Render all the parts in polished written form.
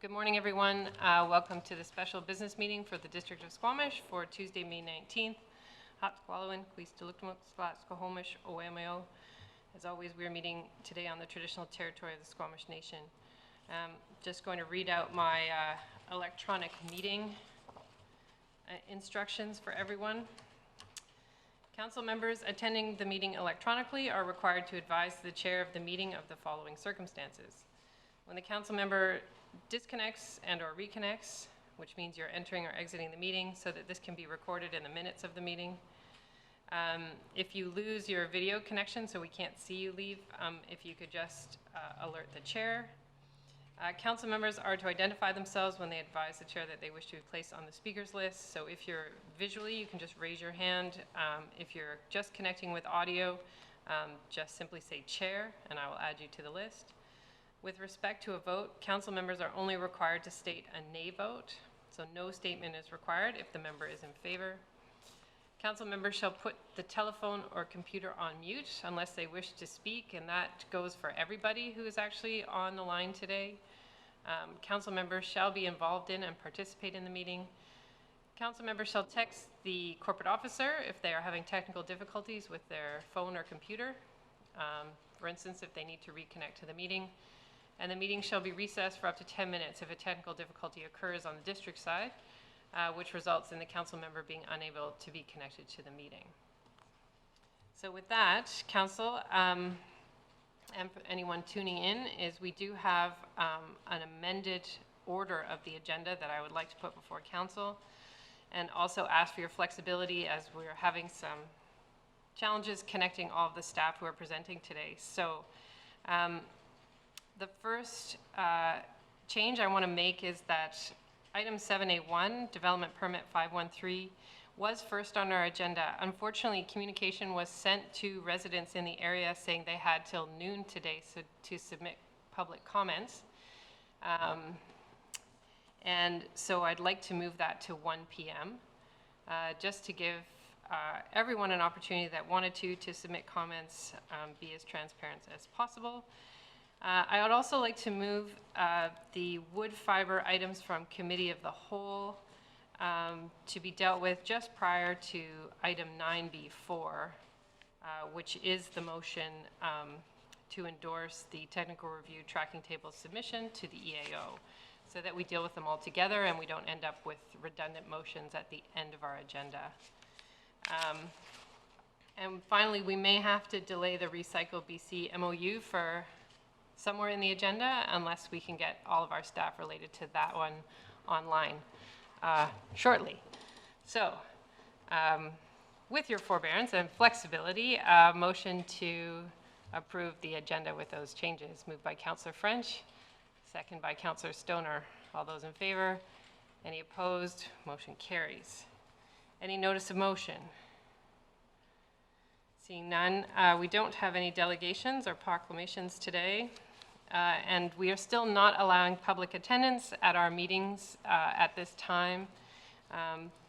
Good morning, everyone. Welcome to the special business meeting for the District of Squamish for Tuesday, May 19th. As always, we are meeting today on the traditional territory of the Squamish Nation. Just going to read out my electronic meeting instructions for everyone. Council members attending the meeting electronically are required to advise the chair of the meeting of the following circumstances. When the council member disconnects and or reconnects, which means you're entering or exiting the meeting so that this can be recorded in the minutes of the meeting. If you lose your video connection so we can't see you leave, if you could just alert the chair. Council members are to identify themselves when they advise the chair that they wish to be placed on the speakers list. So if you're visually, you can just raise your hand. If you're just connecting with audio, just simply say chair and I will add you to the list. With respect to a vote, council members are only required to state a nay vote, so no statement is required if the member is in favor. Council members shall put the telephone or computer on mute unless they wish to speak, and that goes for everybody who is actually on the line today. Council members shall be involved in and participate in the meeting. Council members shall text the corporate officer if they are having technical difficulties with their phone or computer. For instance, if they need to reconnect to the meeting. And the meeting shall be recessed for up to 10 minutes if a technical difficulty occurs on the district side, which results in the council member being unable to be connected to the meeting. So with that, council, and for anyone tuning in, is we do have an amended order of the agenda that I would like to put before council, and also ask for your flexibility as we're having some challenges connecting all of the staff who are presenting today. So the first change I want to make is that item 7A1, Development Permit 513, was first on our agenda. Unfortunately, communication was sent to residents in the area saying they had till noon today to submit public comments. And so I'd like to move that to 1 p.m. Just to give everyone an opportunity that wanted to submit comments, be as transparent as possible. I would also like to move the wood fiber items from Committee of the Whole to be dealt with just prior to item 9B4, which is the motion to endorse the technical review tracking table submission to the EAO, so that we deal with them all together and we don't end up with redundant motions at the end of our agenda. And finally, we may have to delay the Recycle BC MOU for somewhere in the agenda unless we can get all of our staff related to that one online shortly. So with your forbearance and flexibility, motion to approve the agenda with those changes. Moved by Councillor French, second by Councillor Stoner. All those in favor? Any opposed? Motion carries. Any notice of motion? Seeing none, we don't have any delegations or proclamations today, and we are still not allowing public attendance at our meetings at this time.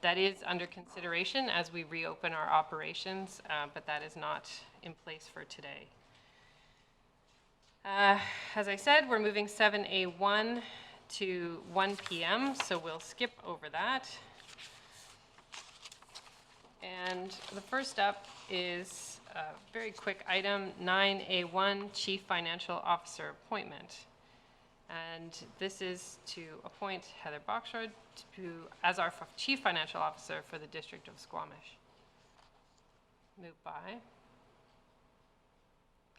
That is under consideration as we reopen our operations, but that is not in place for today. As I said, we're moving 7A1 to 1 p.m., so we'll skip over that. And the first up is a very quick item, 9A1, Chief Financial Officer Appointment. And this is to appoint Heather Boxrud as our Chief Financial Officer for the District of Squamish. Moved by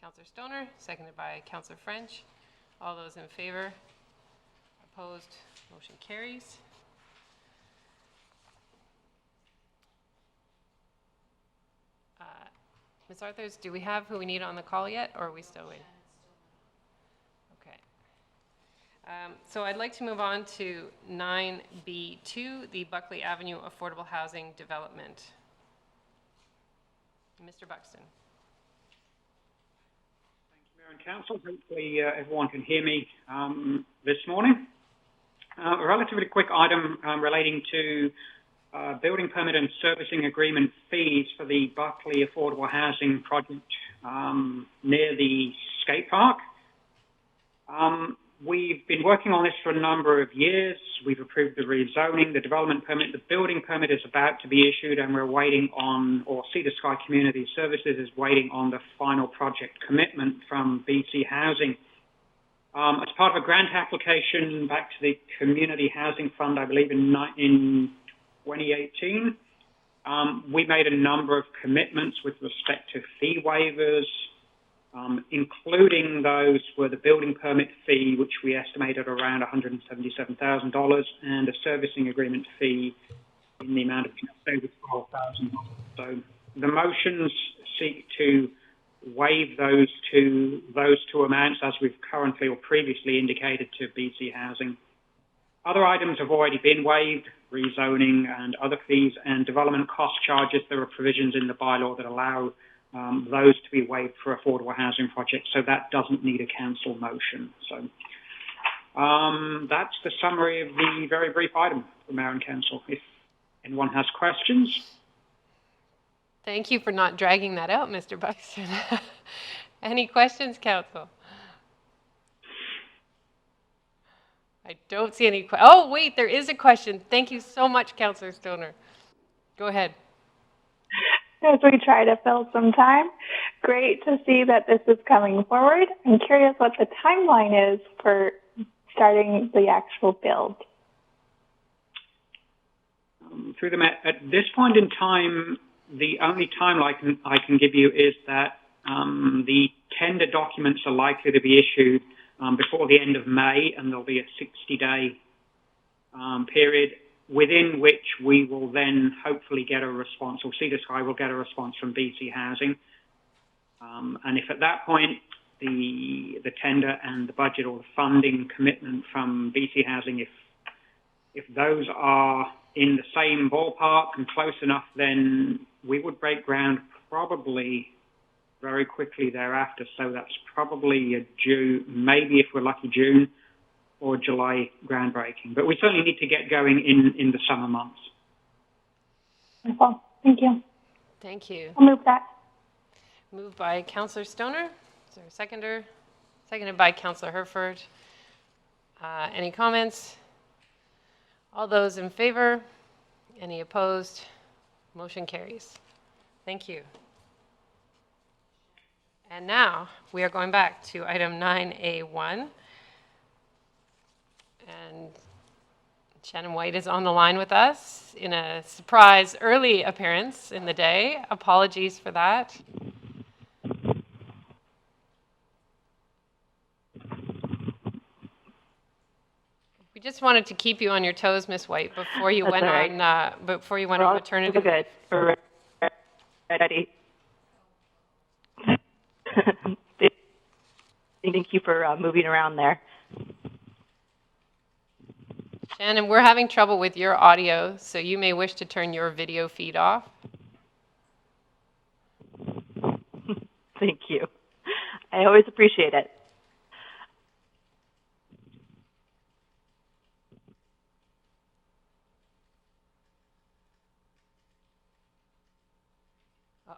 Councillor Stoner, seconded by Councillor French. All those in favor? Opposed? Motion carries. Ms. Arthurs, do we have who we need on the call yet, or are we still waiting? Okay. So I'd like to move on to 9B2, the Buckley Avenue Affordable Housing Development. Mr. Buxton. Thank you, Mayor and Council. Hopefully everyone can hear me this morning. A relatively quick item relating to building permit and servicing agreement fees for the Buckley Affordable Housing Project near the skate park. We've been working on this for a number of years. We've approved the rezoning, the development permit, the building permit is about to be issued, and we're waiting on, or Sea to Sky Community Services is waiting on the final project commitment from BC Housing. As part of a grant application back to the Community Housing Fund, I believe in 2018, we made a number of commitments with respect to fee waivers, including those for the building permit fee, which we estimated around $177,000, and a servicing agreement fee in the amount of just over $12,000. So the motions seek to waive those two amounts, as we've currently or previously indicated to BC Housing. Other items have already been waived, rezoning and other fees, and development cost charges. There are provisions in the bylaw that allow those to be waived for affordable housing projects, so that doesn't need a council motion. So that's the summary of the very brief item for Mayor and Council. If anyone has questions. Thank you for not dragging that out, Mr. Buxton. Any questions, Council? I don't see any. Oh, wait, there is a question. Thank you so much, Councillor Stoner. Go ahead. As we try to fill some time, great to see that this is coming forward. I'm curious what the timeline is for starting the actual build. Through the at this point in time, the only timeline I can give you is that the tender documents are likely to be issued before the end of May, and there'll be a 60-day period within which we will then hopefully get a response, or Sea to Sky will get a response from BC Housing. And if at that point the tender and the budget or the funding commitment from BC Housing, if those are in the same ballpark and close enough, then we would break ground probably very quickly thereafter. So that's probably a June, maybe if we're lucky, June or July groundbreaking. But we certainly need to get going in the summer months. Wonderful. Thank you. Thank you. I'll move that. Moved by Councillor Stoner. Is there a seconder? Seconded by Councillor Herford. Any comments? All those in favor? Any opposed? Motion carries. Thank you. And now we are going back to item 9A1. And Shannon White is on the line with us in a surprise early appearance in the day. Apologies for that. We just wanted to keep you on your toes, Miss White, before you went on maternity. Good. We're ready. Thank you for moving around there. Shannon, we're having trouble with your audio, so you may wish to turn your video feed off. Thank you. I always appreciate it. Uh-oh.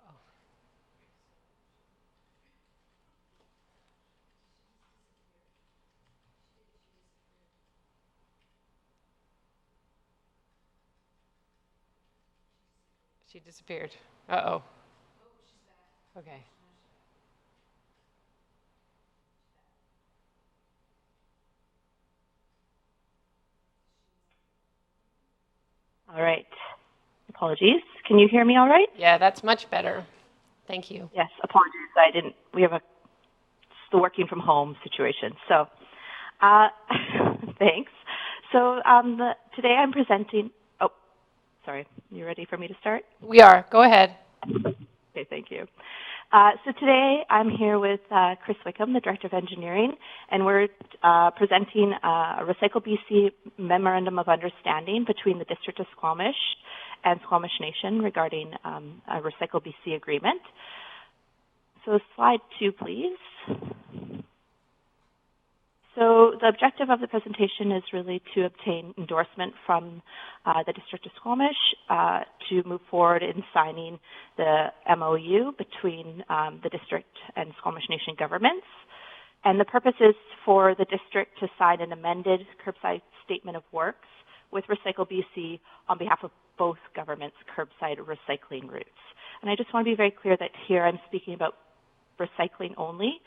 She disappeared. Uh-oh. Okay. All right. Apologies. Can you hear me all right? Yeah, that's much better. Thank you. Yes, apologies. We have the working from home situation. So, thanks. So, today I'm presenting, sorry, you ready for me to start? We are. Go ahead. Okay, thank you. So today I'm here with Chris Wickham, the Director of Engineering, and we're presenting a Recycle BC Memorandum of Understanding between the District of Squamish and Squamish Nation regarding a Recycle BC agreement. So slide 2, please. So the objective of the presentation is really to obtain endorsement from the District of Squamish to move forward in signing the MOU between the District and Squamish Nation governments. And the purpose is for the district to sign an amended curbside statement of works with Recycle BC on behalf of both governments' curbside recycling routes. And I just want to be very clear that here I'm speaking about recycling only.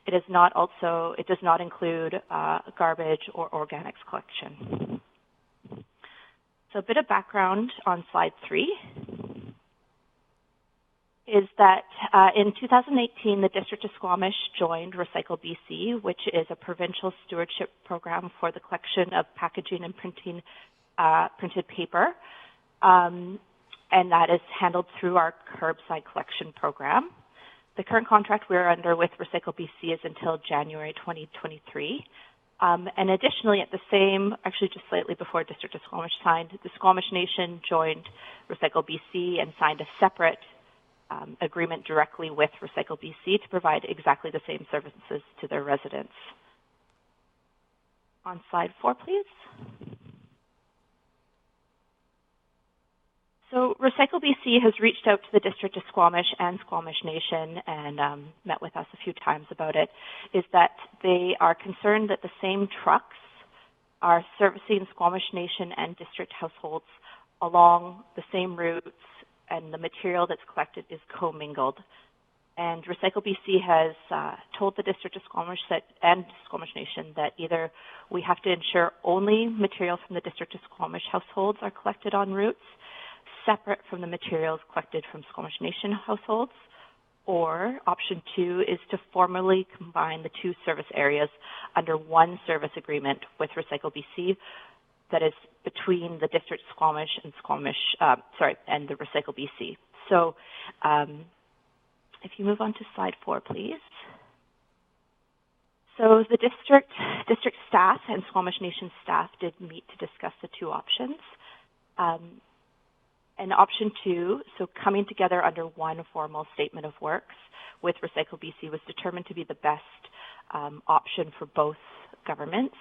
It does not include garbage or organics collection. So a bit of background on slide 3 is that in 2018, the District of Squamish joined Recycle BC, which is a provincial stewardship program for the collection of packaging and printing printed paper, and that is handled through our curbside collection program. The current contract we're under with Recycle BC is until January 2023. And additionally, at the same, actually just slightly before District of Squamish signed, the Squamish Nation joined Recycle BC and signed a separate agreement directly with Recycle BC to provide exactly the same services to their residents. On slide 4, please. So Recycle BC has reached out to the District of Squamish and Squamish Nation and met with us a few times about it, is that they are concerned that the same trucks are servicing Squamish Nation and district households along the same routes, and the material that's collected is commingled. And Recycle BC has told the District of Squamish and Squamish Nation that either we have to ensure only material from the District of Squamish households are collected on routes, separate from the materials collected from Squamish Nation households, or option 2 is to formally combine the two service areas under one service agreement with Recycle BC that is between the District of Squamish and and the Recycle BC. So if you move on to slide 4, please. So the district staff and Squamish Nation staff did meet to discuss the two options. And option 2, so coming together under one formal statement of works with Recycle BC, was determined to be the best option for both governments.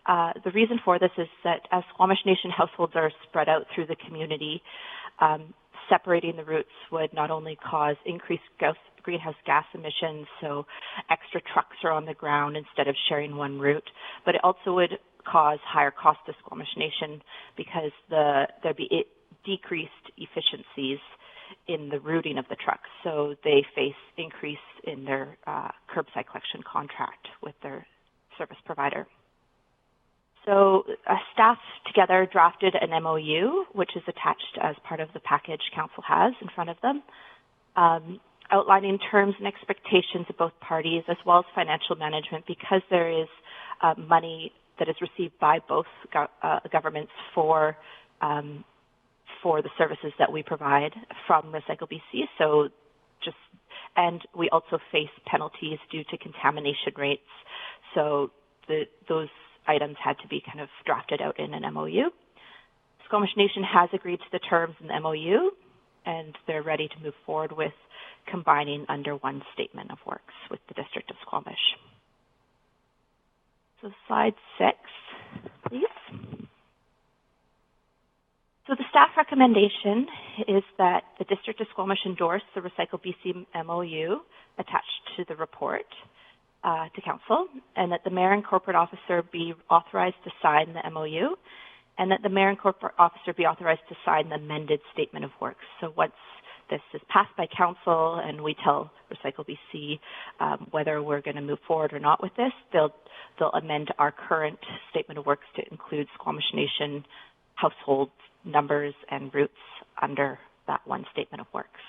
The reason for this is that as Squamish Nation households are spread out through the community, separating the routes would not only cause increased greenhouse gas emissions, so extra trucks are on the ground instead of sharing one route, but it also would cause higher cost to Squamish Nation because there'd be decreased efficiencies in the routing of the trucks. So they face increase in their curbside collection contract with their service provider. So staff together drafted an MOU, which is attached as part of the package Council has in front of them, outlining terms and expectations of both parties as well as financial management, because there is money that is received by both governments for the services that we provide from Recycle BC. And we also face penalties due to contamination rates. So those items had to be kind of drafted out in an MOU. Squamish Nation has agreed to the terms in the MOU, and they're ready to move forward with combining under one statement of works with the District of Squamish. So slide 6, please. So the staff recommendation is that the District of Squamish endorse the Recycle BC MOU attached to the report to Council, and that the Mayor and Corporate Officer be authorized to sign the MOU, and that the Mayor and Corporate Officer be authorized to sign the amended Statement of Works. So once this is passed by Council and we tell Recycle BC whether we're going to move forward or not with this, they'll amend our current Statement of Works to include Squamish Nation household numbers and routes under that one Statement of Works.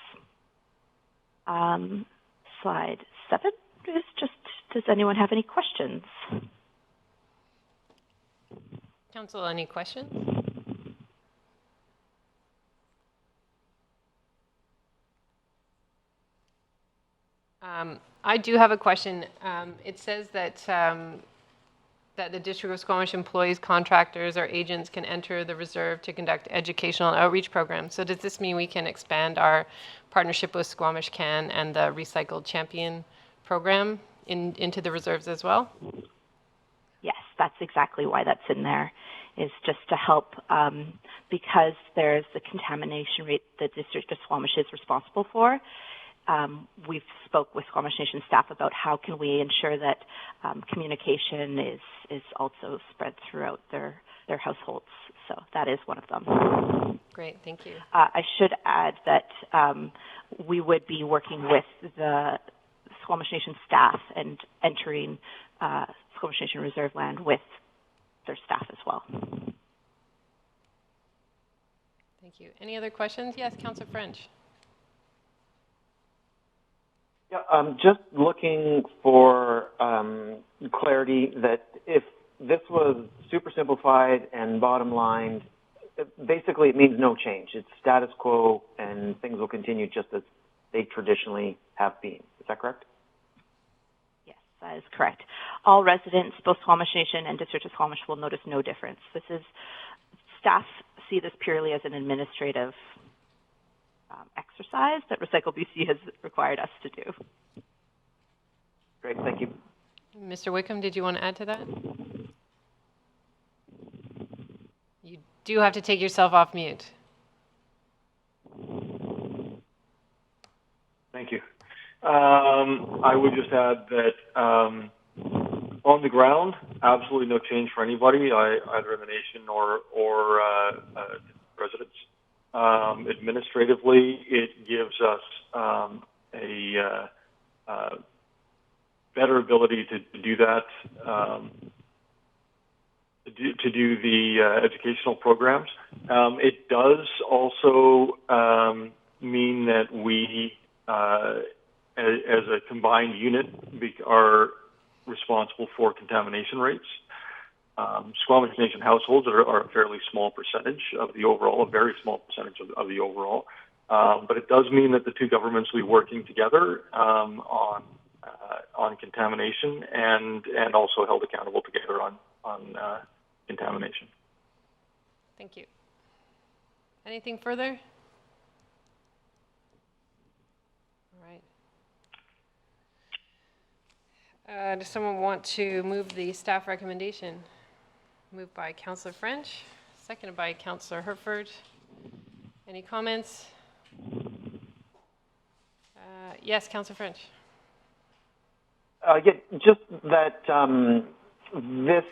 Slide 7 is just, does anyone have any questions? Council, any questions? I do have a question. It says that that the District of Squamish employees, contractors, or agents can enter the reserve to conduct educational and outreach programs. So does this mean we can expand our partnership with Squamish Can and the Recycled Champion program into the reserves as well? Yes, that's exactly why that's in there, is just to help because there's the contamination rate the District of Squamish is responsible for. we've spoke with Squamish Nation staff about how can we ensure that communication is also spread throughout their households. So that is one of them. Great, thank you. I should add that we would be working with the Squamish Nation staff and entering Squamish Nation Reserve land with their staff as well. Thank you. Any other questions? Yes, Councillor French. Yeah, just looking for clarity that if this was super simplified and bottom lined, basically it means no change. It's status quo and things will continue just as they traditionally have been. Is that correct? Yes, that is correct. All residents, both Squamish Nation and District of Squamish, will notice no difference. Staff see this purely as an administrative exercise that Recycle BC has required us to do. Great, thank you. Mr. Wickham, did you want to add to that? You do have to take yourself off mute. Thank you. I would just add that on the ground, absolutely no change for anybody, either in the nation or residents. Administratively, it gives us a better ability to do that, to do the educational programs. It does also mean that we, as a combined unit, are responsible for contamination rates. Squamish Nation households are a fairly small percentage of the overall, a very small percentage of the overall. But it does mean that the two governments will be working together on contamination and also held accountable together on contamination. Thank you. Anything further? All right. Does someone want to move the staff recommendation? Moved by Councillor French, seconded by Councillor Herford. Any comments? Yes, Councillor French. Yeah, just that this,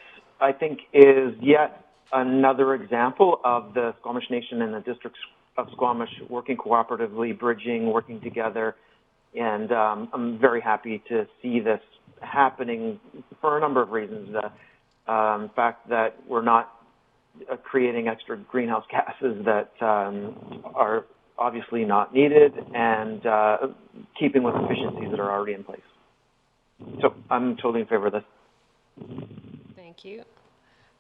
I think, is yet another example of the Squamish Nation and the District of Squamish working cooperatively, bridging, working together. And I'm very happy to see this happening for a number of reasons. The fact that we're not creating extra greenhouse gases that are obviously not needed, and keeping with efficiencies that are already in place. So I'm totally in favor of this. Thank you.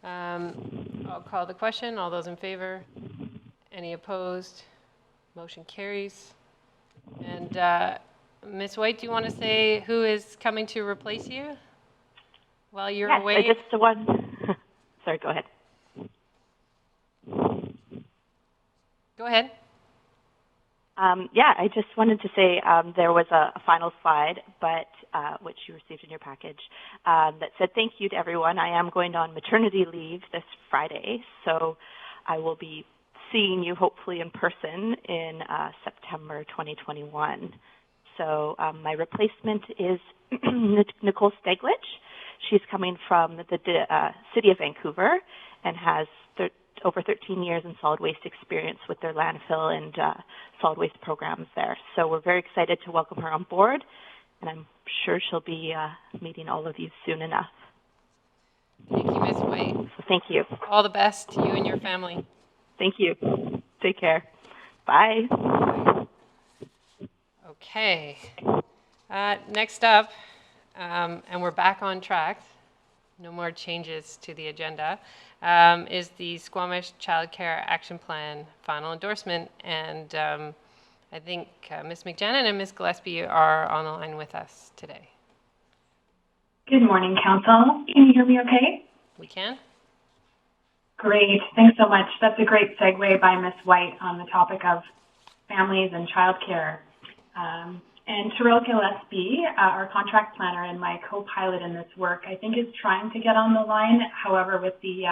I'll call the question. All those in favor? Any opposed? Motion carries. And Ms. White, do you want to say who is coming to replace you while you're away? Yes, just the one. Sorry, go ahead. Go ahead. Yeah, I just wanted to say there was a final slide, but which you received in your package, that said thank you to everyone. I am going on maternity leave this Friday, so I will be seeing you hopefully in person in September 2021. So my replacement is Nicole Steglich. She's coming from the City of Vancouver and has over 13 years in solid waste experience with their landfill and solid waste programs there. So we're very excited to welcome her on board, and I'm sure she'll be meeting all of you soon enough. Thank you, Ms. White. So thank you. All the best to you and your family. Thank you. Take care. Bye. Okay. Next up, and we're back on track, no more changes to the agenda, is the Squamish Child Care Action Plan final endorsement. And I think Ms. McJanin and Ms. Gillespie are on the line with us today. Good morning, Council. Can you hear me okay? We can? Great. Thanks so much. That's a great segue by Ms. White on the topic of families and childcare. And Terrell Gillespie, our contract planner and my co-pilot in this work, I think is trying to get on the line. However, with the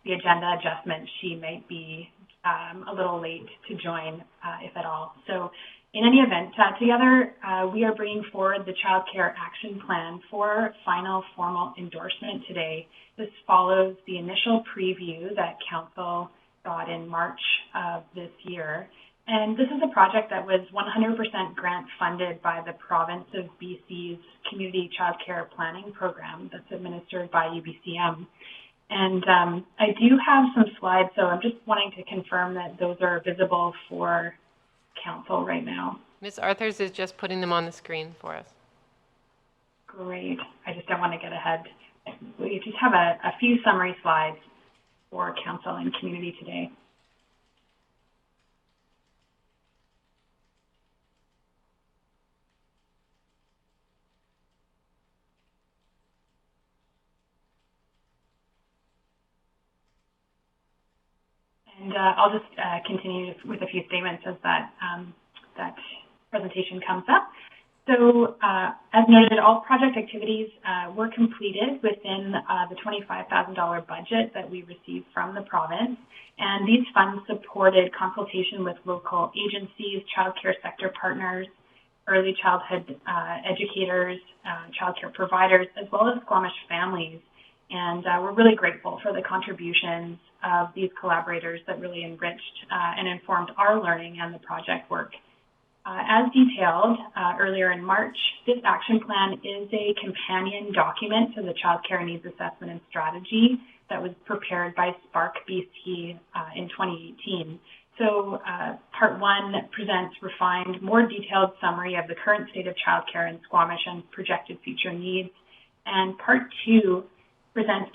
agenda adjustment, she might be a little late to join, if at all. So in any event, together we are bringing forward the Child Care Action Plan for final formal endorsement today. This follows the initial preview that Council got in March of this year. And this is a project that was 100% grant funded by the province of BC's Community Child Care Planning Program that's administered by UBCM. And I do have some slides, so I'm just wanting to confirm that those are visible for Council right now. Ms. Arthurs is just putting them on the screen for us. Great. I just don't want to get ahead. We just have a few summary slides for Council and community today. And I'll just continue with a few statements as that presentation comes up. So, as noted, all project activities were completed within the $25,000 budget that we received from the province. And these funds supported consultation with local agencies, child care sector partners, early childhood educators, child care providers, as well as Squamish families. And we're really grateful for the contributions of these collaborators that really enriched and informed our learning and the project work. As detailed earlier in March, this action plan is a companion document to the Child Care Needs Assessment and Strategy that was prepared by Spark BC in 2018. So Part 1 presents refined, more detailed summary of the current state of childcare in Squamish and projected future needs. And Part 2 presents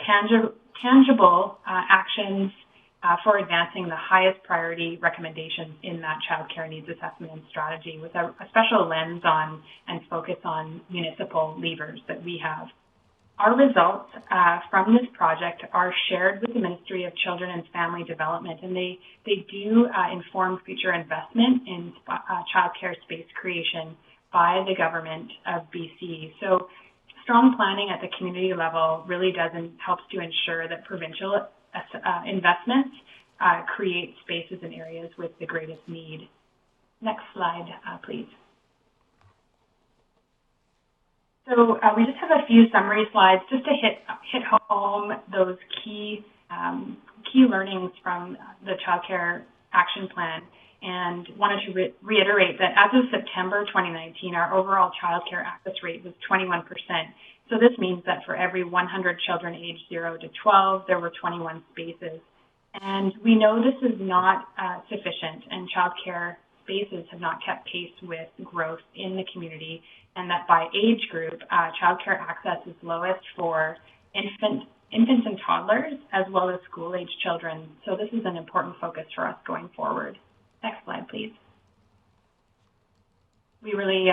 tangible actions for advancing the highest priority recommendations in that child care needs assessment and strategy, with a special lens on and focus on municipal levers that we have. Our results from this project are shared with the Ministry of Children and Family Development, and they do inform future investment in child care space creation by the government of BC. So strong planning at the community level really helps to ensure that provincial investments create spaces in areas with the greatest need. Next slide, please. So we just have a few summary slides just to hit home those key learnings from the Child Care Action Plan, and wanted to reiterate that as of September 2019, our overall child care access rate was 21%. So this means that for every 100 children aged 0 to 12, there were 21 spaces. And we know this is not sufficient, and child care spaces have not kept pace with growth in the community, and that by age group, child care access is lowest for infants and toddlers, as well as school-age children. So this is an important focus for us going forward. Next slide, please. We really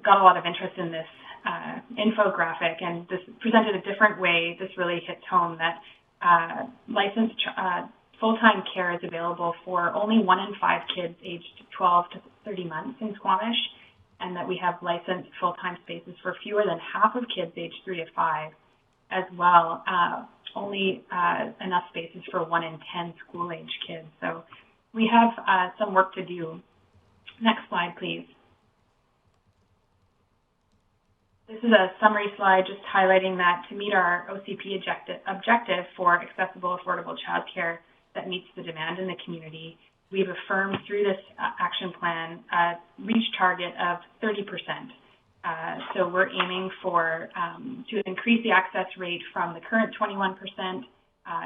got a lot of interest in this infographic, and this presented a different way. This really hits home that licensed full-time care is available for only 1 in 5 kids aged 12 to 30 months in Squamish, and that we have licensed full-time spaces for fewer than half of kids aged 3 to 5 as well. Only enough spaces for 1 in 10 school-age kids. So we have some work to do. Next slide, please. This is a summary slide just highlighting that to meet our OCP objective for accessible, affordable childcare that meets the demand in the community, we've affirmed through this action plan a reach target of 30%. So we're aiming for to increase the access rate from the current 21%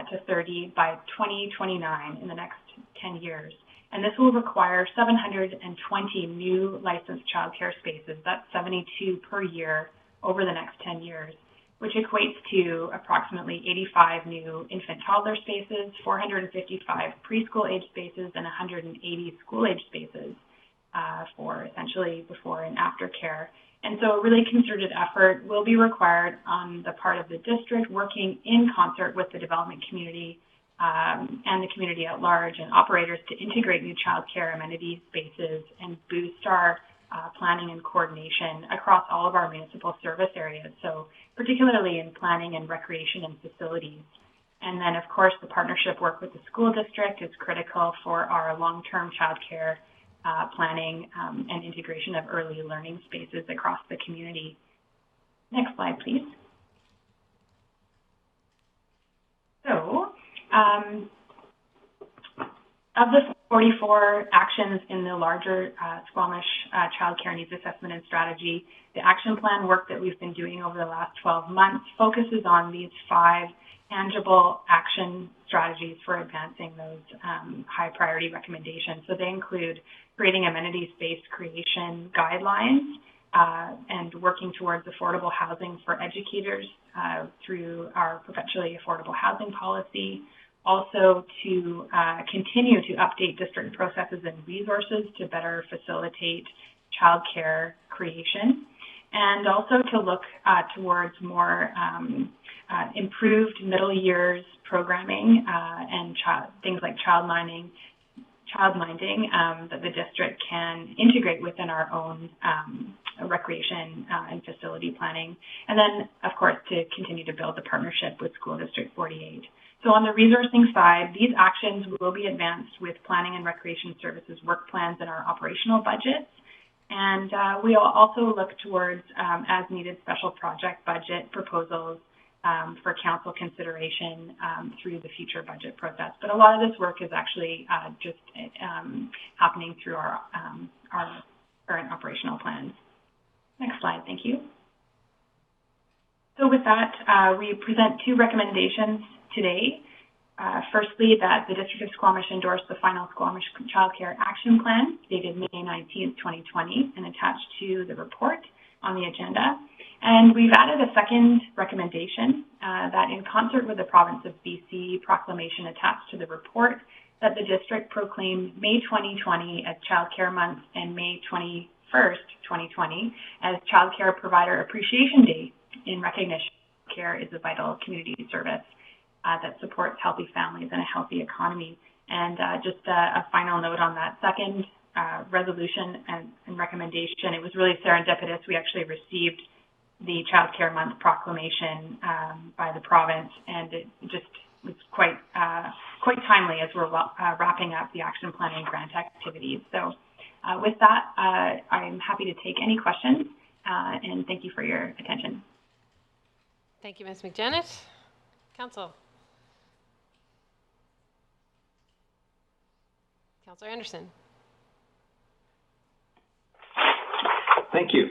to 30% by 2029 in the next 10 years. And this will require 720 new licensed childcare spaces. That's 72 per year over the next 10 years, which equates to approximately 85 new infant toddler spaces, 455 preschool age spaces, and 180 school age spaces for essentially before and after care. And so a really concerted effort will be required on the part of the district, working in concert with the development community and the community at large and operators to integrate new child care amenity spaces and boost our planning and coordination across all of our municipal service areas, so particularly in planning and recreation and facilities. And then, of course, the partnership work with the school district is critical for our long-term child care planning and integration of early learning spaces across the community. Next slide, please. So, of the 44 actions in the larger Squamish Child Care Needs Assessment and Strategy, the action plan work that we've been doing over the last 12 months focuses on these 5 tangible action strategies for advancing those high priority recommendations. So they include creating amenity-based creation guidelines and working towards affordable housing for educators through our perpetually affordable housing policy. Also to continue to update district processes and resources to better facilitate childcare creation, and also to look towards more improved middle years programming and things like childminding that the district can integrate within our own recreation and facility planning. And then, of course, to continue to build the partnership with School District 48. So on the resourcing side, these actions will be advanced with planning and recreation services work plans in our operational budgets. And we will also look towards as needed special project budget proposals for council consideration through the future budget process. But a lot of this work is actually just happening through our current operational plans. Next slide, thank you. So with that, we present 2 recommendations today. Firstly, that the District of Squamish endorse the final Squamish Child Care Action Plan dated May 19th, 2020 and attached to the report on the agenda. And we've added a second recommendation that in concert with the province of BC proclamation attached to the report, that the district proclaim May 2020 as Child Care Month and May 21st, 2020 as Child Care Provider Appreciation Day in recognition care is a vital community service that supports healthy families and a healthy economy. And just a final note on that second resolution and recommendation, it was really serendipitous. We actually received the Child Care Month proclamation by the province, and it just was quite timely as we're wrapping up the action plan and grant activities. So with that, I'm happy to take any questions, and thank you for your attention. Thank you, Ms. McJanet. Council. Councillor Anderson. Thank you.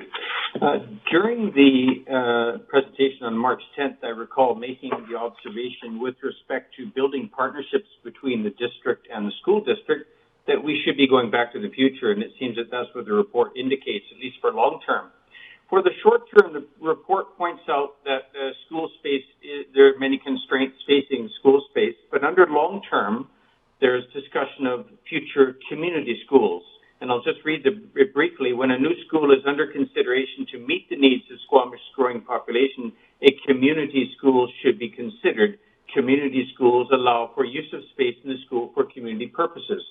During the presentation on March 10th, I recall making the observation with respect to building partnerships between the district and the school district that we should be going back to the future, and it seems that that's what the report indicates, at least for long term. For the short term, the report points out that school space, there are many constraints facing school space, but under long term, there's discussion of future community schools. And I'll just read it briefly. When a new school is under consideration to meet the needs of Squamish's growing population, a community school should be considered. Community schools allow for use of space in the school for community purposes.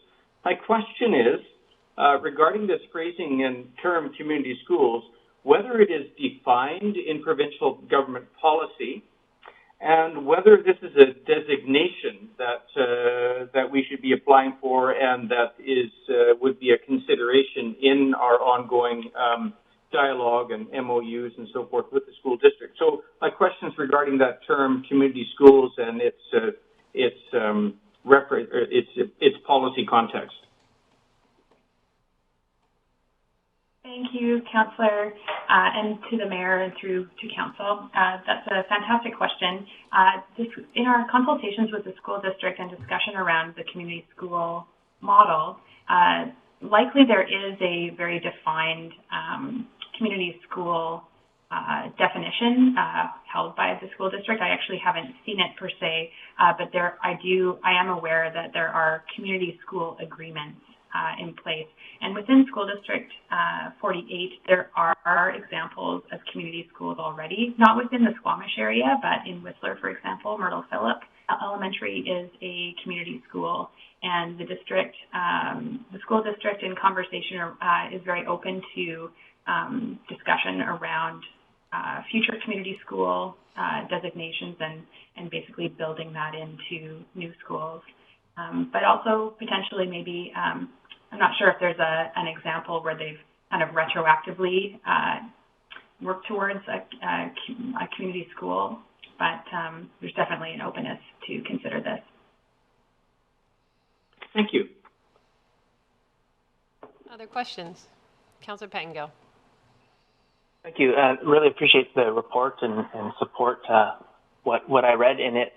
My question is, regarding this phrasing and term community schools, whether it is defined in provincial government policy, and whether this is a designation that we should be applying for, and that is would be a consideration in our ongoing dialogue and MOUs and so forth with the school district. So my questions regarding that term community schools and its policy context. Thank you, Councillor, and to the Mayor and through to Council. That's a fantastic question. In our consultations with the school district and discussion around the community school model, likely there is a very defined community school definition held by the school district. I actually haven't seen it per se, but I am aware that there are community school agreements in place. And within School District 48, there are examples of community schools already, not within the Squamish area, but in Whistler, for example, Myrtle Phillip Elementary is a community school, and the district, the school district in conversation is very open to discussion around future community school designations and basically building that into new schools. But also potentially maybe I'm not sure if there's an example where they've kind of retroactively worked towards a community school, but there's definitely an openness to consider this. Thank you. Other questions? Councillor Pettengill. Thank you. Really appreciate the report and support what I read in it.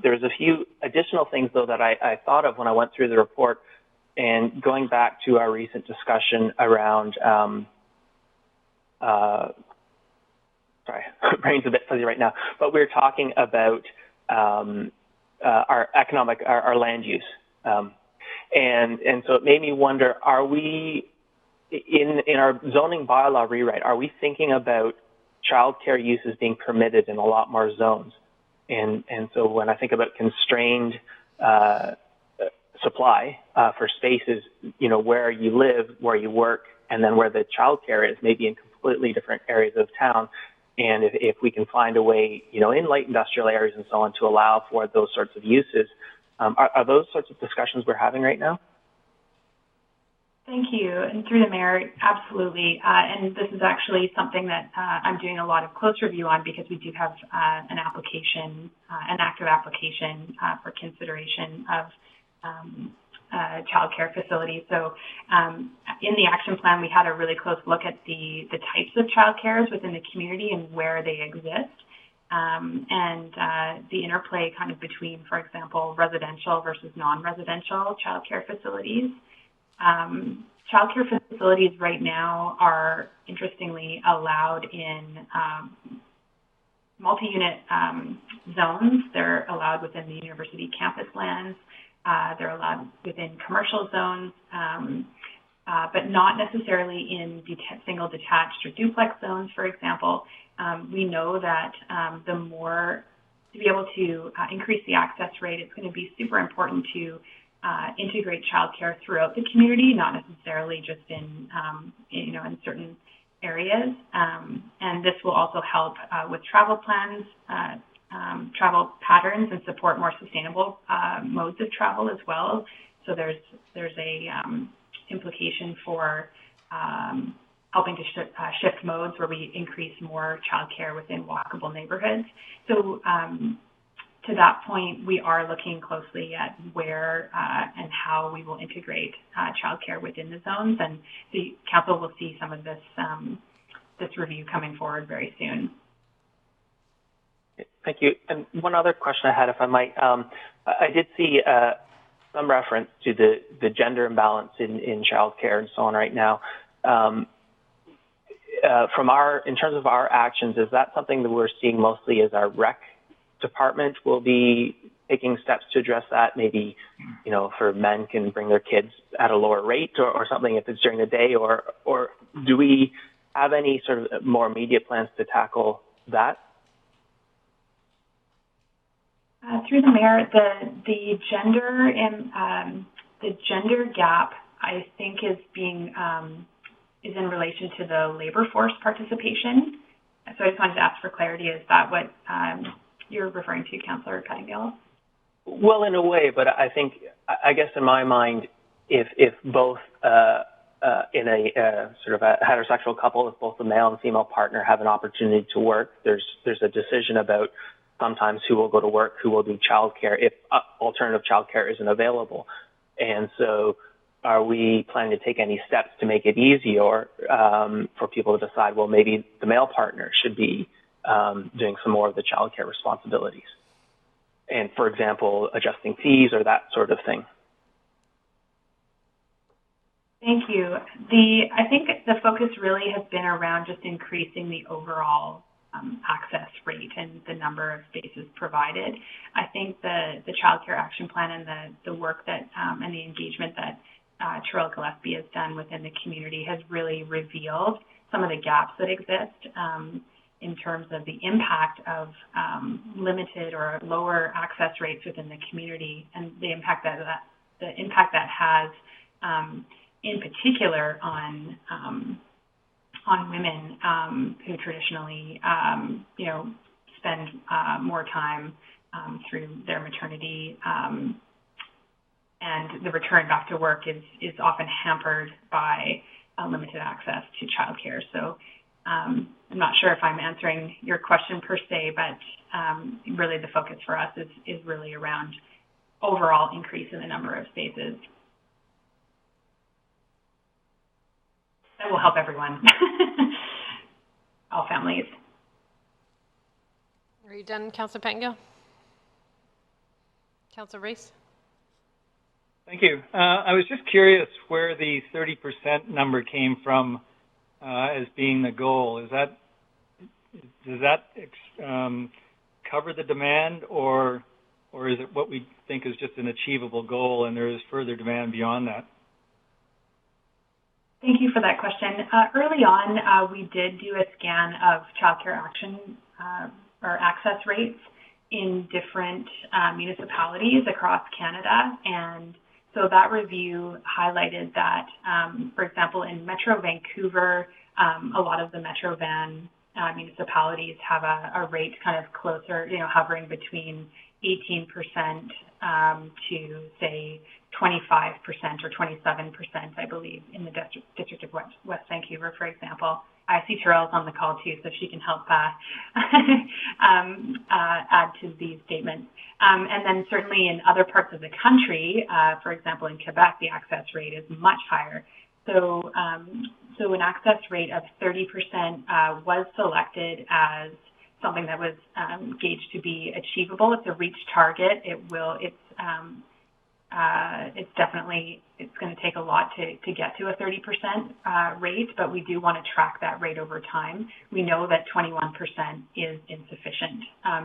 There's a few additional things, though, that I thought of when I went through the report. And going back to our recent discussion around, sorry, brain's a bit fuzzy right now, but we were talking about our land use. And so it made me wonder, are we, in our zoning bylaw rewrite, are we thinking about childcare uses being permitted in a lot more zones? And so when I think about constrained supply for spaces, you know, where you live, where you work, and then where the childcare is, maybe in completely different areas of town. And if we can find a way, you know, in light industrial areas and so on, to allow for those sorts of uses, are those sorts of discussions we're having right now? Thank you. And through the mayor, absolutely. And this is actually something that I'm doing a lot of close review on, because we do have an application, an active application for consideration of childcare facilities. So in the action plan, we had a really close look at the types of childcares within the community and where they exist. And the interplay kind of between, for example, residential versus non-residential childcare facilities. Childcare facilities right now are, interestingly, allowed in multi-unit zones. They're allowed within the university campus lands. They're allowed within commercial zones, but not necessarily in single detached or duplex zones, for example. We know that the more, to be able to increase the access rate, it's going to be super important to integrate childcare throughout the community, not necessarily just in, you know, in certain areas. And this will also help with travel plans, travel patterns, and support more sustainable modes of travel as well. So there's a implication for helping to shift modes where we increase more childcare within walkable neighborhoods. So to that point, we are looking closely at where and how we will integrate childcare within the zones, and the council will see some of this this review coming forward very soon. Thank you. And one other question I had, if I might, I did see some reference to the gender imbalance in childcare and so on right now. In terms of our actions, is that something that we're seeing mostly as our rec department will be taking steps to address that? Maybe, you know, for men can bring their kids at a lower rate or something if it's during the day, or do we have any sort of more immediate plans to tackle that? Through the mayor, the gender gap, I think, is being is in relation to the labor force participation. So I just wanted to ask for clarity. Is that what you're referring to, Councillor Pettengill? Well, in a way, but I guess in my mind, if both in a sort of a heterosexual couple, if both the male and female partner have an opportunity to work, there's a decision about sometimes who will go to work, who will do childcare if alternative childcare isn't available. And so are we planning to take any steps to make it easier for people to decide, well, maybe the male partner should be doing some more of the childcare responsibilities? And, for example, adjusting fees or that sort of thing. Thank you. I think the focus really has been around just increasing the overall access rate and the number of spaces provided. I think the Child Care Action Plan and the work that and the engagement that Terrell Gillespie has done within the community has really revealed some of the gaps that exist in terms of the impact of limited or lower access rates within the community, and the impact that has in particular on women who traditionally, you know, spend more time through their maternity and the return back to work is often hampered by limited access to childcare. So I'm not sure if I'm answering your question per se, but really the focus for us is really around overall increase in the number of spaces. That will help everyone, all families. Are you done, Councillor Pettengill? Councillor Race? Thank you. I was just curious where the 30% number came from as being the goal. Does that cover the demand, or is it what we think is just an achievable goal and there is further demand beyond that? Thank you for that question. Early on, we did do a scan of childcare action or access rates in different municipalities across Canada, and so that review highlighted that, for example, in Metro Vancouver, a lot of the Metro Van municipalities have a rate kind of closer, hovering between 18% to, say, 25% or 27%, I believe, in the District of West Vancouver, for example. I see Terrell's on the call too, so she can help add to these statements. And then certainly in other parts of the country, for example, in Quebec, the access rate is much higher. So, so an access rate of 30% was selected as something that was gauged to be achievable. It's a reach target. It's definitely, it's going to take a lot to get to a 30% rate, but we do want to track that rate over time. We know that 21% is insufficient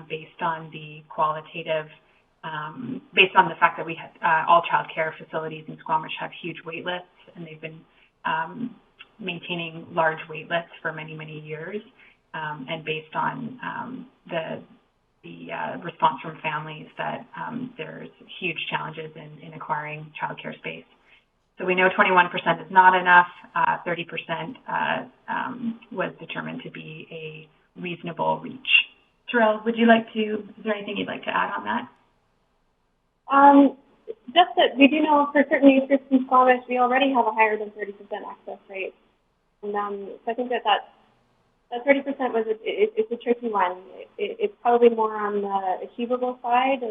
based on the qualitative, based on the fact that we have all childcare facilities in Squamish have huge wait lists, and they've been maintaining large wait lists for many, many years, and based on the response from families that there's huge challenges in acquiring childcare space. So we know 21% is not enough. 30% was determined to be a reasonable reach. Terrell, is there anything you'd like to add on that? Just that we do know for certain age groups in Squamish, we already have a higher than 30% access rate. And so I think that 30% it's a tricky one. It's probably more on the achievable side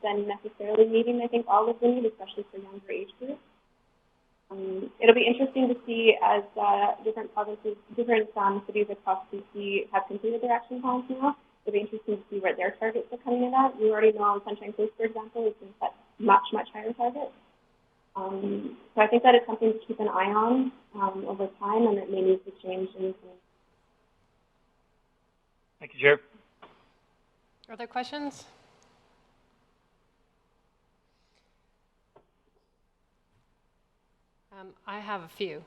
than necessarily meeting, I think, all of the need, especially for younger age groups. It'll be interesting to see as different provinces, different cities across BC have completed their action plans now. It'll be interesting to see where their targets are coming in at. We already know on Sunshine Coast, for example, it's been set much, much higher targets. So I think that is something to keep an eye on over time, and it may need to change in. Thank you, Chair. Other questions? I have a few.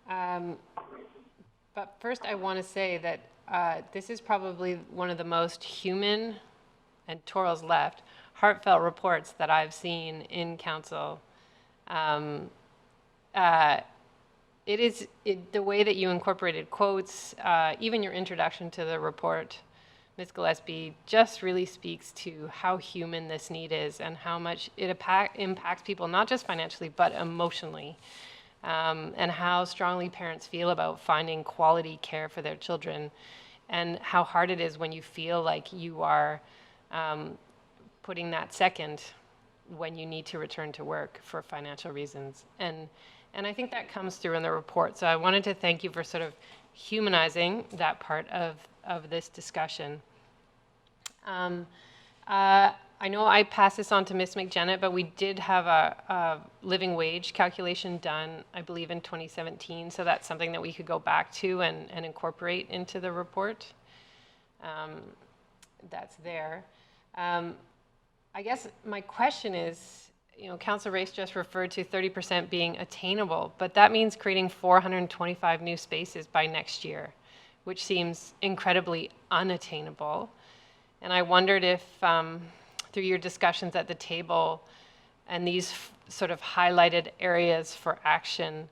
But first I want to say that this is probably one of the most human, and Toral's left, heartfelt reports that I've seen in council. The way that you incorporated quotes, even your introduction to the report, Ms. Gillespie, just really speaks to how human this need is and how much it impacts people, not just financially, but emotionally, and how strongly parents feel about finding quality care for their children, and how hard it is when you feel like you are putting that second when you need to return to work for financial reasons. And I think that comes through in the report. So I wanted to thank you for sort of humanizing that part of this discussion. I know I passed this on to Ms. McJennet, but we did have a living wage calculation done, I believe, in 2017. So that's something that we could go back to and incorporate into the report. That's there. I guess my question is, Councillor Race just referred to 30% being attainable, but that means creating 425 new spaces by next year, which seems incredibly unattainable. And I wondered if, through your discussions at the table and these sort of highlighted areas for action,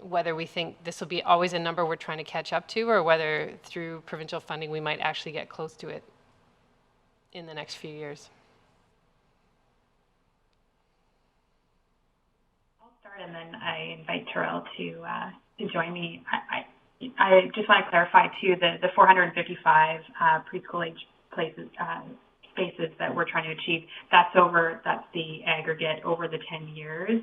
whether we think this will be always a number we're trying to catch up to, or whether through provincial funding we might actually get close to it in the next few years. start, and then I invite Terrell to join me. I just want to clarify too the 455 preschool age spaces that we're trying to achieve. That's the aggregate over the 10 years.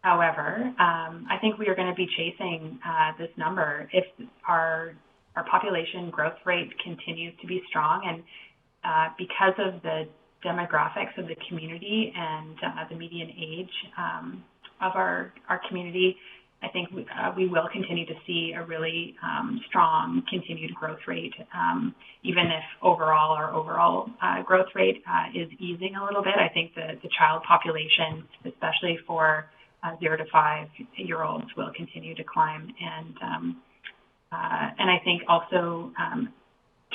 However, I think we are going to be chasing this number if our population growth rate continues to be strong, and because of the demographics of the community and the median age of our community, I think we will continue to see a really strong continued growth rate, even if our overall growth rate is easing a little bit. I think the child population, especially for 0 to 5-year-olds, will continue to climb. And I think also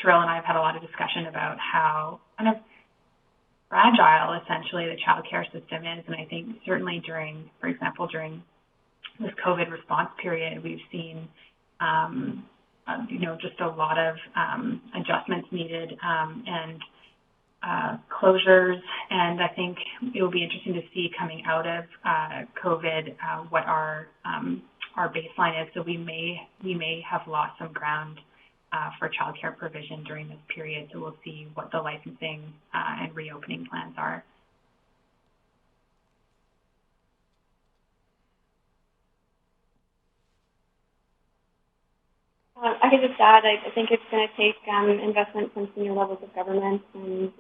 Terrell and I have had a lot of discussion about how kind of fragile essentially the child care system is. And I think certainly during this COVID response period, we've seen, just a lot of adjustments needed and closures. And I think it will be interesting to see coming out of COVID what our baseline is. So we may have lost some ground for childcare provision during this period. So we'll see what the licensing and reopening plans are. I could just add, I think it's going to take investment from senior levels of government and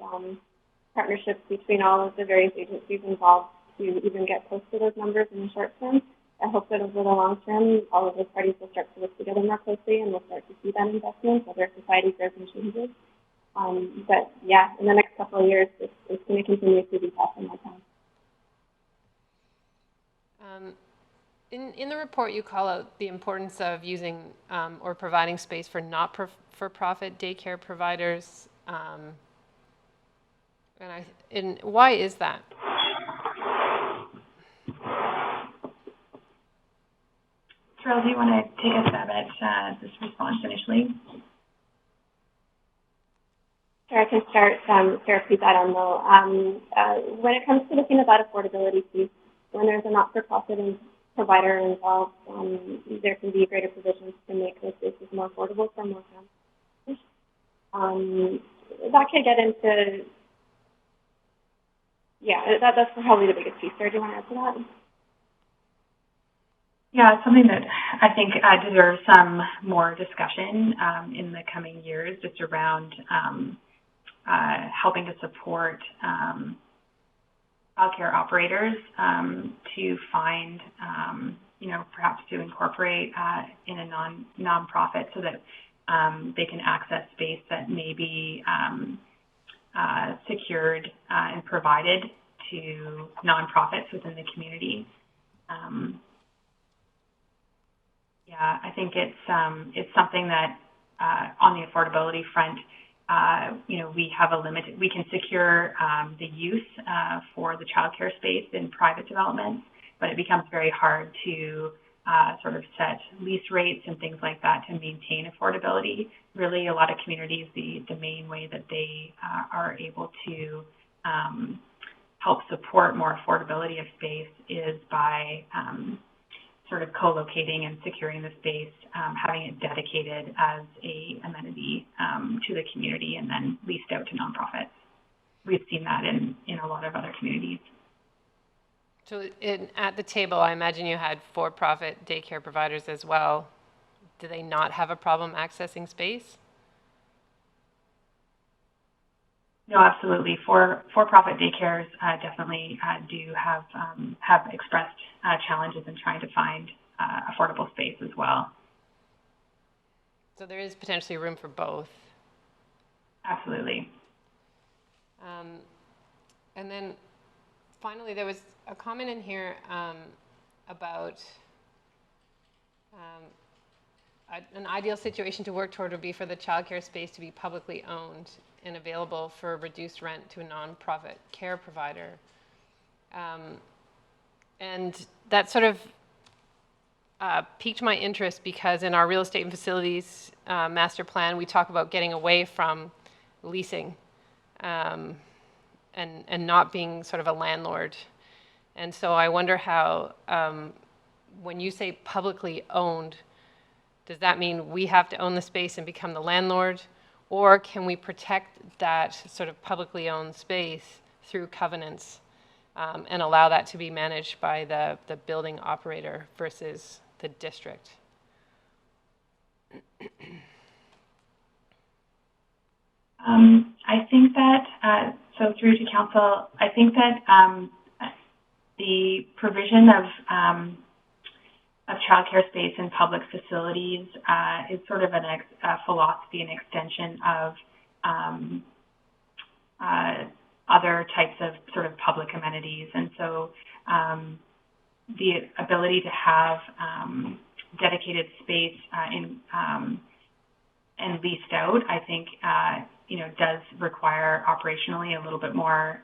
partnerships between all of the various agencies involved to even get close to those numbers in the short term. I hope that over the long term, all of those parties will start to work together more closely and we'll start to see that investment, whether society grows and changes. But yeah, in the next couple of years, it's going to continue to be tough in my town. In the report, you call out the importance of using or providing space for not-for-profit daycare providers. And why is that? Terrell, do you want to take a stab at this response initially? Sure, I can start. Sarah, please add on though. When it comes to looking at that affordability piece, when there's a not-for-profit provider involved, there can be greater provisions to make those spaces more affordable for more families. That could get into, that's probably the biggest piece. Sarah, do you want to add to that? Yeah, it's something that I think deserves some more discussion in the coming years, just around helping to support childcare operators to find, perhaps to incorporate in a nonprofit so that they can access space that may be secured and provided to nonprofits within the community. I think it's something that on the affordability front, we have we can secure the use for the childcare space in private developments, but it becomes very hard to sort of set lease rates and things like that to maintain affordability. Really, a lot of communities, the main way that they are able to help support more affordability of space is by sort of co-locating and securing the space, having it dedicated as a amenity to the community and then leased out to nonprofits. We've seen that in a lot of other communities. So at the table, I imagine you had for-profit daycare providers as well. Do they not have a problem accessing space? No, absolutely. For-profit daycares definitely do have expressed challenges in trying to find affordable space as well. So there is potentially room for both. Absolutely. And then finally, there was a comment in here about an ideal situation to work toward would be for the childcare space to be publicly owned and available for reduced rent to a nonprofit care provider. And that sort of piqued my interest because in our real estate and facilities master plan, we talk about getting away from leasing and not being sort of a landlord. And so I wonder how, when you say publicly owned, does that mean we have to own the space and become the landlord? Or can we protect that sort of publicly owned space through covenants and allow that to be managed by the building operator versus the district? I think that, so through to council, I think that the provision of childcare space in public facilities is sort of a philosophy and extension of other types of sort of public amenities. And so the ability to have dedicated space and leased out, I think, does require operationally a little bit more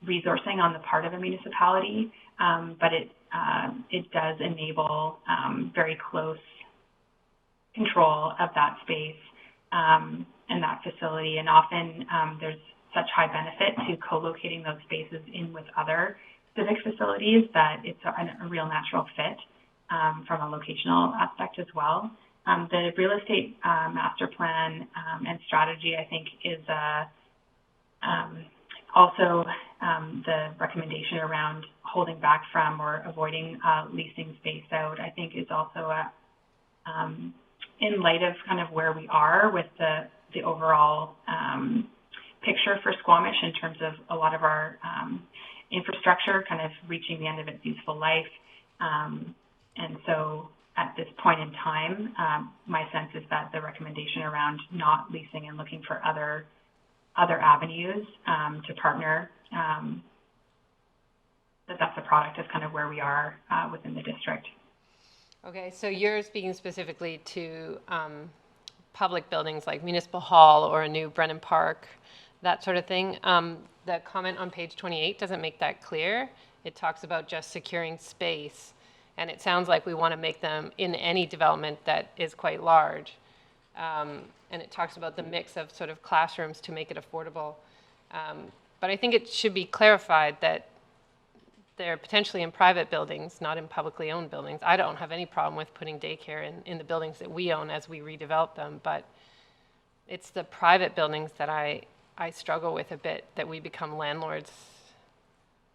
resourcing on the part of a municipality, but it does enable very close control of that space and that facility. And often there's such high benefit to co-locating those spaces in with other civic facilities that it's a real natural fit from a locational aspect as well. The real estate master plan and strategy, I think, is also the recommendation around holding back from or avoiding leasing space out, I think is also in light of kind of where we are with the overall picture for Squamish in terms of a lot of our infrastructure kind of reaching the end of its useful life. And so at this point in time, my sense is that the recommendation around not leasing and looking for other avenues to partner, that's a product of kind of where we are within the district. Okay, so you're speaking specifically to public buildings like Municipal Hall or a new Brennan Park, that sort of thing. The comment on page 28 doesn't make that clear. It talks about just securing space. And it sounds like we want to make them in any development that is quite large. And it talks about the mix of sort of classrooms to make it affordable. But I think it should be clarified that they're potentially in private buildings, not in publicly owned buildings. I don't have any problem with putting daycare in the buildings that we own as we redevelop them, but it's the private buildings that I struggle with a bit, that we become landlords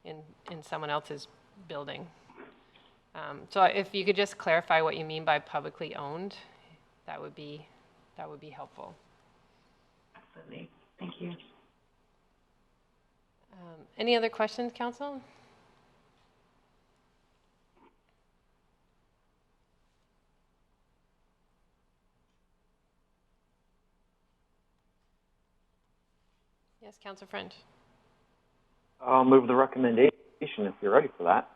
in someone else's building. So if you could just clarify what you mean by publicly owned, that would be helpful. Absolutely. Thank you. Any other questions, Council? Yes, Councillor French. I'll move the recommendation if you're ready for that.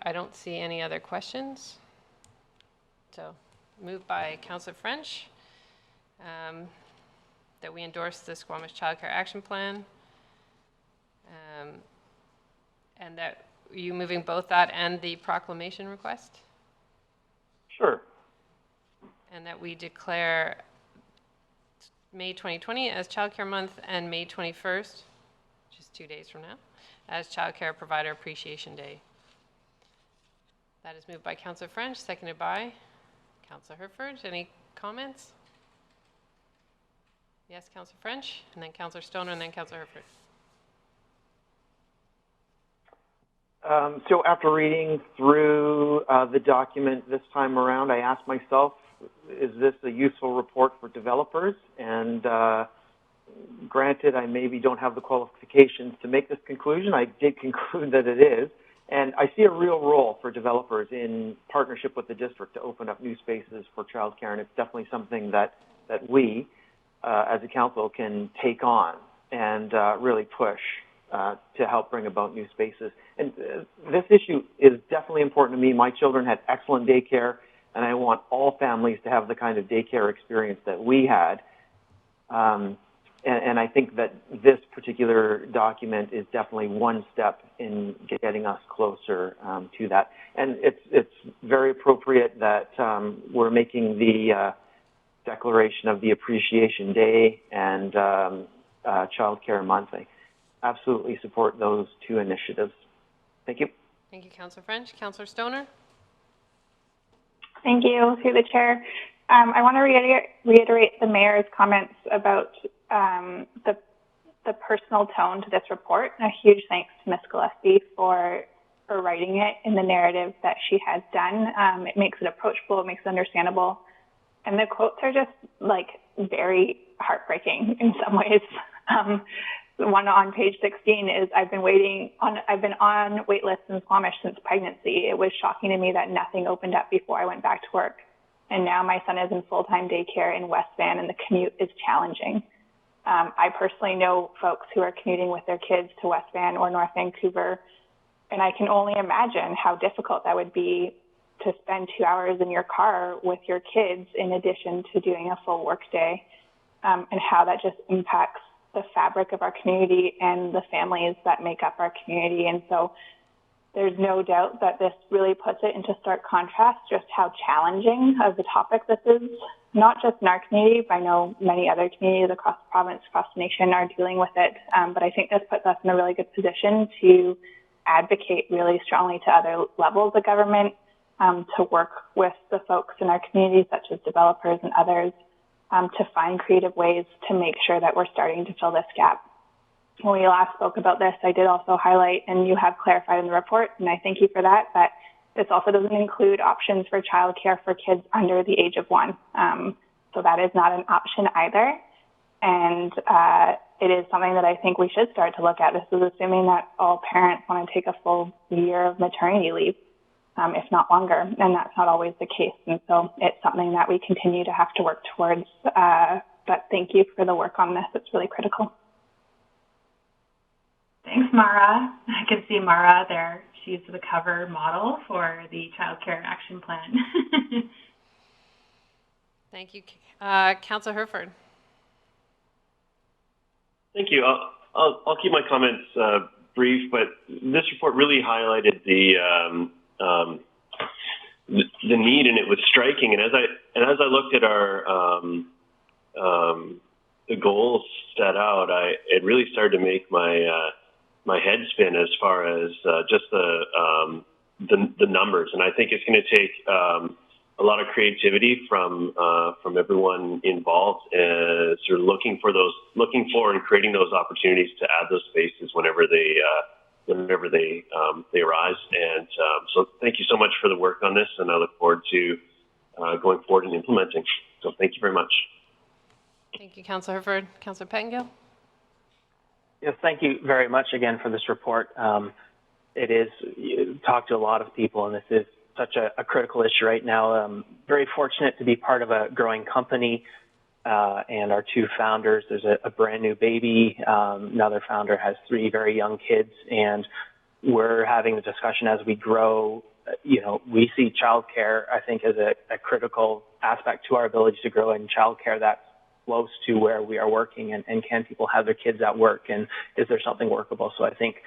I don't see any other questions. So, moved by Councillor French that we endorse the Squamish Childcare Action Plan, and that are you moving both that and the proclamation request? Sure. And that we declare May 2020 as Child Care Month and May 21st, which is 2 days from now, as Child Care Provider Appreciation Day. That is moved by Councillor French, seconded by Councillor Herford. Any comments? Yes, Councillor French, and then Councillor Stoner, and then Councillor Herford. So after reading through the document this time around, I asked myself, is this a useful report for developers? And granted, I maybe don't have the qualifications to make this conclusion. I did conclude that it is. And I see a real role for developers in partnership with the district to open up new spaces for childcare, and it's definitely something that we, as a council, can take on and really push to help bring about new spaces. And this issue is definitely important to me. My children had excellent daycare, and I want all families to have the kind of daycare experience that we had. And I think that this particular document is definitely one step in getting us closer to that. And it's very appropriate that we're making the declaration of the Appreciation Day and Child Care Month. I absolutely support those two initiatives. Thank you. Thank you, Councillor French. Councillor Stoner? Thank you, through the chair. I want to reiterate the mayor's comments about the personal tone to this report. A huge thanks to Ms. Gillespie for writing it in the narrative that she has done. It makes it approachable, it makes it understandable. And the quotes are just like very heartbreaking in some ways. The one on page 16 is, I've been on wait lists in Squamish since pregnancy. It was shocking to me that nothing opened up before I went back to work. And now my son is in full-time daycare in West Van and the commute is challenging. I personally know folks who are commuting with their kids to West Van or North Vancouver, and I can only imagine how difficult that would be to spend 2 hours in your car with your kids in addition to doing a full work day, and how that just impacts the fabric of our community and the families that make up our community. And so there's no doubt that this really puts it into stark contrast just how challenging of a topic this is, not just in our community, but I know many other communities across the province, across the nation are dealing with it. But I think this puts us in a really good position to advocate really strongly to other levels of government, to work with the folks in our community, such as developers and others, to find creative ways to make sure that we're starting to fill this gap. When we last spoke about this, I did also highlight, and you have clarified in the report, and I thank you for that, that this also doesn't include options for childcare for kids under the age of 1. So that is not an option either. And it is something that I think we should start to look at. This is assuming that all parents want to take a full year of maternity leave, if not longer, and that's not always the case. And so it's something that we continue to have to work towards. But thank you for the work on this. It's really critical. Thanks, Mara. I can see Mara there. She's the cover model for the Child Care Action Plan. Thank you. Councillor Herford. Thank you. I'll keep my comments brief, but this report really highlighted the need, and it was striking. And as I looked at our the goals set out, it really started to make my head spin as far as just the numbers. And I think it's going to take a lot of creativity from everyone involved, sort of looking for and creating those opportunities to add those spaces whenever they arise. And so thank you so much for the work on this, and I look forward to going forward and implementing. So thank you very much. Thank you, Councillor Herford. Councillor Pettengill. Yes, thank you very much again for this report. It is, you talk to a lot of people, and this is such a critical issue right now. I'm very fortunate to be part of a growing company, and our 2 founders, there's a brand new baby. Another founder has 3 very young kids, and we're having a discussion as we grow. We see childcare, I think, as a critical aspect to our ability to grow in childcare that's close to where we are working, and can people have their kids at work, and is there something workable? So I think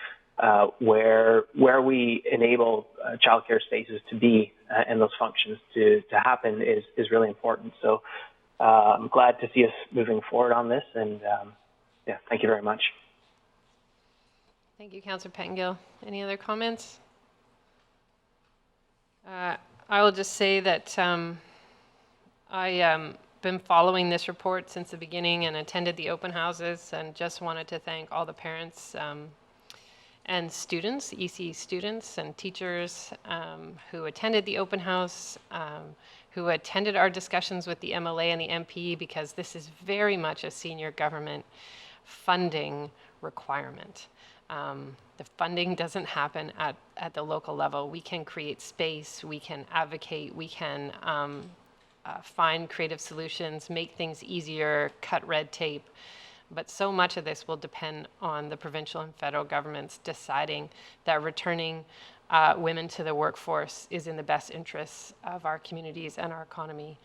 where we enable childcare spaces to be and those functions to happen is really important. So I'm glad to see us moving forward on this, and thank you very much. Thank you, Councillor Pettengill. Any other comments? I will just say that I been following this report since the beginning and attended the open houses, and just wanted to thank all the parents and students, EC students and teachers who attended the open house, who attended our discussions with the MLA and the MP, because this is very much a senior government funding requirement. The funding doesn't happen at the local level. We can create space, we can advocate, we can find creative solutions, make things easier, cut red tape. But so much of this will depend on the provincial and federal governments deciding that returning women to the workforce is in the best interests of our communities and our economy,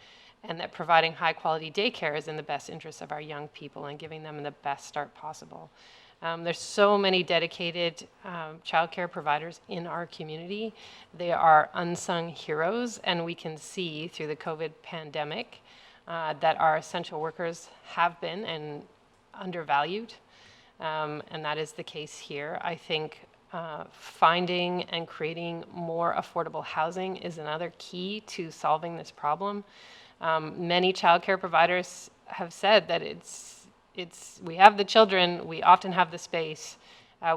and that providing high quality daycare is in the best interests of our young people and giving them the best start possible. There's so many dedicated childcare providers in our community. They are unsung heroes, and we can see through the COVID pandemic that our essential workers have been and undervalued, and that is the case here. I think finding and creating more affordable housing is another key to solving this problem. Many childcare providers have said that we have the children, we often have the space,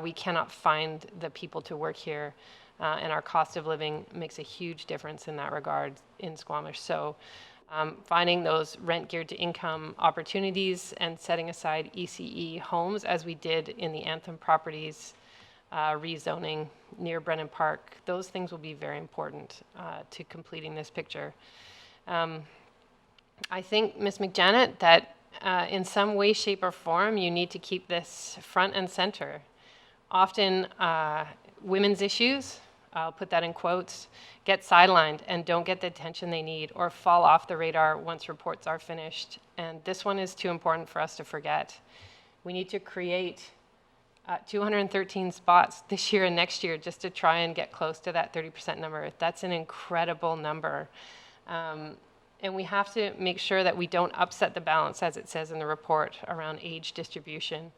we cannot find the people to work here, and our cost of living makes a huge difference in that regard in Squamish. So finding those rent geared to income opportunities and setting aside ECE homes, as we did in the Anthem properties, rezoning near Brennan Park, those things will be very important to completing this picture. I think, Ms. McJanet, that in some way, shape, or form, you need to keep this front and center. Often, women's issues, I'll put that in quotes, get sidelined and don't get the attention they need or fall off the radar once reports are finished. And this one is too important for us to forget. We need to create 213 spots this year and next year just to try and get close to that 30% number. That's an incredible number. And we have to make sure that we don't upset the balance, as it says in the report, around age distribution,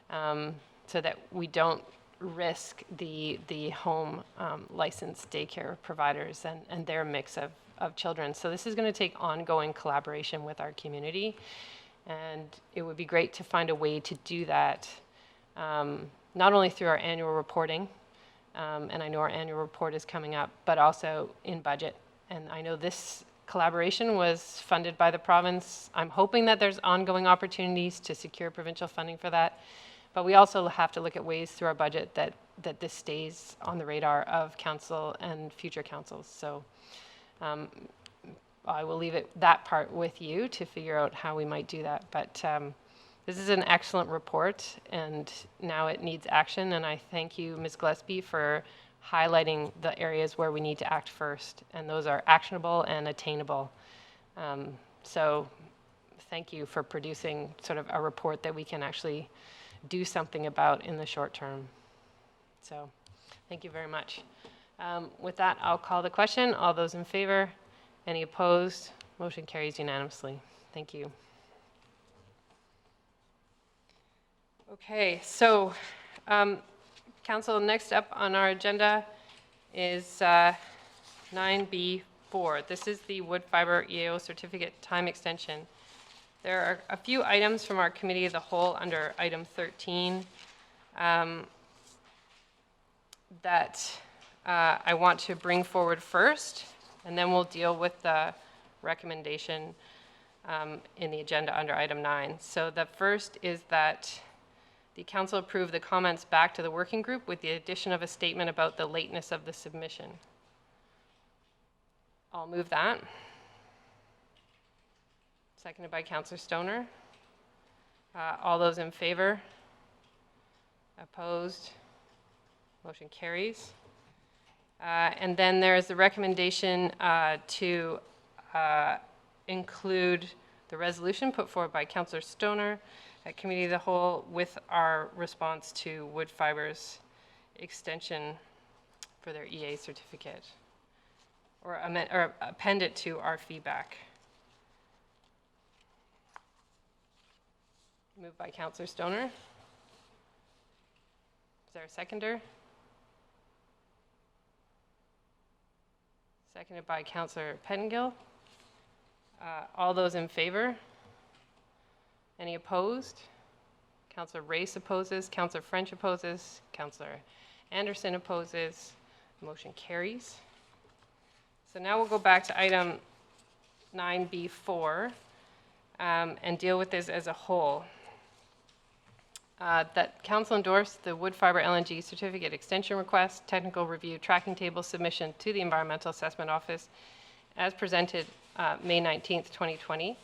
so that we don't risk the home licensed daycare providers and their mix of children. So this is going to take ongoing collaboration with our community, and it would be great to find a way to do that, not only through our annual reporting, and I know our annual report is coming up, but also in budget. And I know this collaboration was funded by the province. I'm hoping that there's ongoing opportunities to secure provincial funding for that. But we also have to look at ways through our budget that this stays on the radar of council and future councils. So I will leave that part with you to figure out how we might do that. But this is an excellent report, and now it needs action. And I thank you, Ms. Gillespie, for highlighting the areas where we need to act first. And those are actionable and attainable. So thank you for producing sort of a report that we can actually do something about in the short term. So thank you very much. With that, I'll call the question. All those in favor? Any opposed? Motion carries unanimously. Thank you. Okay, so Council, next up on our agenda is 9B4. This is the wood fiber EAO certificate time extension. There are a few items from our committee of the whole under item 13 that I want to bring forward first, and then we'll deal with the recommendation in the agenda under item 9. So the first is that the council approve the comments back to the working group with the addition of a statement about the lateness of the submission. I'll move that. Seconded by Councillor Stoner. All those in favor? Opposed? Motion carries. And then there is the recommendation to include the resolution put forward by Councillor Stoner at Committee of the Whole with our response to wood fibers extension for their EA certificate, or append it to our feedback. Moved by Councillor Stoner. Is there a seconder? Seconded by Councillor Pettengill. All those in favor? Any opposed? Councillor Race opposes. Councillor French opposes. Councillor Anderson opposes. Motion carries. So now we'll go back to item 9B4 and deal with this as a whole. That council endorse the wood fiber LNG certificate extension request, technical review tracking table submission to the Environmental Assessment Office as presented May 19th, 2020.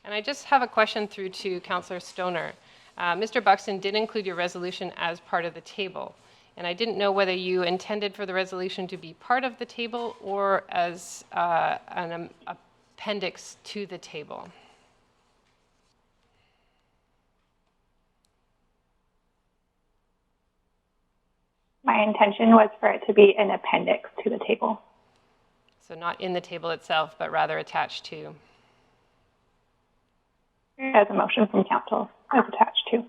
And I just have a question through to Councillor Stoner. Mr. Buxton did include your resolution as part of the table. And I didn't know whether you intended for the resolution to be part of the table or as an appendix to the table. My intention was for it to be an appendix to the table. So not in the table itself, but rather attached to. as a motion from council as attached to.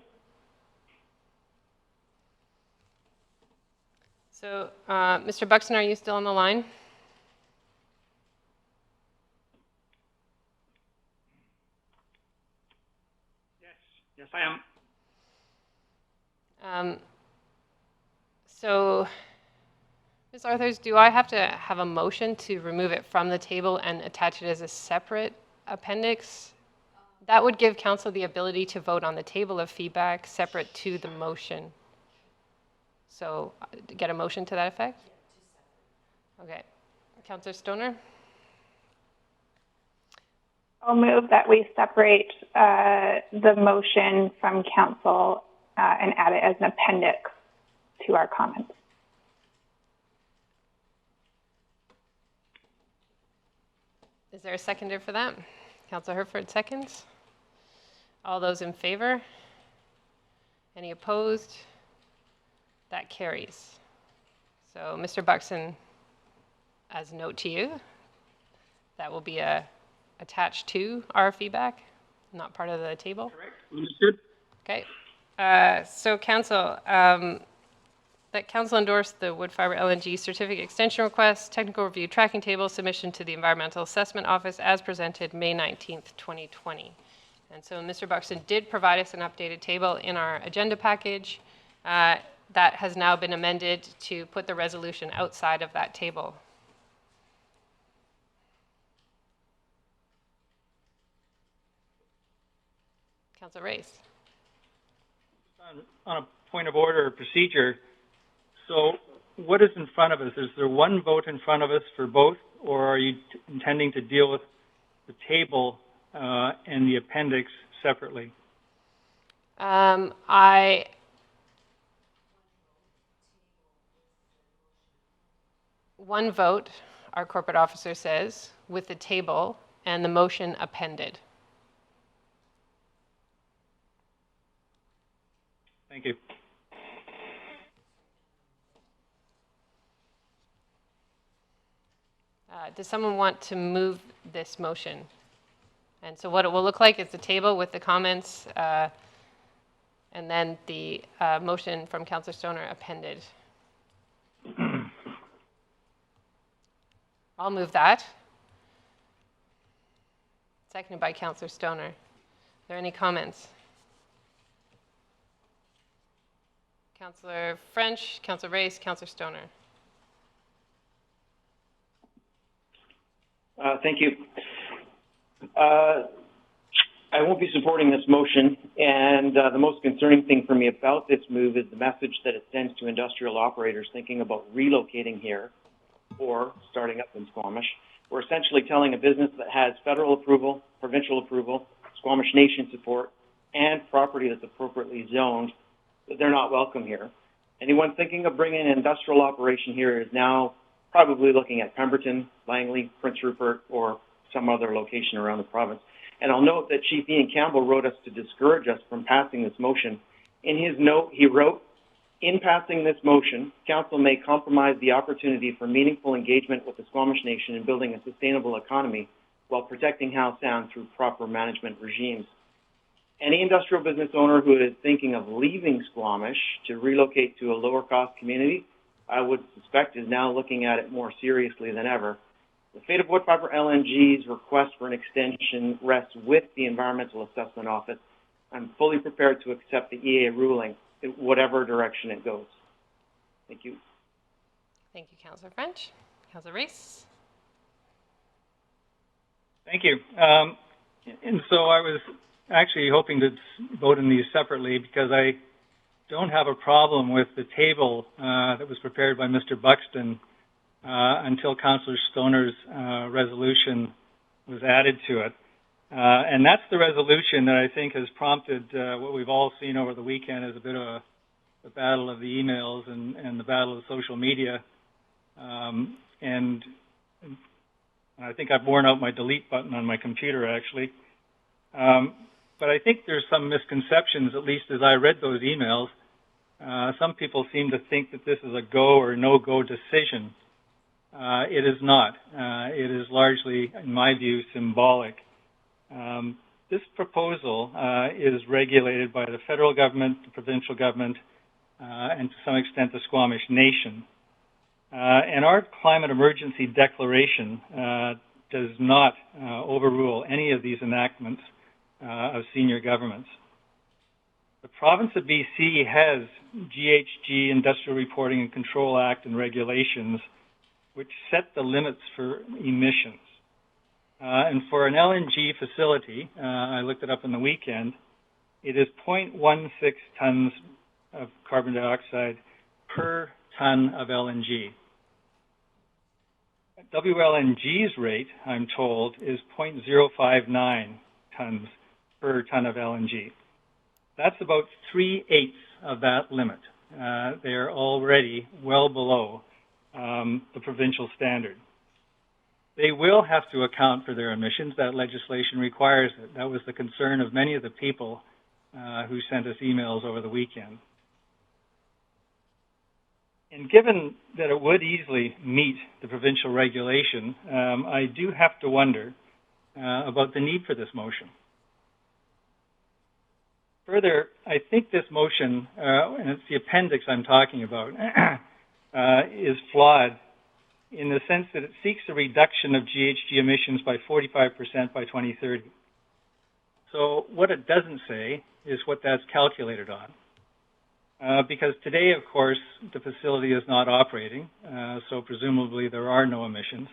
So, Mr. Buxton, are you still on the line? Yes, I am. So, Ms. Arthurs, do I have to have a motion to remove it from the table and attach it as a separate appendix? That would give council the ability to vote on the table of feedback separate to the motion. So, get a motion to that effect? Okay. Councillor Stoner? I'll move that we separate the motion from council and add it as an appendix to our comments. Is there a seconder for that? Councillor Herford seconds. All those in favor? Any opposed? That carries. So, Mr. Buxton, as a note to you, that will be attached to our feedback, not part of the table. Correct. Understood. Okay. So, council, that council endorsed the wood fiber LNG certificate extension request, technical review tracking table submission to the Environmental Assessment Office as presented May 19th, 2020. And so Mr. Buxton did provide us an updated table in our agenda package that has now been amended to put the resolution outside of that table. Councillor Race. On a point of order or procedure, so what is in front of us? Is there one vote in front of us for both, or are you intending to deal with the table and the appendix separately? One vote, our corporate officer says, with the table and the motion appended. Thank you. Does someone want to move this motion? And so what it will look like is the table with the comments and then the motion from Councillor Stoner appended. I'll move that. Seconded by Councillor Stoner. Are there any comments? Councillor French, Councillor Race, Councillor Stoner. Thank you. I won't be supporting this motion, and the most concerning thing for me about this move is the message that it sends to industrial operators thinking about relocating here or starting up in Squamish. We're essentially telling a business that has federal approval, provincial approval, Squamish Nation support, and property that's appropriately zoned that they're not welcome here. Anyone thinking of bringing an industrial operation here is now probably looking at Pemberton, Langley, Prince Rupert, or some other location around the province. And I'll note that Chief Ian Campbell wrote us to discourage us from passing this motion. In his note, he wrote, "In passing this motion, Council may compromise the opportunity for meaningful engagement with the Squamish Nation in building a sustainable economy while protecting Howe Sound through proper management regimes. Any industrial business owner who is thinking of leaving Squamish to relocate to a lower-cost community, I would suspect is now looking at it more seriously than ever. The fate of wood fiber LNG's request for an extension rests with the Environmental Assessment Office. I'm fully prepared to accept the EA ruling in whatever direction it goes." Thank you. Thank you, Councillor French. Councillor Race. Thank you. And so I was actually hoping to vote on these separately because I don't have a problem with the table that was prepared by Mr. Buxton until Councillor Stoner's resolution was added to it. And that's the resolution that I think has prompted what we've all seen over the weekend as a bit of a battle of the emails and the battle of social media. And I think I've worn out my delete button on my computer, actually. But I think there's some misconceptions, at least as I read those emails. Some people seem to think that this is a go or no-go decision. It is not. It is largely, in my view, symbolic. this proposal is regulated by the federal government, the provincial government, and to some extent the Squamish Nation. And our climate emergency declaration does not overrule any of these enactments of senior governments. The province of BC has GHG, Industrial Reporting and Control Act and regulations, which set the limits for emissions. And for an LNG facility, I looked it up on the weekend, it is 0.16 tons of carbon dioxide per ton of LNG. WLNG's rate, I'm told, is 0.059 tons per ton of LNG. That's about 3/8 of that limit. They're already well below the provincial standard. They will have to account for their emissions. That legislation requires it. That was the concern of many of the people who sent us emails over the weekend. And given that it would easily meet the provincial regulation, I do have to wonder about the need for this motion. Further, I think this motion, and it's the appendix I'm talking about, is flawed in the sense that it seeks a reduction of GHG emissions by 45% by 2030. So what it doesn't say is what that's calculated on. Because today, of course, the facility is not operating, so presumably there are no emissions.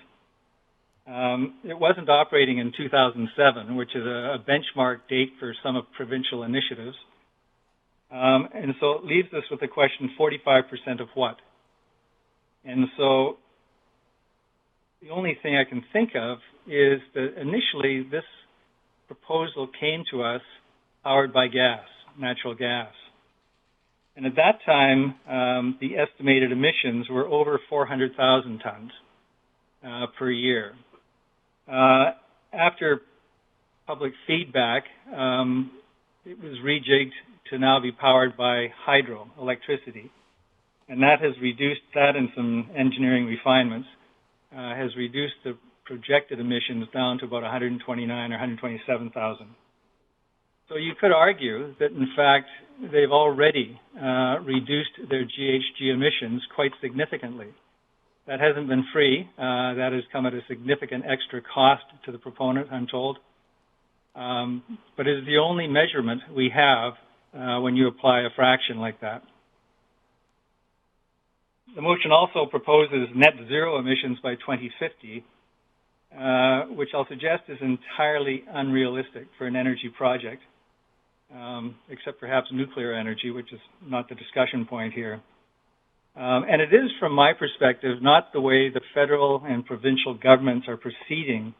It wasn't operating in 2007, which is a benchmark date for some of provincial initiatives. And so it leaves us with the question, 45% of what? And so the only thing I can think of is that initially this proposal came to us powered by gas, natural gas. And at that time, the estimated emissions were over 400,000 tons per year. After public feedback, it was rejigged to now be powered by hydro, electricity. And that has reduced, that and some engineering refinements, has reduced the projected emissions down to about 129 or 127,000. So you could argue that, in fact, they've already reduced their GHG emissions quite significantly. That hasn't been free. That has come at a significant extra cost to the proponent, I'm told. But it is the only measurement we have when you apply a fraction like that. The motion also proposes net zero emissions by 2050, which I'll suggest is entirely unrealistic for an energy project, except perhaps nuclear energy, which is not the discussion point here. And it is, from my perspective, not the way the federal and provincial governments are proceeding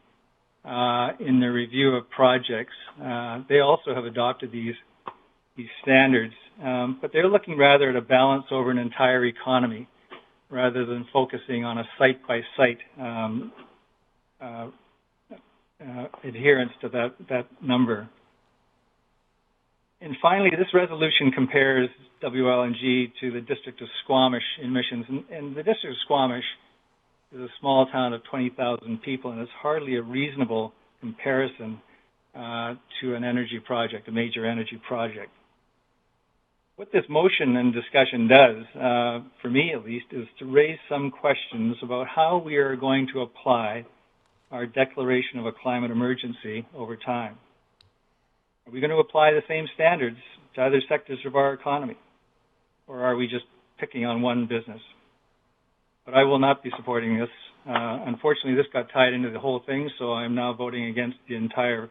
in their review of projects. They also have adopted these standards, but they're looking rather at a balance over an entire economy rather than focusing on a site-by-site adherence to that number. And finally, this resolution compares WLNG to the District of Squamish emissions. And the District of Squamish is a small town of 20,000 people, and it's hardly a reasonable comparison to an energy project, a major energy project. What this motion and discussion does, for me at least, is to raise some questions about how we are going to apply our declaration of a climate emergency over time. Are we going to apply the same standards to other sectors of our economy? Or are we just picking on one business? But I will not be supporting this. Unfortunately, this got tied into the whole thing, so I'm now voting against the entire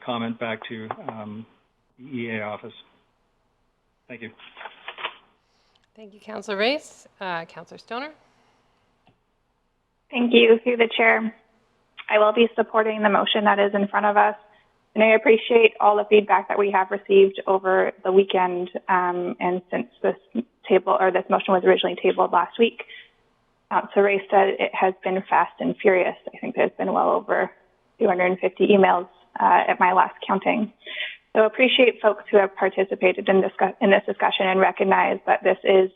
comment back to the EA office. Thank you. Thank you, Councillor Race. Councillor Stoner. Thank you. Through the chair, I will be supporting the motion that is in front of us. And I appreciate all the feedback that we have received over the weekend and since this motion was originally tabled last week. So Ray said it has been fast and furious. I think there's been well over 250 emails at my last counting. So appreciate folks who have participated in this discussion and recognize that this is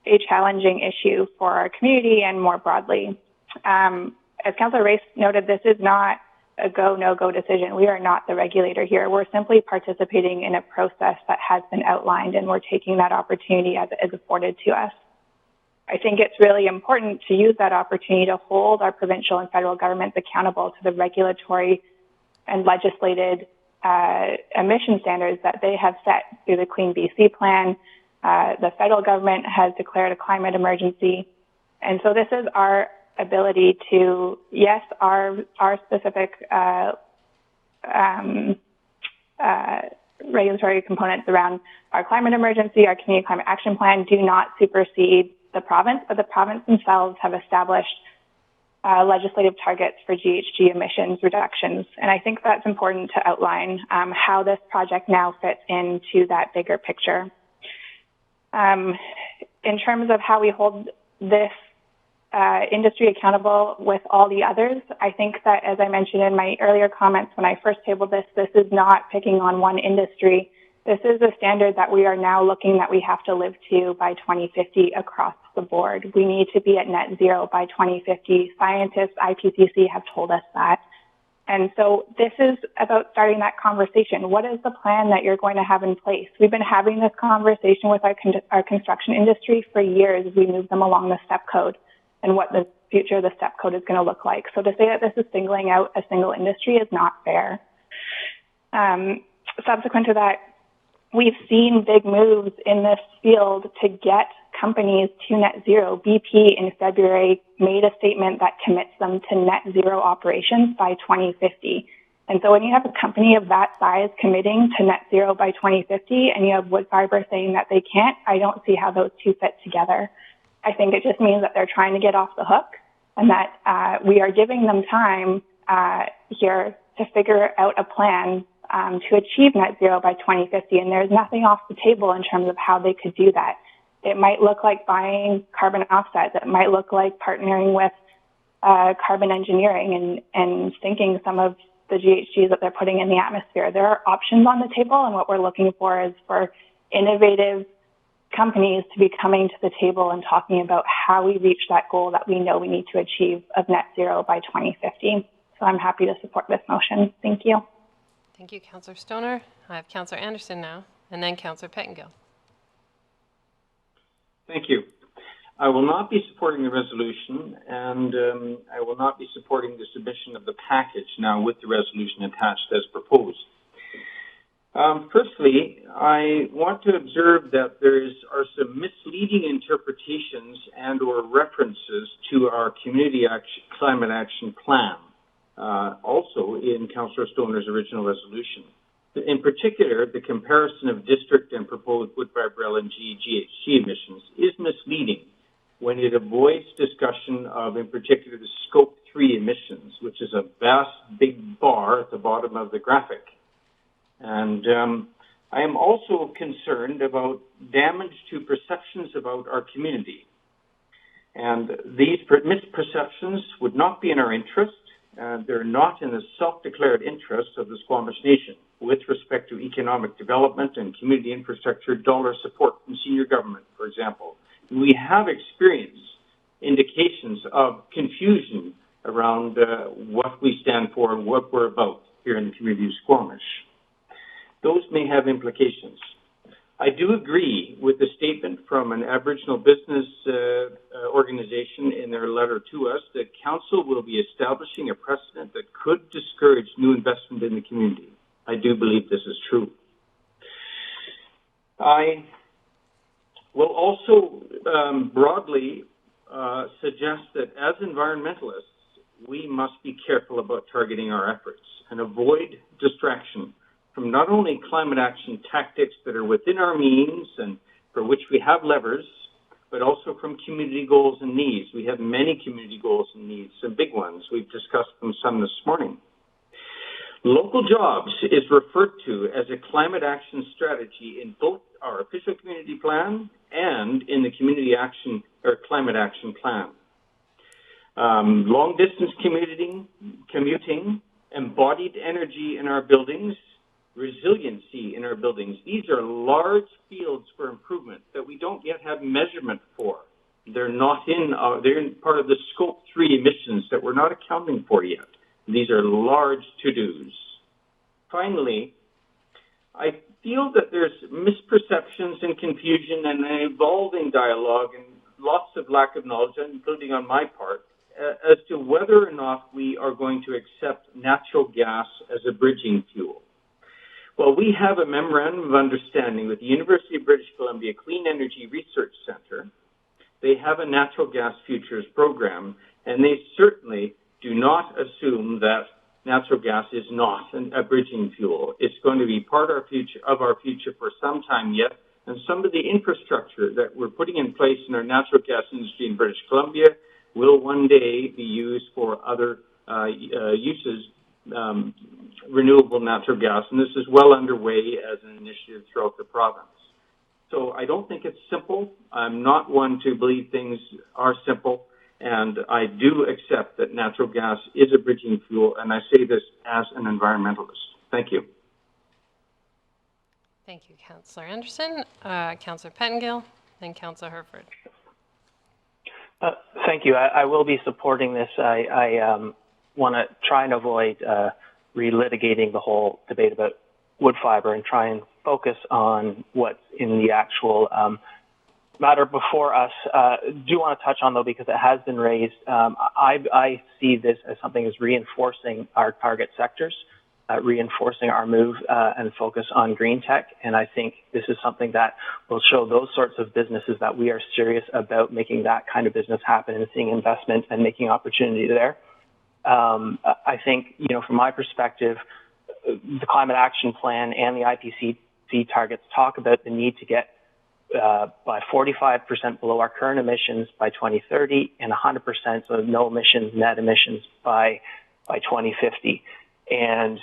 a challenging issue for our community and more broadly. As Councillor Race noted, this is not a go, no-go decision. We are not the regulator here. We're simply participating in a process that has been outlined, and we're taking that opportunity as it is afforded to us. I think it's really important to use that opportunity to hold our provincial and federal governments accountable to the regulatory and legislated emission standards that they have set through the Clean BC plan. The federal government has declared a climate emergency. And so this is our ability to, yes, our specific regulatory components around our climate emergency, our community climate action plan do not supersede the province, but the province themselves have established legislative targets for GHG emissions reductions. And I think that's important to outline how this project now fits into that bigger picture. In terms of how we hold this industry accountable with all the others, I think that, as I mentioned in my earlier comments when I first tabled this, this is not picking on one industry. This is a standard that we are now looking that we have to live to by 2050 across the board. We need to be at net zero by 2050. Scientists, IPCC have told us that. And so this is about starting that conversation. What is the plan that you're going to have in place? We've been having this conversation with our construction industry for years as we move them along the step code and what the future of the step code is going to look like. So to say that this is singling out a single industry is not fair. Subsequent to that, we've seen big moves in this field to get companies to net zero. BP in February made a statement that commits them to net zero operations by 2050. And so when you have a company of that size committing to net zero by 2050 and you have Woodfibre saying that they can't, I don't see how those two fit together. I think it just means that they're trying to get off the hook and that we are giving them time here to figure out a plan to achieve net zero by 2050. And there's nothing off the table in terms of how they could do that. It might look like buying carbon offsets. It might look like partnering with carbon engineering and sinking some of the GHGs that they're putting in the atmosphere. There are options on the table, and what we're looking for is for innovative companies to be coming to the table and talking about how we reach that goal that we know we need to achieve of net zero by 2050. So I'm happy to support this motion. Thank you. Thank you, Councillor Stoner. I have Councillor Anderson now, and then Councillor Pettengill. Thank you. I will not be supporting the resolution, and I will not be supporting the submission of the package now with the resolution attached as proposed. Firstly, I want to observe that there are some misleading interpretations and or references to our community climate action plan, also in Councillor Stoner's original resolution. In particular, the comparison of district and proposed Woodfibre LNG GHG emissions is misleading when it avoids discussion of, in particular, the Scope 3 emissions, which is a vast, big bar at the bottom of the graphic. And I am also concerned about damage to perceptions about our community. And these misperceptions would not be in our interest. They're not in the self-declared interest of the Squamish Nation with respect to economic development and community infrastructure dollar support from senior government, for example. We have experienced indications of confusion around what we stand for and what we're about here in the community of Squamish. Those may have implications. I do agree with the statement from an Aboriginal business organization in their letter to us that Council will be establishing a precedent that could discourage new investment in the community. I do believe this is true. I will also broadly suggest that as environmentalists, we must be careful about targeting our efforts and avoid distraction from not only climate action tactics that are within our means and for which we have levers, but also from community goals and needs. We have many community goals and needs, some big ones. We've discussed them some this morning. Local jobs is referred to as a climate action strategy in both our official community plan and in the community action or climate action plan. Long distance commuting, embodied energy in our buildings, resiliency in our buildings. These are large fields for improvement that we don't yet have measurement for. They're not in, they're in part of the Scope 3 emissions that we're not accounting for yet. These are large to-dos. Finally, I feel that there's misperceptions and confusion and an evolving dialogue and lots of lack of knowledge, including on my part, as to whether or not we are going to accept natural gas as a bridging fuel. Well, we have a memorandum of understanding with the University of British Columbia Clean Energy Research Centre. They have a natural gas futures program, and they certainly do not assume that natural gas is not a bridging fuel. It's going to be part of our future for some time yet, and some of the infrastructure that we're putting in place in our natural gas industry in British Columbia will one day be used for other uses, renewable natural gas, and this is well underway as an initiative throughout the province. So I don't think it's simple. I'm not one to believe things are simple, and I do accept that natural gas is a bridging fuel, and I say this as an environmentalist. Thank you. Thank you, Councillor Anderson. Councillor Pettengill, then Councillor Herford. Thank you. I will be supporting this. I want to try and avoid relitigating the whole debate about wood fiber and try and focus on what's in the actual matter before us. Do want to touch on, though, because it has been raised. I see this as something as reinforcing our target sectors, reinforcing our move and focus on green tech. And I think this is something that will show those sorts of businesses that we are serious about making that kind of business happen and seeing investment and making opportunity there. I think, from my perspective, the Climate Action Plan and the IPCC targets talk about the need to get by 45% below our current emissions by 2030 and 100%, so no emissions, net emissions by 2050. And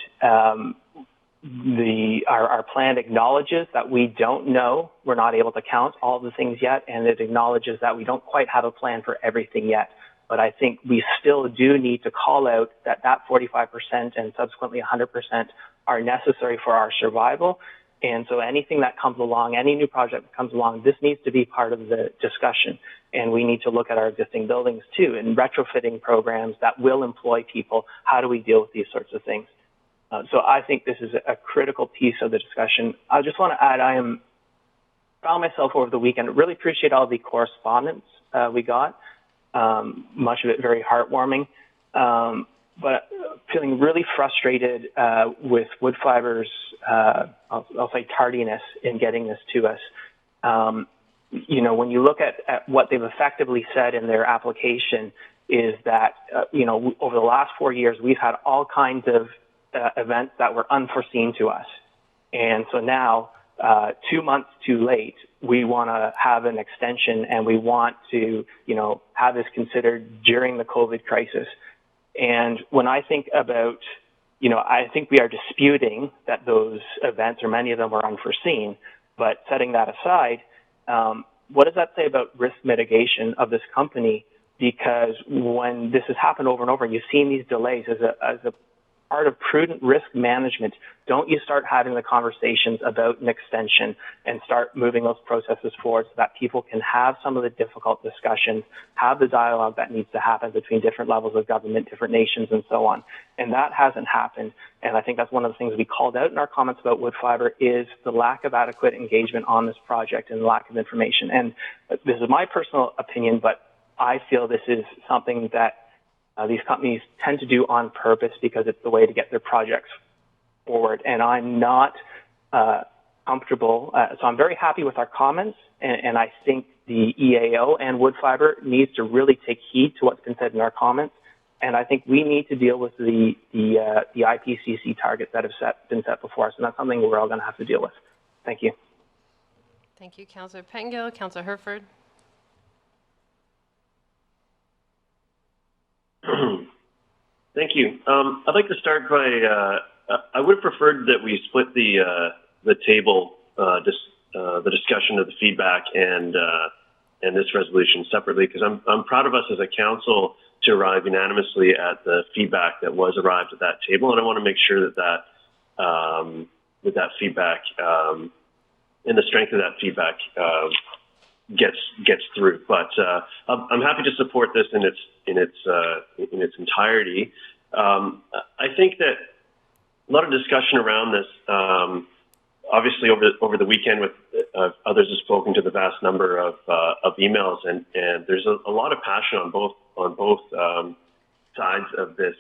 our plan acknowledges that we don't know, we're not able to count all the things yet, and it acknowledges that we don't quite have a plan for everything yet. But I think we still do need to call out that 45% and subsequently 100% are necessary for our survival. And so anything that comes along, any new project that comes along, this needs to be part of the discussion. And we need to look at our existing buildings too, and retrofitting programs that will employ people. How do we deal with these sorts of things? So I think this is a critical piece of the discussion. I just want to add, I found myself over the weekend, really appreciate all the correspondence we got. Much of it very heartwarming, but feeling really frustrated with wood fiber's, I'll say, tardiness in getting this to us. When you look at what they've effectively said in their application is that, over the last 4 years, we've had all kinds of events that were unforeseen to us. And so now, 2 months too late, we want to have an extension and we want to, have this considered during the COVID crisis. And when I think about, I think we are disputing that those events, or many of them, were unforeseen. But setting that aside, what does that say about risk mitigation of this company? Because when this has happened over and over, and you've seen these delays as a part of prudent risk management, don't you start having the conversations about an extension and start moving those processes forward so that people can have some of the difficult discussions, have the dialogue that needs to happen between different levels of government, different nations, and so on. And that hasn't happened. And I think that's one of the things we called out in our comments about wood fiber is the lack of adequate engagement on this project and lack of information. And this is my personal opinion, but I feel this is something that these companies tend to do on purpose because it's the way to get their projects forward. And I'm not comfortable. So I'm very happy with our comments. And I think the EAO and wood fiber needs to really take heed to what's been said in our comments. And I think we need to deal with the IPCC targets that have been set before us. And that's something we're all going to have to deal with. Thank you. Thank you, Councillor Pettengill. Councillor Herford. Thank you. I'd like to start by, I would have preferred that we split the table, the discussion of the feedback and this resolution separately, because I'm proud of us as a council to arrive unanimously at the feedback that was arrived at that table, and I want to make sure that that feedback and the strength of that feedback gets through. But I'm happy to support this in its entirety. I think that a lot of discussion around this, obviously over the weekend with others have spoken to the vast number of emails, and there's a lot of passion on both sides of this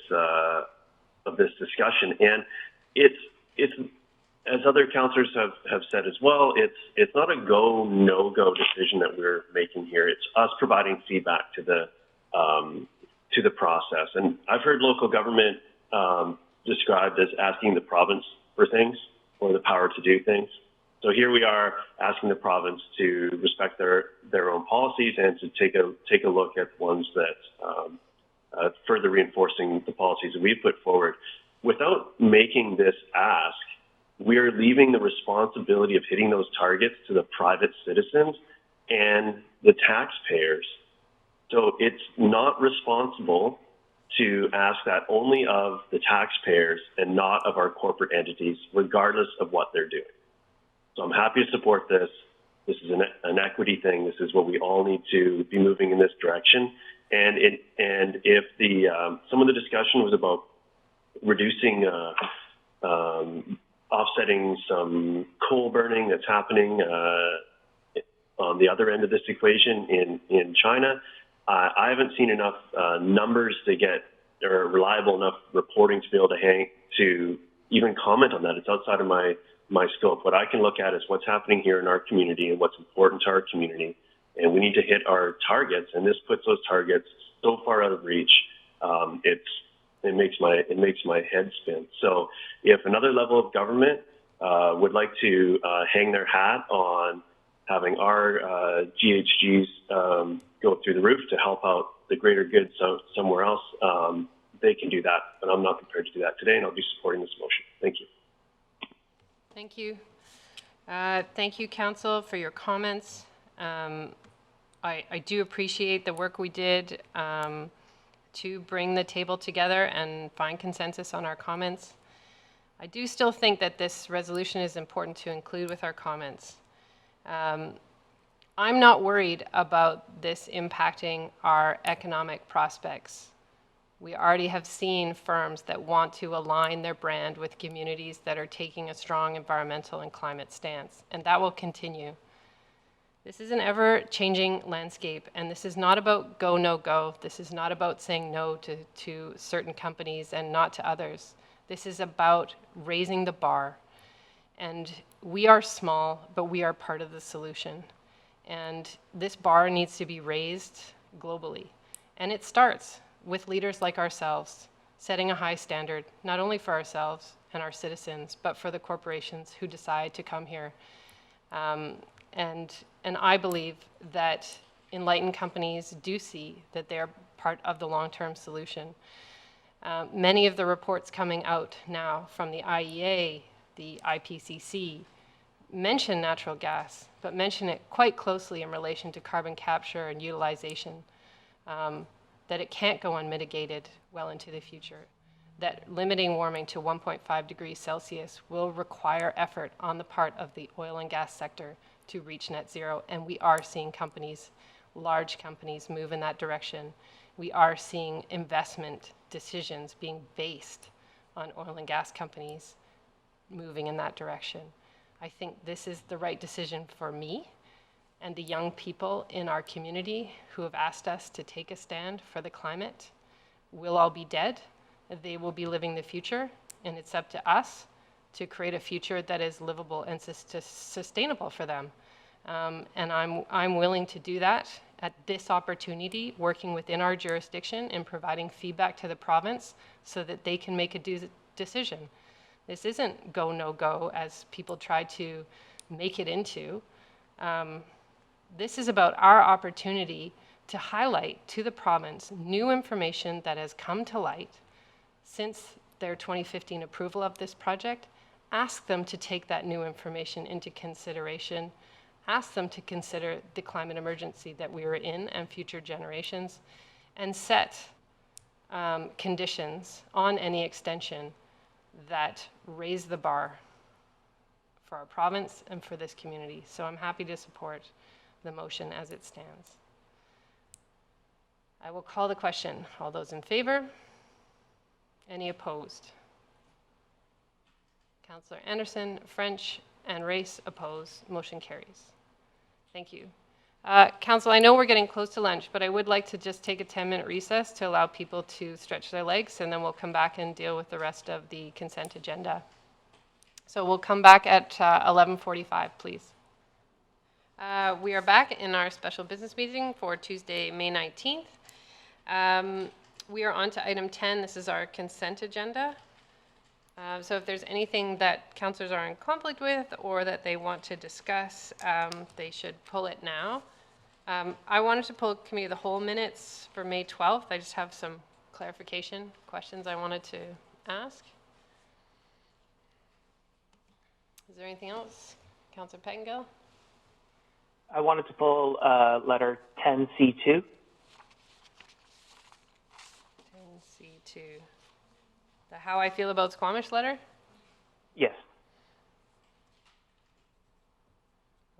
discussion, and it's as other councillors have said as well, it's not a go no go decision that we're making here. It's us providing feedback to the process, and I've heard local government described as asking the province for things or the power to do things. So here we are asking the province to respect their own policies and to take a look at ones that further reinforcing the policies that we've put forward. Without making this ask, we are leaving the responsibility of hitting those targets to the private citizens and the taxpayers. So it's not responsible to ask that only of the taxpayers and not of our corporate entities, regardless of what they're doing. So I'm happy to support this. This is an equity thing. This is what we all need to be moving in this direction. And if some of the discussion was about reducing, offsetting some coal burning that's happening on the other end of this equation in China, I haven't seen enough numbers to get, or reliable enough reporting to be able to even comment on that. It's outside of my scope. What I can look at is what's happening here in our community and what's important to our community, and we need to hit our targets. And this puts those targets so far out of reach. It makes my head spin. So if another level of government would like to hang their hat on having our GHGs go through the roof to help out the greater good somewhere else, they can do that. But I'm not prepared to do that today, and I'll be supporting this motion. Thank you. Thank you. Thank you, Council, for your comments. I do appreciate the work we did to bring the table together and find consensus on our comments. I do still think that this resolution is important to include with our comments. I'm not worried about this impacting our economic prospects. We already have seen firms that want to align their brand with communities that are taking a strong environmental and climate stance, and that will continue. This is an ever-changing landscape, and this is not about go, no go. This is not about saying no to certain companies and not to others. This is about raising the bar. And we are small, but we are part of the solution. And this bar needs to be raised globally. And it starts with leaders like ourselves, setting a high standard, not only for ourselves and our citizens, but for the corporations who decide to come here. And I believe that enlightened companies do see that they're part of the long-term solution. Many of the reports coming out now from the IEA, the IPCC, mention natural gas, but mention it quite closely in relation to carbon capture and utilization, that it can't go unmitigated well into the future, that limiting warming to 1.5 degrees Celsius will require effort on the part of the oil and gas sector to reach net zero, and we are seeing companies, large companies, move in that direction. We are seeing investment decisions being based on oil and gas companies moving in that direction. I think this is the right decision for me and the young people in our community who have asked us to take a stand for the climate. We'll all be dead. They will be living the future, and it's up to us to create a future that is livable and sustainable for them. And I'm willing to do that at this opportunity, working within our jurisdiction and providing feedback to the province so that they can make a decision. This isn't go, no go, as people try to make it into. This is about our opportunity to highlight to the province new information that has come to light since their 2015 approval of this project. Ask them to take that new information into consideration. Ask them to consider the climate emergency that we are in and future generations, and set conditions on any extension that raise the bar for our province and for this community. So I'm happy to support the motion as it stands. I will call the question. All those in favor? Any opposed? Councillor Anderson, French, and Race oppose. Motion carries. Thank you. Council, I know we're getting close to lunch, but I would like to just take a 10-minute recess to allow people to stretch their legs, and then we'll come back and deal with the rest of the consent agenda. So we'll come back at 11:45, please. We are back in our special business meeting for Tuesday, May 19th. We are on to item 10. This is our consent agenda. So if there's anything that councillors are in conflict with or that they want to discuss, they should pull it now. I wanted to pull committee of the whole minutes for May 12th. I just have some clarification questions I wanted to ask. Is there anything else? Councillor Pettengill? I wanted to pull letter 10C2. 10C2. The How I Feel About Squamish letter? Yes.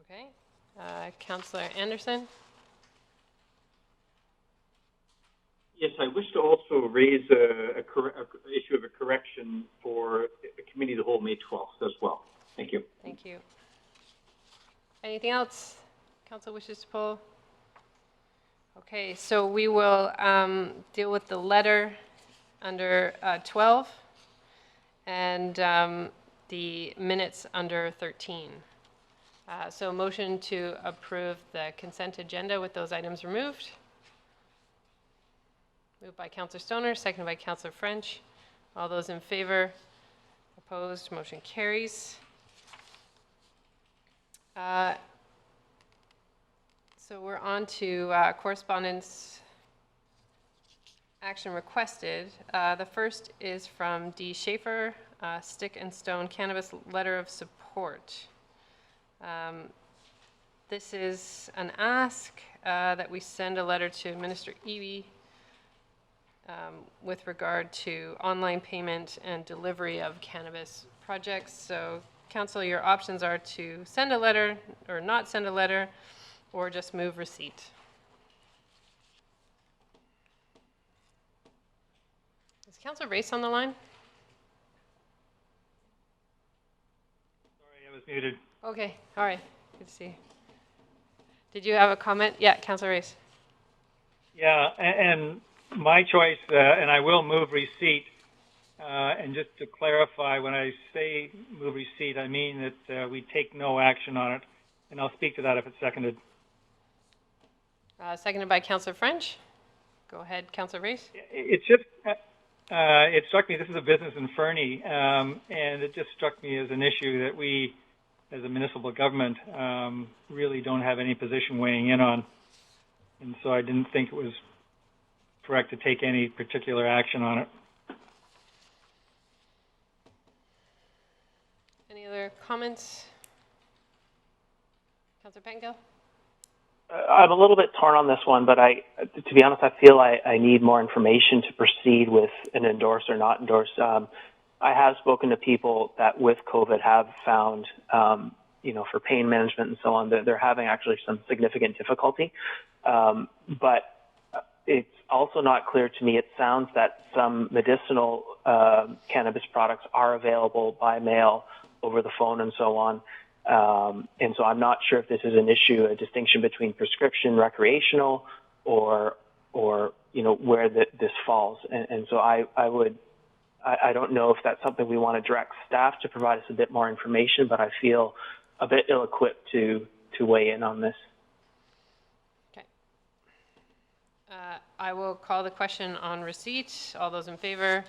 Okay. Councillor Anderson? Yes, I wish to also raise a issue of a correction for a committee of the whole May 12th as well. Thank you. Thank you. Anything else council wishes to pull? Okay, so we will deal with the letter under 12 and the minutes under 13. So motion to approve the consent agenda with those items removed. Moved by Councillor Stoner, seconded by Councillor French. All those in favor? Opposed? Motion carries. So we're on to correspondence action requested. The first is from D. Schaefer, Stick and Stone Cannabis Letter of Support. This is an ask that we send a letter to Minister Eby with regard to online payment and delivery of cannabis projects. So, Council, your options are to send a letter or not send a letter, or just move receipt. Is Councillor Race on the line? Sorry, I was muted. Okay, all right, good to see you. Did you have a comment? Yeah, Councillor Race. Yeah, and my choice, and I will move receipt. And just to clarify, when I say move receipt, I mean that we take no action on it, and I'll speak to that if it's seconded. Seconded by Councillor French. Go ahead, Councillor Race. It's just, it struck me, this is a business in Fernie, and it just struck me as an issue that we, as a municipal government, really don't have any position weighing in on. And so I didn't think it was correct to take any particular action on it. Any other comments? Councillor Pettengill? I'm a little bit torn on this one, but to be honest, I feel I need more information to proceed with an endorse or not endorse. I have spoken to people that with COVID have found, for pain management and so on, they're having actually some significant difficulty. But it's also not clear to me. It sounds that some medicinal cannabis products are available by mail, over the phone, and so on. And so I'm not sure if this is an issue, a distinction between prescription, recreational, or where this falls. And so I don't know if that's something we want to direct staff to provide us a bit more information, but I feel a bit ill-equipped to weigh in on this. Okay. I will call the question on receipt. All those in favor?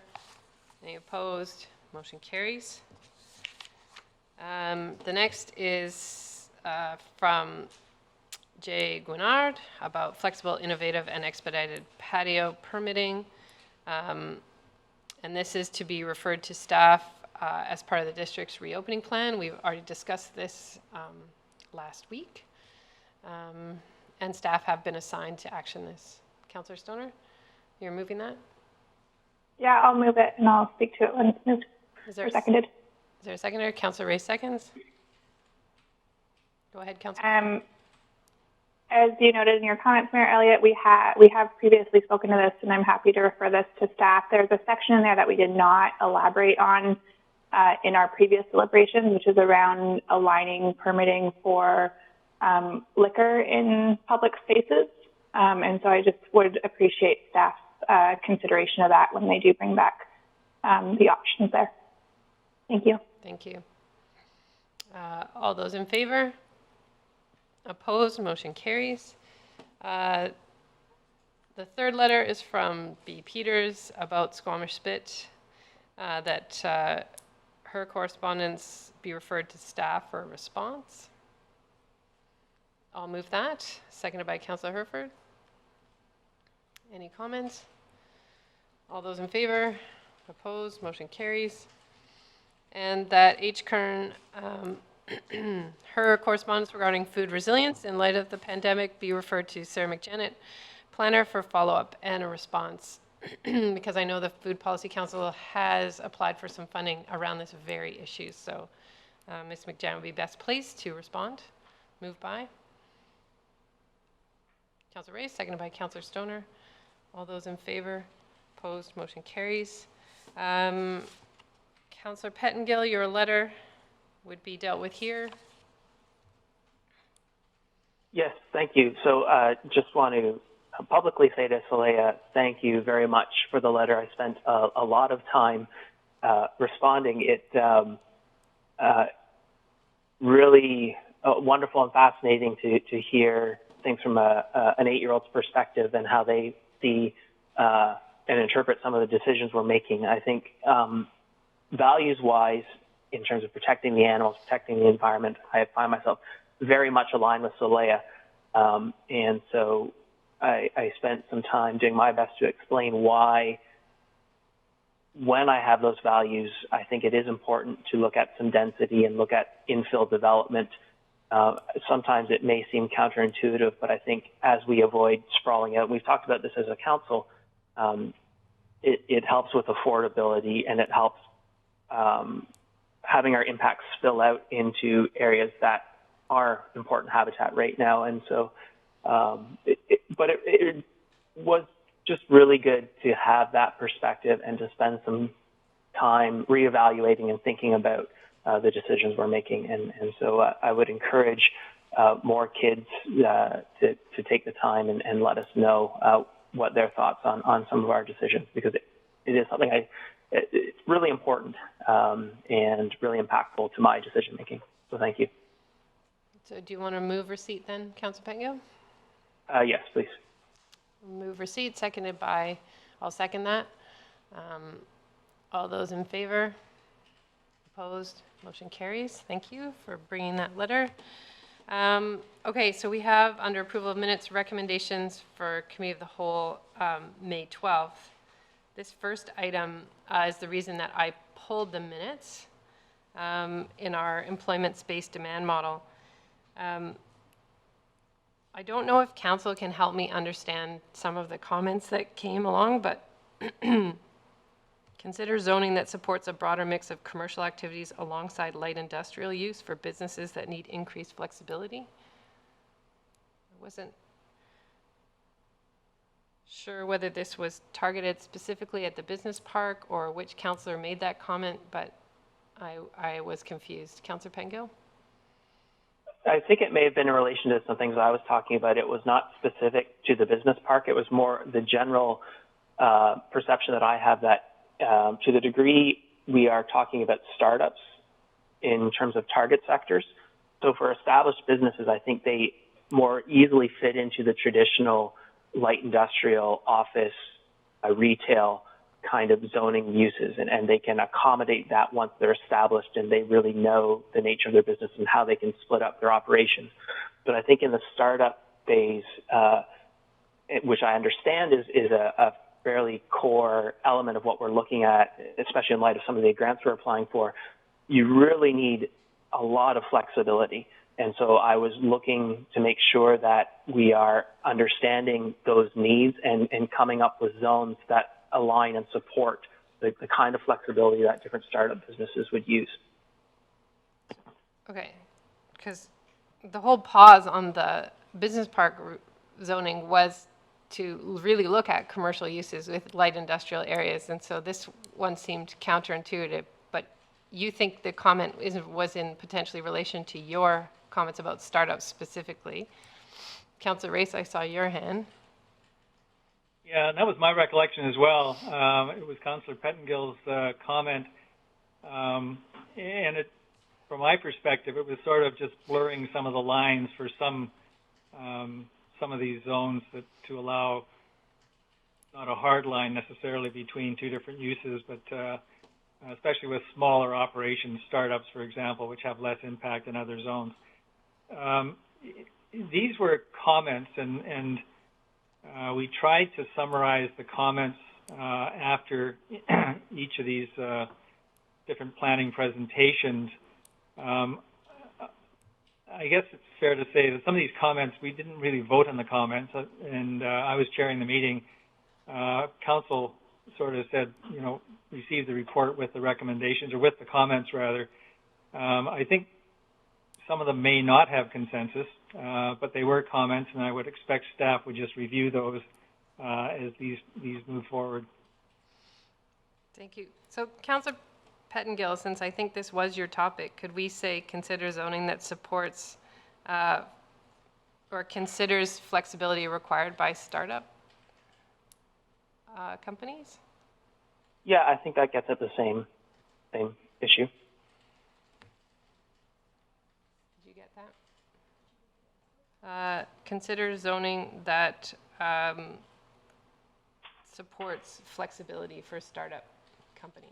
Any opposed? Motion carries. The next is from Jay Guinard about flexible, innovative, and expedited patio permitting. And this is to be referred to staff as part of the district's reopening plan. We've already discussed this last week. And staff have been assigned to action this. Councillor Stoner, you're moving that? Yeah, I'll move it and I'll speak to it when it's moved or seconded. Is there a seconder? Councillor Ray seconds. Go ahead, Councillor. as you noted in your comments, Mayor Elliott, we have previously spoken to this, and I'm happy to refer this to staff. There's a section in there that we did not elaborate on in our previous deliberations, which is around aligning permitting for liquor in public spaces. And so I just would appreciate staff's consideration of that when they do bring back the options there. Thank you. Thank you. All those in favor? Opposed? Motion carries. The third letter is from B. Peters about Squamish Spit, that her correspondence be referred to staff for a response. I'll move that. Seconded by Councillor Herford. Any comments? All those in favor? Opposed? Motion carries. And that H. Kern, her correspondence regarding food resilience in light of the pandemic be referred to Sarah McJanet, planner, for follow-up and a response. Because I know the Food Policy Council has applied for some funding around this very issue. So Ms. McJanet would be best placed to respond. Moved by Councillor Ray, seconded by Councillor Stoner. All those in favor? Opposed? Motion carries. Councillor Pettengill, your letter would be dealt with here. Yes, thank you. So just want to publicly say to Saleha, thank you very much for the letter. I spent a lot of time responding. It really wonderful and fascinating to hear things from an 8-year-old's perspective and how they see and interpret some of the decisions we're making. I think values-wise, in terms of protecting the animals, protecting the environment, I find myself very much aligned with Saleha. And so I spent some time doing my best to explain why, when I have those values, I think it is important to look at some density and look at infill development. Sometimes it may seem counterintuitive, but I think as we avoid sprawling out, we've talked about this as a council, it helps with affordability, and it helps having our impacts spill out into areas that are important habitat right now. And so, but it was just really good to have that perspective and to spend some time reevaluating and thinking about the decisions we're making. And so I would encourage more kids to take the time and let us know what their thoughts on some of our decisions, because it is something it's really important and really impactful to my decision making. So thank you. So do you want to move receipt then, Councillor Pettengill? Yes, please. Move receipt, seconded by, I'll second that. All those in favor? Opposed? Motion carries. Thank you for bringing that letter. Okay, so we have under approval of minutes recommendations for Committee of the Whole May 12th. This first item is the reason that I pulled the minutes in our employment space demand model. I don't know if council can help me understand some of the comments that came along, but consider zoning that supports a broader mix of commercial activities alongside light industrial use for businesses that need increased flexibility. I wasn't sure whether this was targeted specifically at the business park or which councillor made that comment, but I was confused. Councillor Pettengill? I think it may have been in relation to some things I was talking about. It was not specific to the business park. It was more the general perception that I have that to the degree we are talking about startups in terms of target sectors. So for established businesses, I think they more easily fit into the traditional light industrial, office, retail kind of zoning uses, and they can accommodate that once they're established and they really know the nature of their business and how they can split up their operations. But I think in the startup phase, which I understand is a fairly core element of what we're looking at, especially in light of some of the grants we're applying for, you really need a lot of flexibility. And so I was looking to make sure that we are understanding those needs and coming up with zones that align and support the kind of flexibility that different startup businesses would use. Okay, because the whole pause on the business park zoning was to really look at commercial uses with light industrial areas, and so this one seemed counterintuitive. But you think the comment was in potentially relation to your comments about startups specifically. Councillor Race, I saw your hand. Yeah, and that was my recollection as well. It was Councillor Pettingill's comment, and it, from my perspective, it was sort of just blurring some of the lines for some of these zones that to allow not a hard line necessarily between two different uses, but especially with smaller operations, startups, for example, which have less impact in other zones. These were comments, and we tried to summarize the comments after each of these different planning presentations. I guess it's fair to say that some of these comments, we didn't really vote on the comments, and I was chairing the meeting. Council sort of said, you know, receive the report with the recommendations, or with the comments rather. I think some of them may not have consensus, but they were comments, and I would expect staff would just review those as these move forward. Thank you. So, Councillor Pettingill, since I think this was your topic, could we say consider zoning that supports or considers flexibility required by startup companies? Yeah, I think that gets at the same issue. Did you get that? Consider zoning that supports flexibility for startup companies.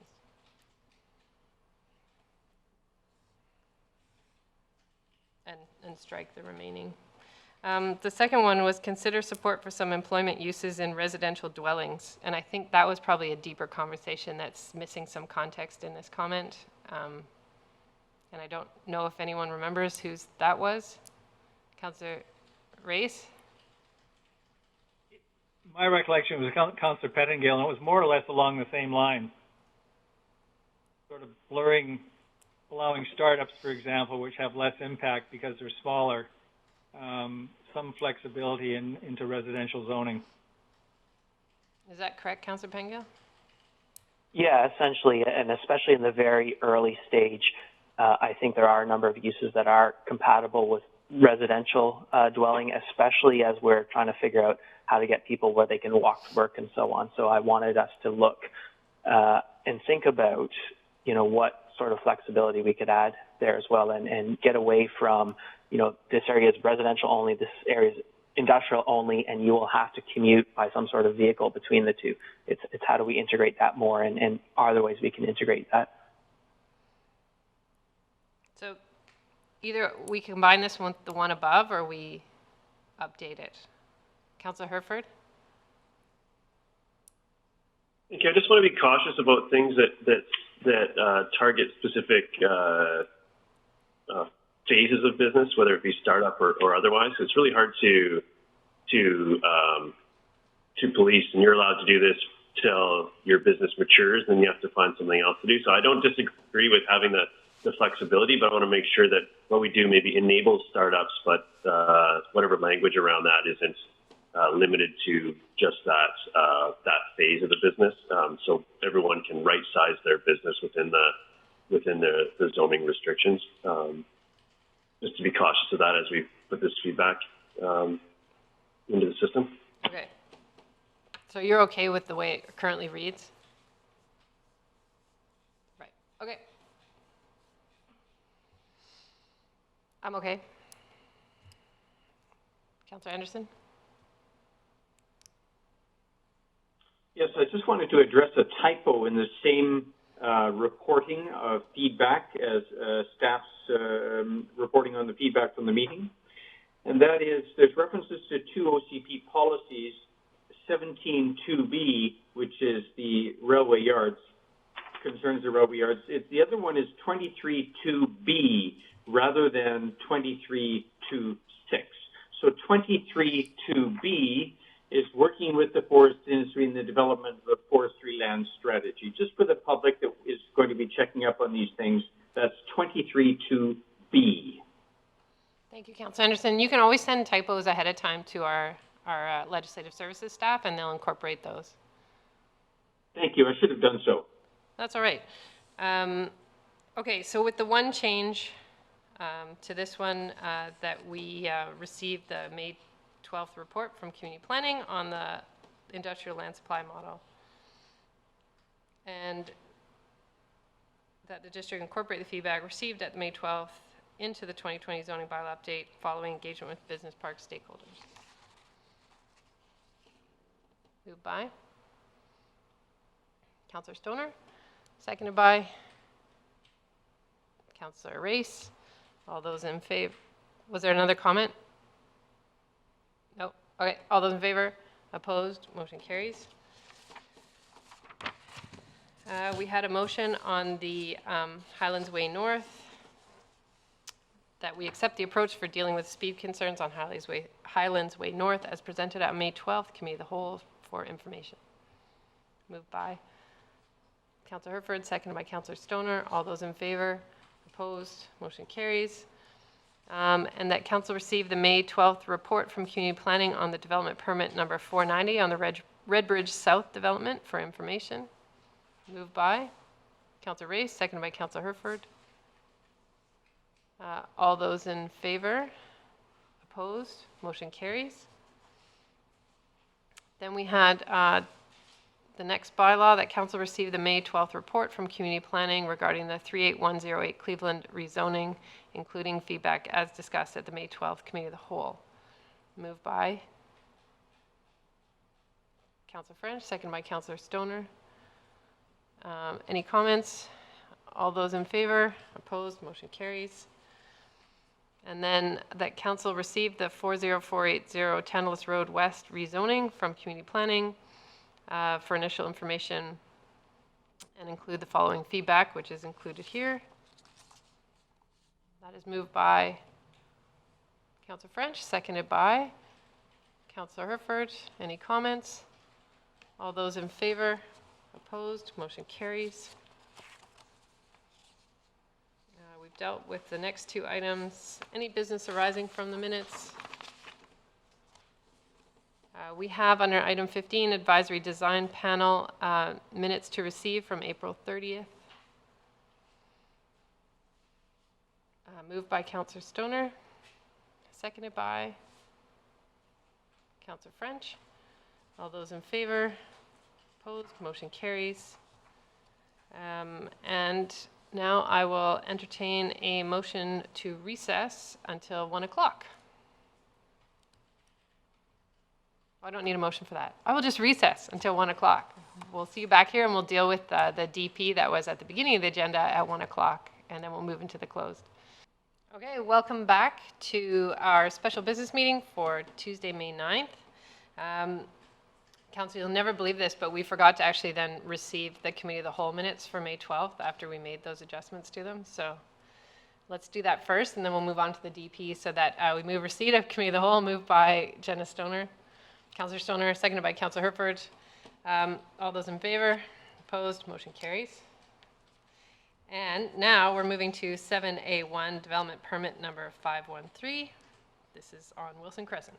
And strike the remaining. The second one was consider support for some employment uses in residential dwellings. And I think that was probably a deeper conversation that's missing some context in this comment. And I don't know if anyone remembers whose that was. Councillor Race? My recollection was Councillor Pettingill, and it was more or less along the same line. Sort of blurring, allowing startups, for example, which have less impact because they're smaller, some flexibility into residential zoning. Is that correct, Councillor Pettingill? Yeah, essentially, and especially in the very early stage, I think there are a number of uses that are compatible with residential dwelling, especially as we're trying to figure out how to get people where they can walk to work and so on. So I wanted us to look and think about, you know, what sort of flexibility we could add there as well, and get away from, you know, this area is residential only, this area is industrial only, and you will have to commute by some sort of vehicle between the two. It's how do we integrate that more, and are there ways we can integrate that? So either we combine this with the one above, or we update it. Councillor Herford? Okay, I just want to be cautious about things that target specific phases of business, whether it be startup or otherwise. It's really hard to police, and you're allowed to do this till your business matures, then you have to find something else to do. So I don't disagree with having the flexibility, but I want to make sure that what we do maybe enables startups, but whatever language around that isn't limited to just that phase of the business, so everyone can right-size their business within the zoning restrictions. Just to be cautious of that as we put this feedback into the system. Okay. So you're okay with the way it currently reads? Right. Okay. I'm okay. Councillor Anderson? Yes, I just wanted to address a typo in the same reporting of feedback as staff's reporting on the feedback from the meeting. And that is, there's references to two OCP policies, 17.2b, which is the railway yards, concerns the railway yards. The other one is 23.2b rather than 23.2.6. So 23.2b is working with the forest industry in the development of a forestry land strategy. Just for the public that is going to be checking up on these things, that's 23.2b. Thank you, Councilor Anderson. You can always send typos ahead of time to our legislative services staff, and they'll incorporate those. Thank you. I should have done so. That's all right. Okay, so with the one change to this one, that we received the May 12th report from Community Planning on the industrial land supply model, and that the district incorporate the feedback received at May 12th into the 2020 zoning bylaw update following engagement with business park stakeholders. Moved by Councillor Stoner, seconded by Councillor Race. All those in favor? Was there another comment? No. Okay. All those in favor? Opposed? Motion carries. We had a motion on the Highlands Way North that we accept the approach for dealing with speed concerns on Highlands Way North as presented at May 12th, Committee of the Whole for information. Moved by Councillor Herford, seconded by Councillor Stoner. All those in favor? Opposed? Motion carries. And that Council received the May 12th report from Community Planning on the development permit number 490 on the Redbridge South development for information. Moved by Councillor Race, seconded by Councillor Herford. All those in favor? Opposed? Motion carries. Then we had the next bylaw that Council received the May 12th report from Community Planning regarding the 38108 Cleveland rezoning, including feedback as discussed at the May 12th Committee of the Whole. Moved by Councillor French, seconded by Councillor Stoner. Any comments? All those in favor? Opposed? Motion carries. And then that Council received the 40480 Tantalus Road West rezoning from Community Planning for initial information and include the following feedback, which is included here. That is moved by Councillor French, seconded by Councillor Herford. Any comments? All those in favor? Opposed? Motion carries. We've dealt with the next two items. Any business arising from the minutes? We have under item 15, advisory design panel minutes to receive from April 30th. Moved by Councillor Stoner, seconded by Councillor French. All those in favor? Opposed? Motion carries. And now I will entertain a motion to recess until 1 o'clock. I don't need a motion for that. I will just recess until 1 o'clock. We'll see you back here and we'll deal with the DP that was at the beginning of the agenda at 1 o'clock, and then we'll move into the closed. Okay, welcome back to our special business meeting for Tuesday, May 9th. Council, you'll never believe this, but we forgot to actually then receive the Committee of the Whole minutes for May 12th after we made those adjustments to them. So let's do that first, and then we'll move on to the DP so that we move receipt of Committee of the Whole, moved by Jenna Stoner. Councillor Stoner, seconded by Councillor Herford. All those in favor? Opposed? Motion carries. And now we're moving to 7A1, development permit number 513. This is on Wilson Crescent.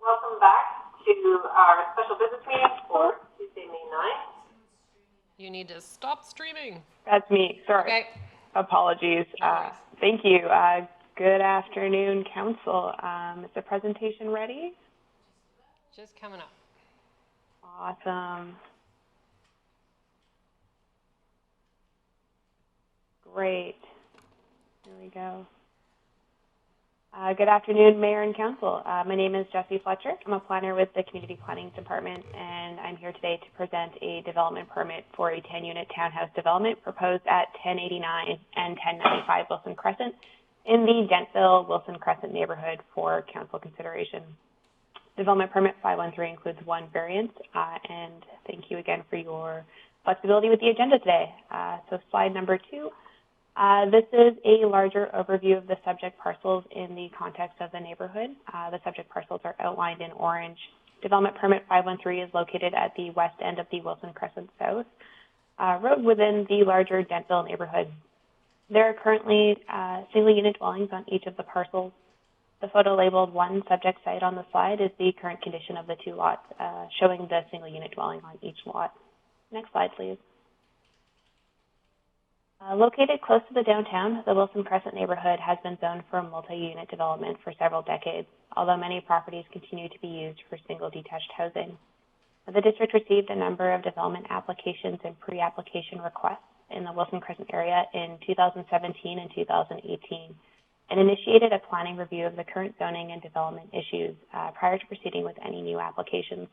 Welcome back to our special business meeting for Tuesday, May 9th. You need to stop streaming. That's me. Sorry. Okay. Apologies. Thank you. Good afternoon, Council. Is the presentation ready? Just coming up. Awesome. Great. Here we go. Good afternoon, Mayor and Council. My name is Jessie Fletcher. I'm a planner with the Community Planning Department, and I'm here today to present a development permit for a 10-unit townhouse development proposed at 1089 and 1095 Wilson Crescent in the Dentville-Wilson Crescent neighborhood for Council consideration. Development permit 513 includes one variance, and thank you again for your flexibility with the agenda today. So slide number 2. This is a larger overview of the subject parcels in the context of the neighborhood. The subject parcels are outlined in orange. Development permit 513 is located at the west end of the Wilson Crescent South road within the larger Dentville neighborhood. There are currently single unit dwellings on each of the parcels. The photo labeled 1 subject site on the slide is the current condition of the 2 lots, showing the single unit dwelling on each lot. Next slide, please. Located close to the downtown, the Wilson Crescent neighborhood has been zoned for multi-unit development for several decades, although many properties continue to be used for single detached housing. The district received a number of development applications and pre-application requests in the Wilson Crescent area in 2017 and 2018, and initiated a planning review of the current zoning and development issues prior to proceeding with any new applications.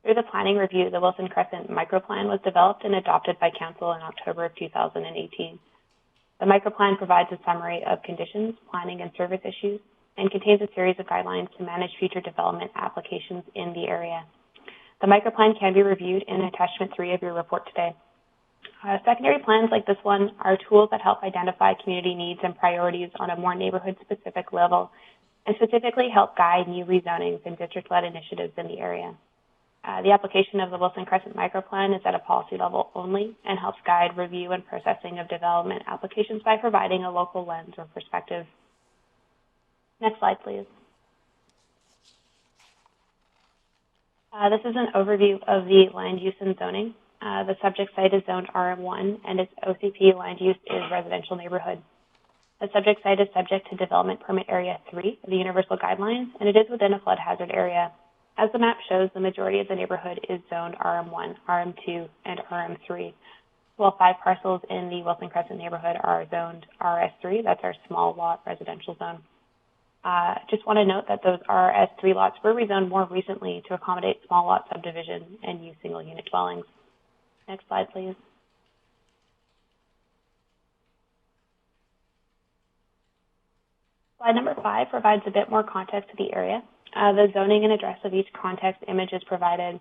Through the planning review, the Wilson Crescent microplan was developed and adopted by Council in October of 2018. The microplan provides a summary of conditions, planning, and service issues, and contains a series of guidelines to manage future development applications in the area. The microplan can be reviewed in Attachment 3 of your report today. Secondary plans like this one are tools that help identify community needs and priorities on a more neighborhood-specific level, and specifically help guide new rezonings and district-led initiatives in the area. The application of the Wilson Crescent microplan is at a policy level only and helps guide review and processing of development applications by providing a local lens or perspective. Next slide, please. This is an overview of the land use and zoning. The subject site is zoned RM1 and its OCP land use is residential neighborhood. The subject site is subject to Development Permit Area 3 of the Universal Guidelines, and it is within a flood hazard area. As the map shows, the majority of the neighborhood is zoned RM1, RM2, and RM3, while 5 parcels in the Wilson Crescent neighborhood are zoned RS3, that's our small lot residential zone. Just want to note that those RS3 lots were rezoned more recently to accommodate small lot subdivision and use single unit dwellings. Next slide, please. Slide number 5 provides a bit more context to the area. The zoning and address of each context image is provided.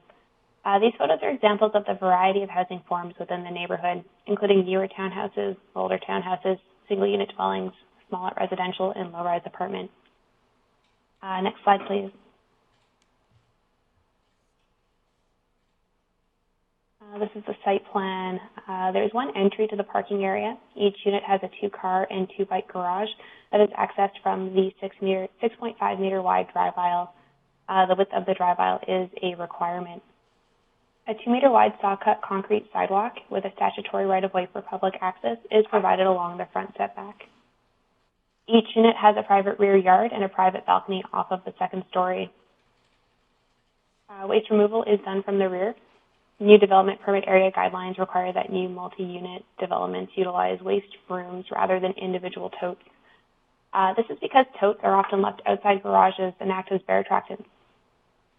These photos are examples of the variety of housing forms within the neighborhood, including newer townhouses, older townhouses, single unit dwellings, small lot residential, and low-rise apartment. Next slide, please. This is the site plan. There's one entry to the parking area. Each unit has a 2-car and 2-bike garage that is accessed from the 6.5 meter wide drive aisle. The width of the drive aisle is a requirement. A 2 meter wide saw-cut concrete sidewalk with a statutory right-of-way for public access is provided along the front setback. Each unit has a private rear yard and a private balcony off of the 2nd story. Waste removal is done from the rear. New development permit area guidelines require that new multi-unit developments utilize waste rooms rather than individual totes. This is because totes are often left outside garages and act as bear attractants.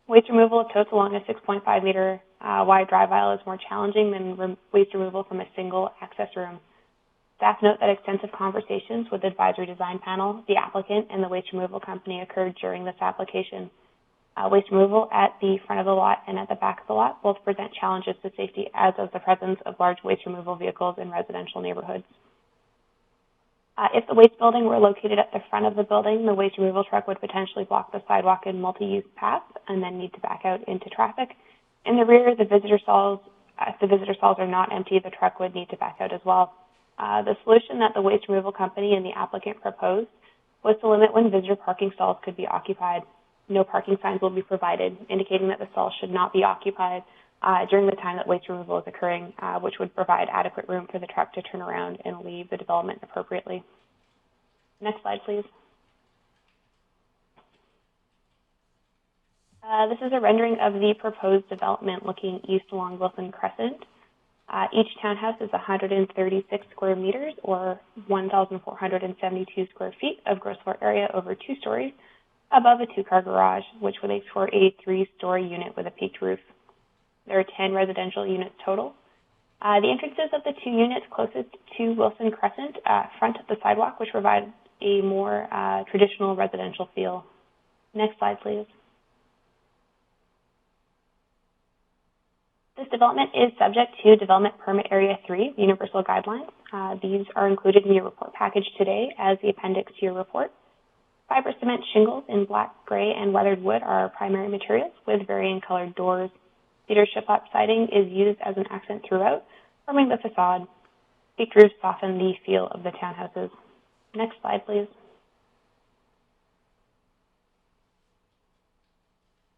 Waste removal of totes along a 6.5 meter wide drive aisle is more challenging than waste removal from a single access room. Staff note that extensive conversations with the advisory design panel, the applicant, and the waste removal company occurred during this application. Waste removal at the front of the lot and at the back of the lot both present challenges to safety, as does the presence of large waste removal vehicles in residential neighborhoods. If the waste building were located at the front of the building, the waste removal truck would potentially block the sidewalk and multi-use path and then need to back out into traffic. In the rear, the visitor stalls, if the visitor stalls are not empty, the truck would need to back out as well. The solution that the waste removal company and the applicant proposed was to limit when visitor parking stalls could be occupied. No parking signs will be provided, indicating that the stalls should not be occupied during the time that waste removal is occurring, which would provide adequate room for the truck to turn around and leave the development appropriately. Next slide, please. This is a rendering of the proposed development looking east along Wilson Crescent. Each townhouse is 136 square meters, or 1,472 square feet of gross floor area over 2 stories, above a 2-car garage, which would make for a 3-story unit with a peaked roof. There are 10 residential units total. The entrances of the 2 units closest to Wilson Crescent front the sidewalk, which provides a more traditional residential feel. Next slide, please. This development is subject to Development Permit Area 3, the Universal Guidelines. These are included in your report package today as the appendix to your report. Fiber cement shingles in black, gray, and weathered wood are our primary materials, with varying colored doors. Cedar shiplap siding is used as an accent throughout, forming the facade. Peaked roofs soften the feel of the townhouses. Next slide, please.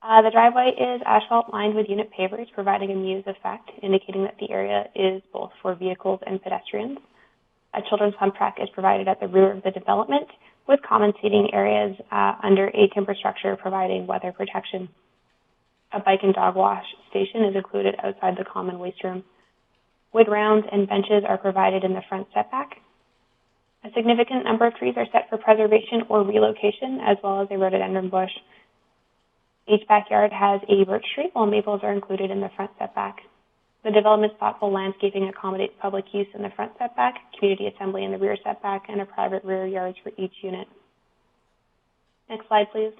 The driveway is asphalt lined with unit pavers, providing a muse effect, indicating that the area is both for vehicles and pedestrians. A children's pump track is provided at the rear of the development, with common seating areas under a timber structure providing weather protection. A bike and dog wash station is included outside the common waste room. Wood rounds and benches are provided in the front setback. A significant number of trees are set for preservation or relocation, as well as a rhododendron bush. Each backyard has a birch tree, while maples are included in the front setback. The development's thoughtful landscaping accommodates public use in the front setback, community assembly in the rear setback, and a private rear yards for each unit. Next slide, please.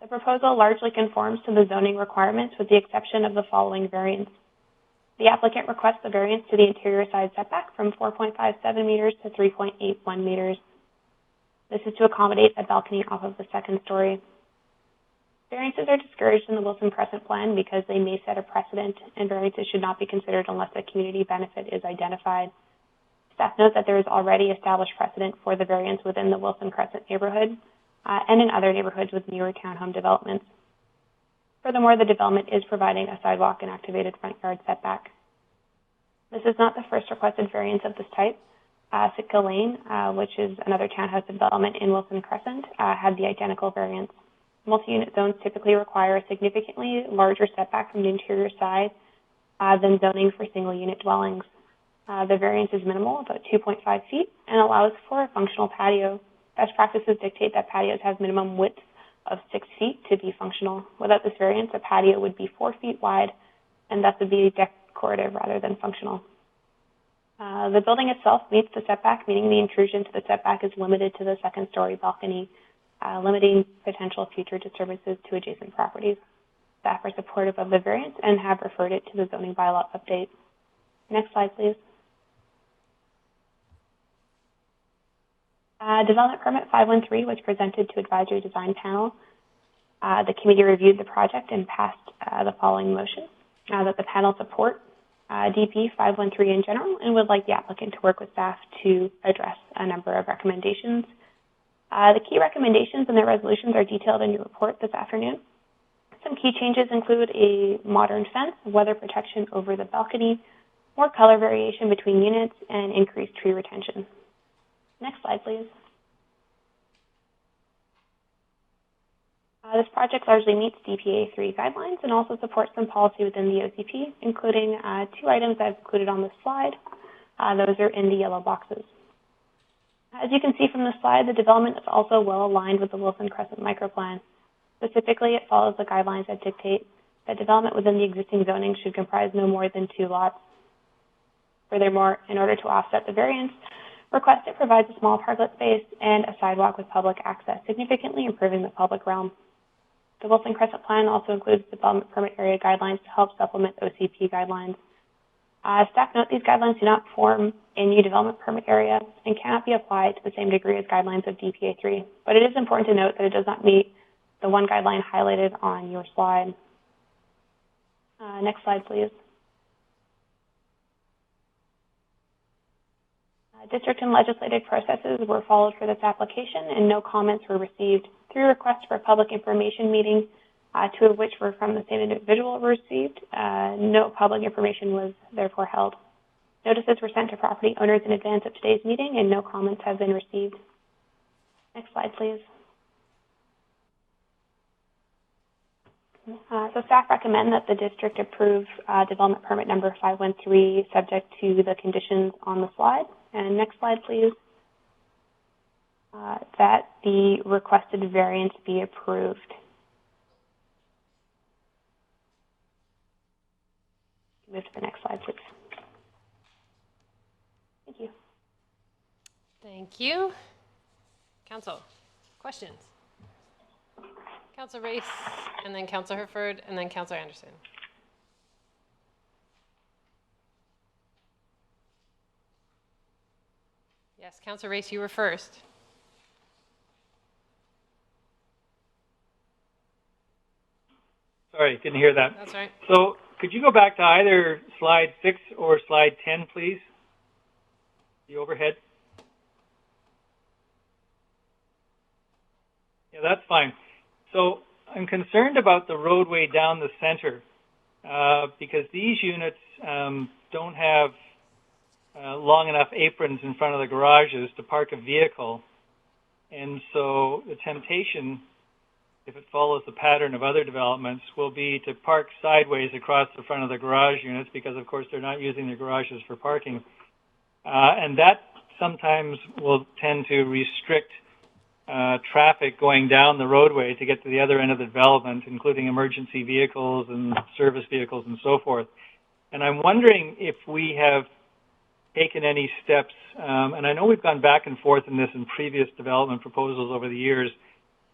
The proposal largely conforms to the zoning requirements with the exception of the following variance. The applicant requests the variance to the interior side setback from 4.57 meters to 3.81 meters. This is to accommodate a balcony off of the second story. Variances are discouraged in the Wilson Crescent plan because they may set a precedent, and variances should not be considered unless a community benefit is identified. Staff note that there is already established precedent for the variance within the Wilson Crescent neighborhood and in other neighborhoods with newer townhome developments. Furthermore, the development is providing a sidewalk and activated front yard setback. This is not the first requested variance of this type. Sitka Lane, which is another townhouse development in Wilson Crescent, had the identical variance. Multi-unit zones typically require a significantly larger setback from the interior side than zoning for single-unit dwellings. The variance is minimal, about 2.5 feet, and allows for a functional patio. Best practices dictate that patios have minimum width of 6 feet to be functional. Without this variance, a patio would be 4 feet wide, and thus would be decorative rather than functional. The building itself meets the setback, meaning the intrusion to the setback is limited to the second-story balcony, limiting potential future disturbances to adjacent properties. Staff are supportive of the variance and have referred it to the zoning bylaw update. Next slide, please. Development Permit 513 was presented to Advisory Design Panel. The committee reviewed the project and passed the following motion, that the panel support DP 513 in general and would like the applicant to work with staff to address a number of recommendations. The key recommendations and their resolutions are detailed in your report this afternoon. Some key changes include a modern fence, weather protection over the balcony, more color variation between units, and increased tree retention. Next slide, please. This project largely meets DPA 3 guidelines and also supports some policy within the OCP, including 2 items I've included on this slide. Those are in the yellow boxes. As you can see from the slide, the development is also well aligned with the Wilson Crescent microplan. Specifically, it follows the guidelines that dictate that development within the existing zoning should comprise no more than 2 lots. Furthermore, in order to offset the variance, requested provides a small parklet space and a sidewalk with public access, significantly improving the public realm. The Wilson Crescent plan also includes development permit area guidelines to help supplement OCP guidelines. Staff note these guidelines do not form a new development permit area and cannot be applied to the same degree as guidelines of DPA 3, but it is important to note that it does not meet the one guideline highlighted on your slide. Next slide, please. District and legislative processes were followed for this application, and no comments were received. 3 requests for a public information meeting, 2 of which were from the same individual, were received. No public information was therefore held. Notices were sent to property owners in advance of today's meeting, and no comments have been received. Next slide, please. So staff recommend that the district approve development permit number 513 subject to the conditions on the slide. And next slide, please. That the requested variance be approved. Move to the next slide, please. Thank you. Thank you. Council, questions? Council Race, and then Council Herford, and then Council Anderson. Yes, Council Race, you were first. Sorry, didn't hear that. That's right. So could you go back to either slide 6 or slide 10, please? The overhead. Yeah, that's fine. So I'm concerned about the roadway down the center because these units don't have long enough aprons in front of the garages to park a vehicle. And so the temptation, if it follows the pattern of other developments, will be to park sideways across the front of the garage units because, of course, they're not using their garages for parking. And that sometimes will tend to restrict traffic going down the roadway to get to the other end of the development, including emergency vehicles and service vehicles and so forth. And I'm wondering if we have taken any steps, and I know we've gone back and forth in this in previous development proposals over the years,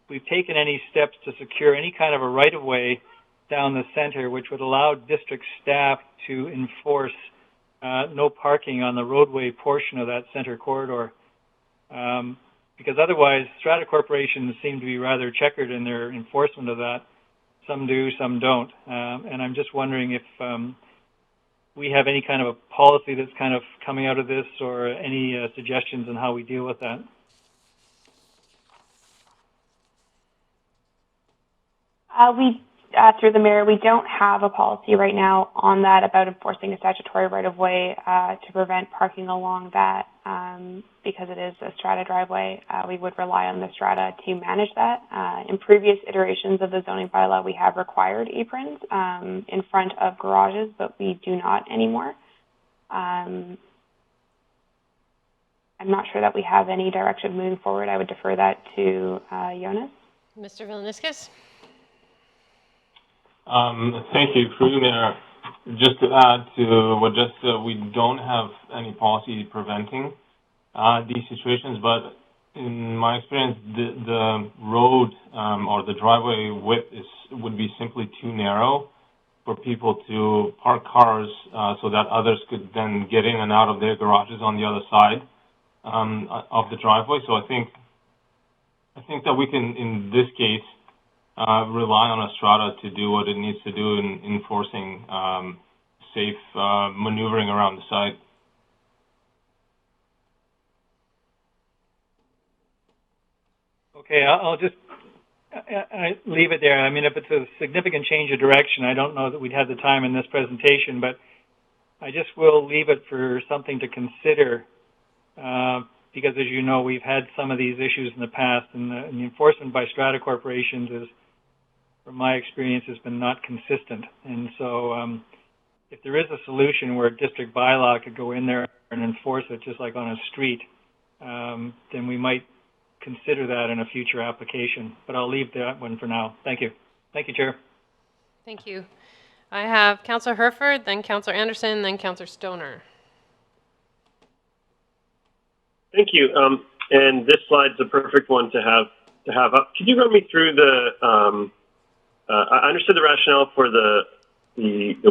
we've taken any steps to secure any kind of a right-of-way down the center which would allow district staff to enforce no parking on the roadway portion of that center corridor. Because otherwise, strata corporations seem to be rather checkered in their enforcement of that. Some do, some don't. And I'm just wondering if we have any kind of a policy that's kind of coming out of this or any suggestions on how we deal with that. Through the mayor, we don't have a policy right now on that about enforcing a statutory right-of-way to prevent parking along that because it is a strata driveway. We would rely on the strata to manage that. In previous iterations of the zoning bylaw, we have required aprons in front of garages, but we do not anymore. I'm not sure that we have any direction moving forward. I would defer that to Jonas. Mr. Vilniskis? Thank you, through the mayor. Just to add to what just said, we don't have any policy preventing these situations, but in my experience, the road or the driveway width would be simply too narrow for people to park cars so that others could then get in and out of their garages on the other side of the driveway. So I think that we can, in this case, rely on a strata to do what it needs to do in enforcing safe maneuvering around the site. Okay, I'll just leave it there. I mean, if it's a significant change of direction, I don't know that we'd have the time in this presentation, but I just will leave it for something to consider because, as you know, we've had some of these issues in the past, and the enforcement by strata corporations is, from my experience, has been not consistent. And so if there is a solution where a district bylaw could go in there and enforce it just like on a street, then we might consider that in a future application. But I'll leave that one for now. Thank you. Thank you, Chair. Thank you. I have Councillor Herford, then Councillor Anderson, then Councillor Stoner. Thank you. And this slide's a perfect one to have up. Could you run me through the? I understood the rationale for the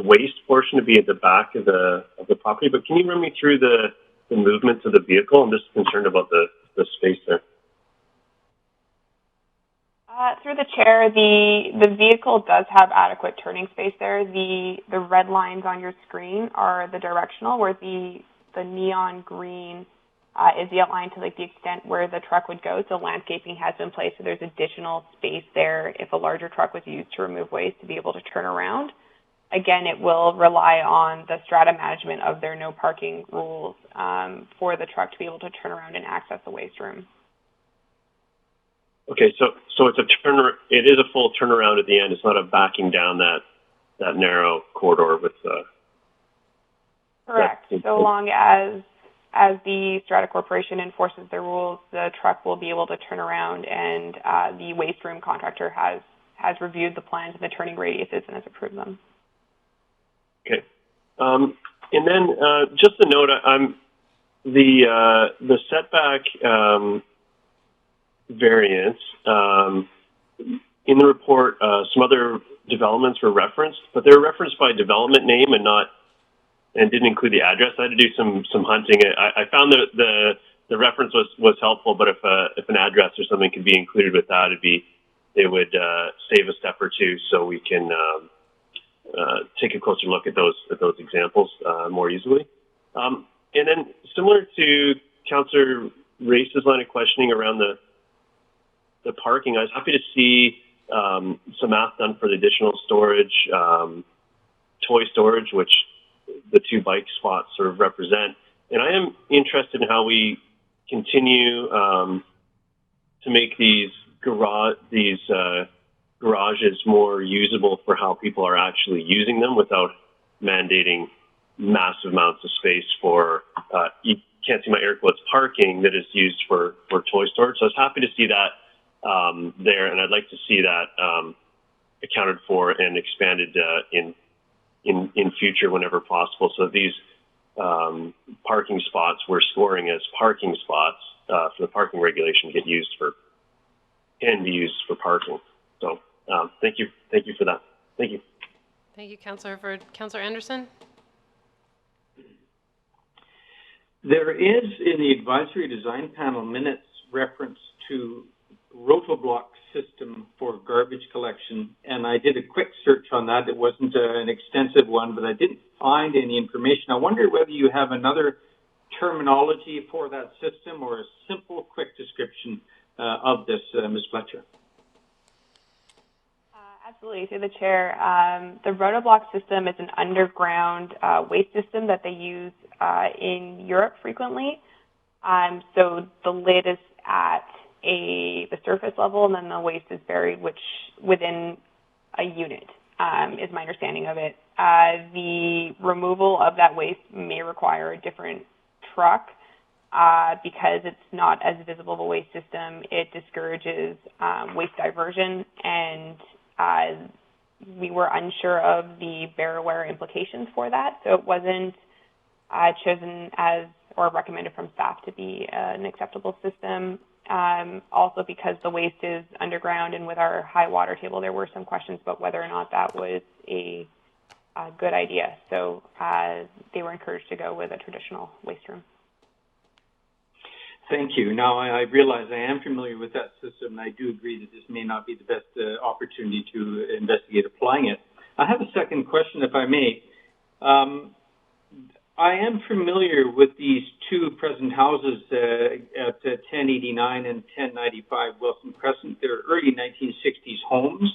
waste portion to be at the back of the property, but can you run me through the movements of the vehicle? I'm just concerned about the space there. Through the chair, the vehicle does have adequate turning space there. The red lines on your screen are the directional, where the neon green is the outline to like the extent where the truck would go. So landscaping has been placed, so there's additional space there if a larger truck was used to remove waste to be able to turn around. Again, it will rely on the strata management of their no parking rules for the truck to be able to turn around and access the waste room. Okay, so it's it is a full turnaround at the end. It's not a backing down that narrow corridor with. Correct. So long as the strata corporation enforces their rules, the truck will be able to turn around, and the waste room contractor has reviewed the plans and the turning radiuses and has approved them. Okay, and then just a note, the setback variance in the report. Some other developments were referenced, but they were referenced by development name and didn't include the address. I had to do some hunting. I found that the reference was helpful, but if an address or something could be included with that, it would save a step or two, so we can take a closer look at those examples more easily. And then similar to Councillor Race's line of questioning around the parking, I was happy to see some math done for the additional storage, toy storage, which the 2 bike spots sort of represent. And I am interested in how we continue to make these garages more usable for how people are actually using them without mandating massive amounts of space for, you can't see my air quotes, parking that is used for toy storage. So I was happy to see that there, and I'd like to see that accounted for and expanded in future whenever possible. So these parking spots we're scoring as parking spots for the parking regulation can be used for parking. So thank you for that. Thank you. Thank you, Councillor. For Councillor Anderson. There is in the advisory design panel minutes reference to rotoblock system for garbage collection, and I did a quick search on that. It wasn't an extensive one, but I didn't find any information. I wonder whether you have another terminology for that system or a simple, quick description of this, Ms. Fletcher. Absolutely, through the chair. The rotoblock system is an underground waste system that they use in Europe frequently. So the lid is at the surface level, and then the waste is buried within a unit, is my understanding of it. The removal of that waste may require a different truck because it's not as visible of a waste system. It discourages waste diversion, and we were unsure of the bearware implications for that, so it wasn't chosen as or recommended from staff to be an acceptable system. Also because the waste is underground, and with our high water table, there were some questions about whether or not that was a good idea. So they were encouraged to go with a traditional waste room. Thank you. Now, I realize I am familiar with that system, and I do agree that this may not be the best opportunity to investigate applying it. I have a second question, if I may. I am familiar with these 2 present houses at 1089 and 1095 Wilson Crescent. They're early 1960s homes.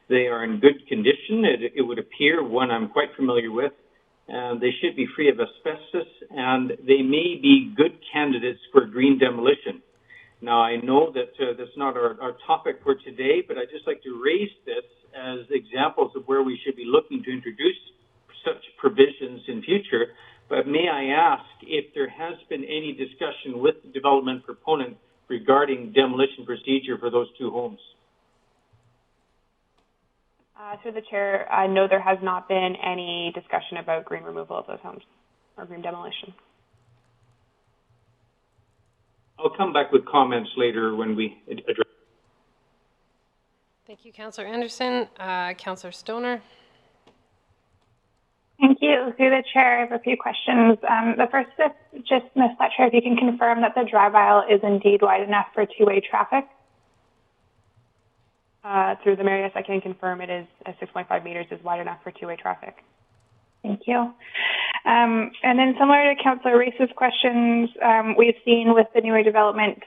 They are in good condition. It would appear, one I'm quite familiar with. They should be free of asbestos, and they may be good candidates for green demolition. Now, I know that that's not our topic for today, but I'd just like to raise this as examples of where we should be looking to introduce such provisions in future. But may I ask if there has been any discussion with the development proponent regarding demolition procedure for those 2 homes? Through the chair, no, there has not been any discussion about green removal of those homes or green demolition. I'll come back with comments later when we address. Thank you, Councillor Anderson. Councillor Stoner. Thank you. Through the chair, I have a few questions. The first is just, Ms. Fletcher, if you can confirm that the drive aisle is indeed wide enough for 2-way traffic. Through the mayor, yes, I can confirm it is 6.5 meters is wide enough for 2-way traffic. Thank you. And then similar to Councillor Race's questions, we've seen with the newer development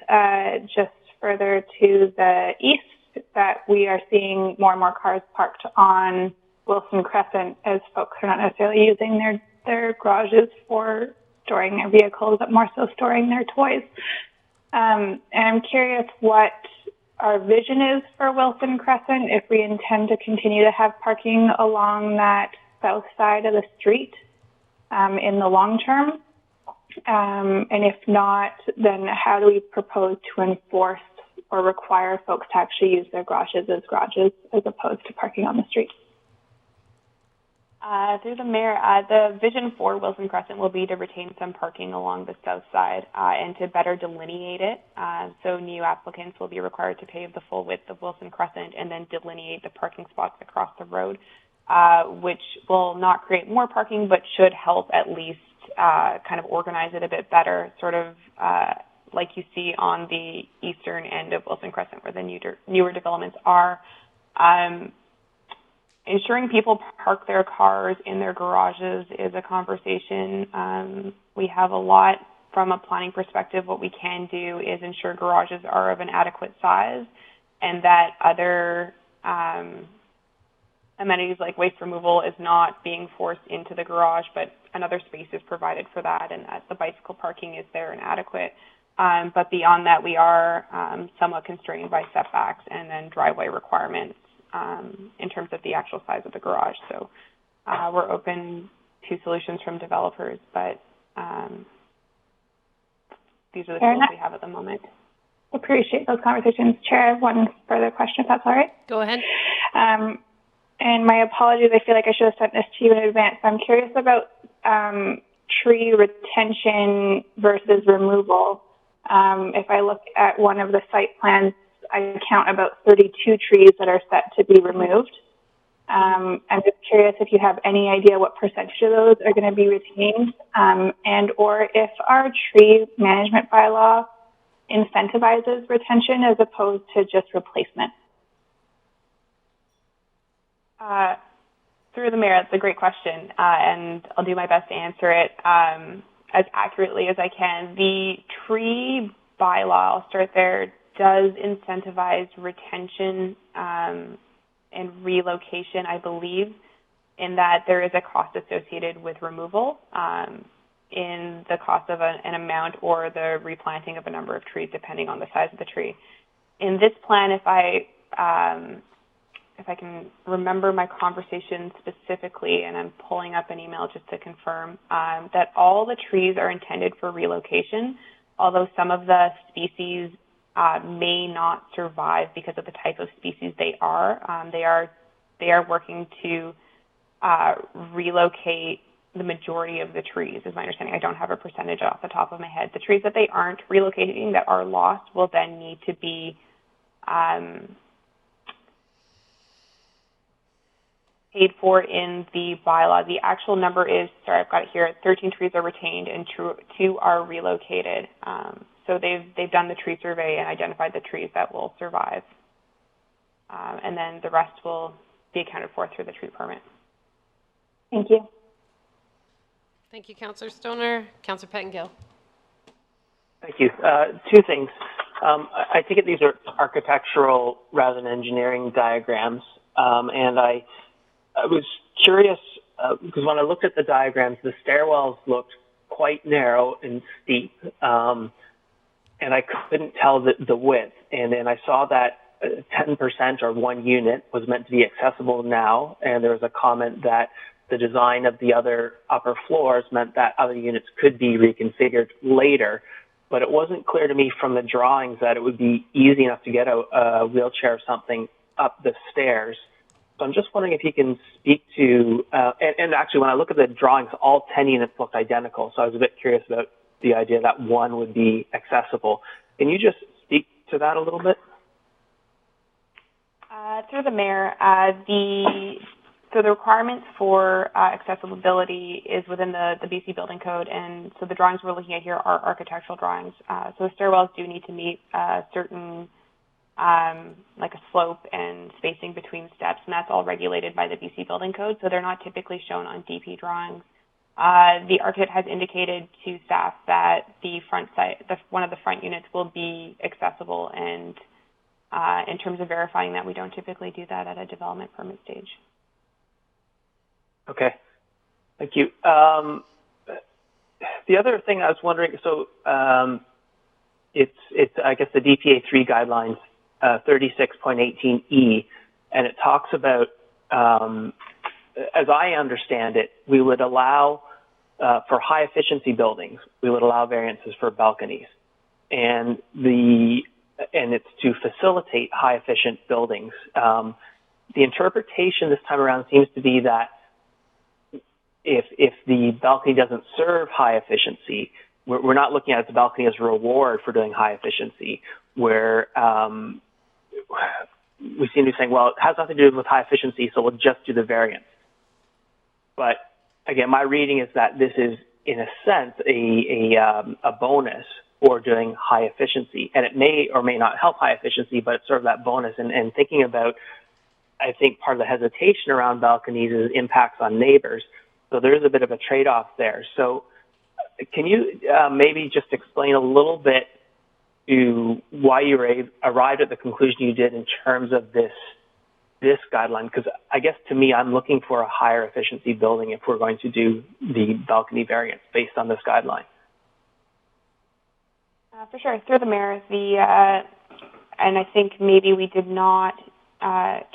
just further to the east that we are seeing more and more cars parked on Wilson Crescent as folks are not necessarily using their garages for storing their vehicles, but more so storing their toys. And I'm curious what our vision is for Wilson Crescent, if we intend to continue to have parking along that south side of the street in the long term. And if not, then how do we propose to enforce or require folks to actually use their garages as opposed to parking on the street? Through the mayor, the vision for Wilson Crescent will be to retain some parking along the south side and to better delineate it. So new applicants will be required to pave the full width of Wilson Crescent and then delineate the parking spots across the road, which will not create more parking, but should help at least kind of organize it a bit better, sort of like you see on the eastern end of Wilson Crescent where the newer developments are. ensuring people park their cars in their garages is a conversation. We have a lot from a planning perspective. What we can do is ensure garages are of an adequate size and that other amenities like waste removal is not being forced into the garage, but another space is provided for that, and that the bicycle parking is there and adequate. But beyond that, we are somewhat constrained by setbacks and then driveway requirements in terms of the actual size of the garage. So we're open to solutions from developers, but these are the tools we have at the moment. Appreciate those conversations. Chair, I have one further question, if that's all right. Go ahead. And my apologies, I feel like I should have sent this to you in advance. I'm curious about tree retention versus removal. If I look at one of the site plans, I count about 32 trees that are set to be removed. I'm just curious if you have any idea what percentage of those are going to be retained, and or if our tree management bylaw incentivizes retention as opposed to just replacement. Through the mayor, that's a great question, and I'll do my best to answer it as accurately as I can. The tree bylaw, I'll start there, does incentivize retention and relocation, I believe, in that there is a cost associated with removal in the cost of an amount or the replanting of a number of trees, depending on the size of the tree. In this plan, if I can remember my conversation specifically, and I'm pulling up an email just to confirm, that all the trees are intended for relocation, although some of the species may not survive because of the type of species they are. They are working to relocate the majority of the trees, is my understanding. I don't have a percentage off the top of my head. The trees that they aren't relocating, that are lost, will then need to be paid for in the bylaw. The actual number is, sorry, I've got it here, 13 trees are retained and 2 are relocated. So they've done the tree survey and identified the trees that will survive. And then the rest will be accounted for through the tree permit. Thank you. Thank you, Councillor Stoner. Councillor Pettengill. Thank you. 2 things. I take it these are architectural rather than engineering diagrams. And I was curious because when I looked at the diagrams, the stairwells looked quite narrow and steep. And I couldn't tell the width. And then I saw that 10% or 1 unit was meant to be accessible now. And there was a comment that the design of the other upper floors meant that other units could be reconfigured later. But it wasn't clear to me from the drawings that it would be easy enough to get a wheelchair or something up the stairs. So I'm just wondering if you can speak to, and actually when I look at the drawings, all 10 units looked identical. So I was a bit curious about the idea that 1 would be accessible. Can you just speak to that a little bit? Through the mayor, so the requirements for accessibility is within the BC Building Code, and so the drawings we're looking at here are architectural drawings. So stairwells do need to meet certain, like a slope and spacing between steps, and that's all regulated by the BC Building Code, so they're not typically shown on DP drawings. The architect has indicated to staff that the front side, one of the front units will be accessible, and in terms of verifying that, we don't typically do that at a development permit stage. Okay, thank you. The other thing I was wondering, so it's I guess the DPA 3 guidelines 36.18E, and it talks about, as I understand it, we would allow for high efficiency buildings, we would allow variances for balconies, and it's to facilitate high efficient buildings. The interpretation this time around seems to be that if the balcony doesn't serve high efficiency, we're not looking at the balcony as a reward for doing high efficiency, where we seem to be saying, well, it has nothing to do with high efficiency, so we'll just do the variance. But again, my reading is that this is, in a sense, a bonus for doing high efficiency, and it may or may not help high efficiency, but it's sort of that bonus. And thinking about I think part of the hesitation around balconies is impacts on neighbors. So there is a bit of a trade-off there. So can you maybe just explain a little bit to why you arrived at the conclusion you did in terms of this guideline? Because I guess to me, I'm looking for a higher efficiency building if we're going to do the balcony variance based on this guideline. For sure. Through the mayor, and I think maybe we did not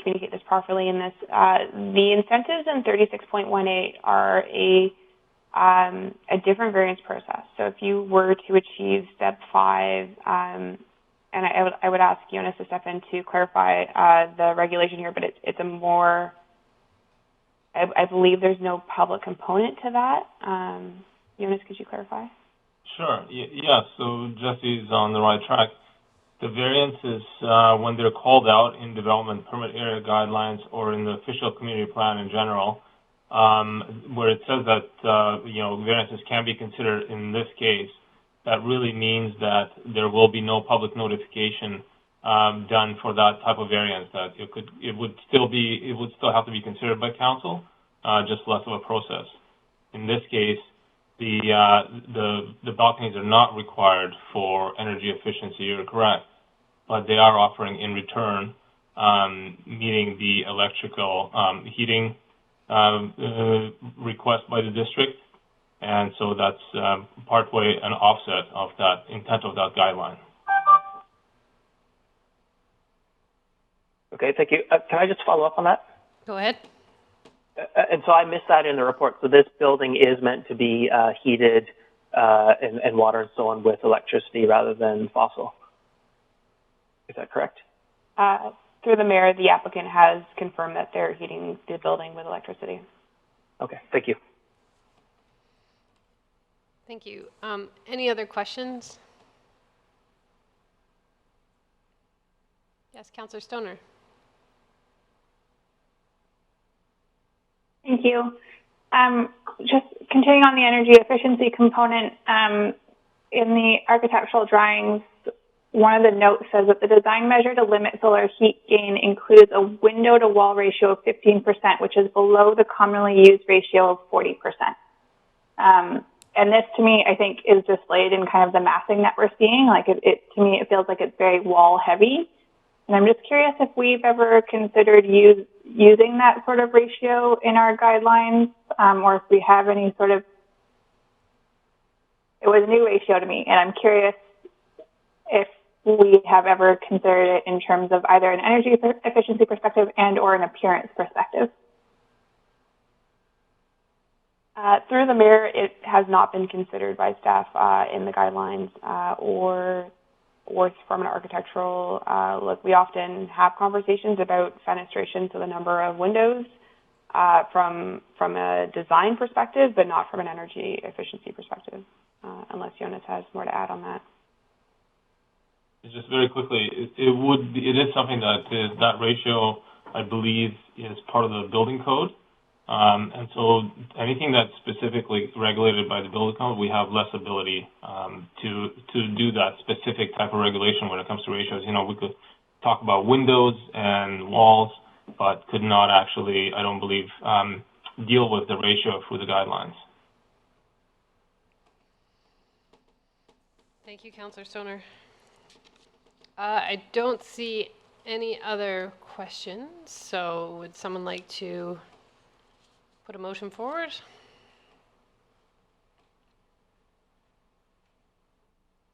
communicate this properly in this. The incentives in 36.18 are a different variance process. So if you were to achieve step 5, and I would ask Jonas to step in to clarify the regulation here, but it's a more, I believe there's no public component to that. Jonas, could you clarify? Sure. Yeah, so Jesse's on the right track. The variances, when they're called out in development permit area guidelines or in the official community plan in general, where it says that, variances can be considered in this case, that really means that there will be no public notification done for that type of variance. That it would still have to be considered by council, just less of a process. In this case, the balconies are not required for energy efficiency. You're correct, but they are offering in return meeting the electrical heating request by the district, and so that's partway an offset of that intent of that guideline. Okay, thank you. Can I just follow up on that? Go ahead. And so I missed that in the report. So this building is meant to be heated and water and so on with electricity rather than fossil. Is that correct? Through the mayor, the applicant has confirmed that they're heating the building with electricity. Okay, thank you. Thank you. Any other questions? Yes, Councillor Stoner. Thank you. Just continuing on the energy efficiency component, in the architectural drawings, one of the notes says that the design measure to limit solar heat gain includes a window to wall ratio of 15%, which is below the commonly used ratio of 40%. And this, to me, I think is displayed in kind of the massing that we're seeing. Like to me, it feels like it's very wall heavy. And I'm just curious if we've ever considered using that sort of ratio in our guidelines, or if we have any sort of, it was a new ratio to me, and I'm curious if we have ever considered it in terms of either an energy efficiency perspective and or an appearance perspective. Through the mayor, it has not been considered by staff in the guidelines or from an architectural look. We often have conversations about fenestration, so the number of windows from a design perspective, but not from an energy efficiency perspective, unless Jonas has more to add on that. Just very quickly, it is something that ratio, I believe, is part of the building code. And so anything that's specifically regulated by the building code, we have less ability to do that specific type of regulation when it comes to ratios. We could talk about windows and walls, but could not actually, I don't believe, deal with the ratio through the guidelines. Thank you, Councillor Stoner. I don't see any other questions, so would someone like to put a motion forward?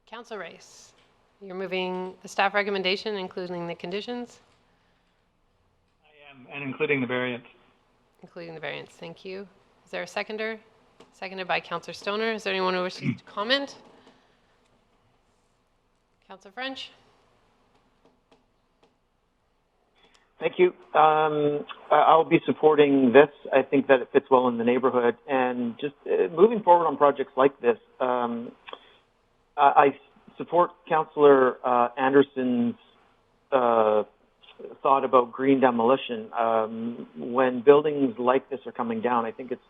Councillor Rice, you're moving the staff recommendation, including the conditions? I am, and including the variance. Including the variance, thank you. Is there a seconder? Seconded by Councillor Stoner. Is there anyone who wishes to comment? Councillor French? Thank you. I'll be supporting this. I think that it fits well in the neighborhood. And just moving forward on projects like this, I support Councillor Anderson's thought about green demolition. When buildings like this are coming down, I think it's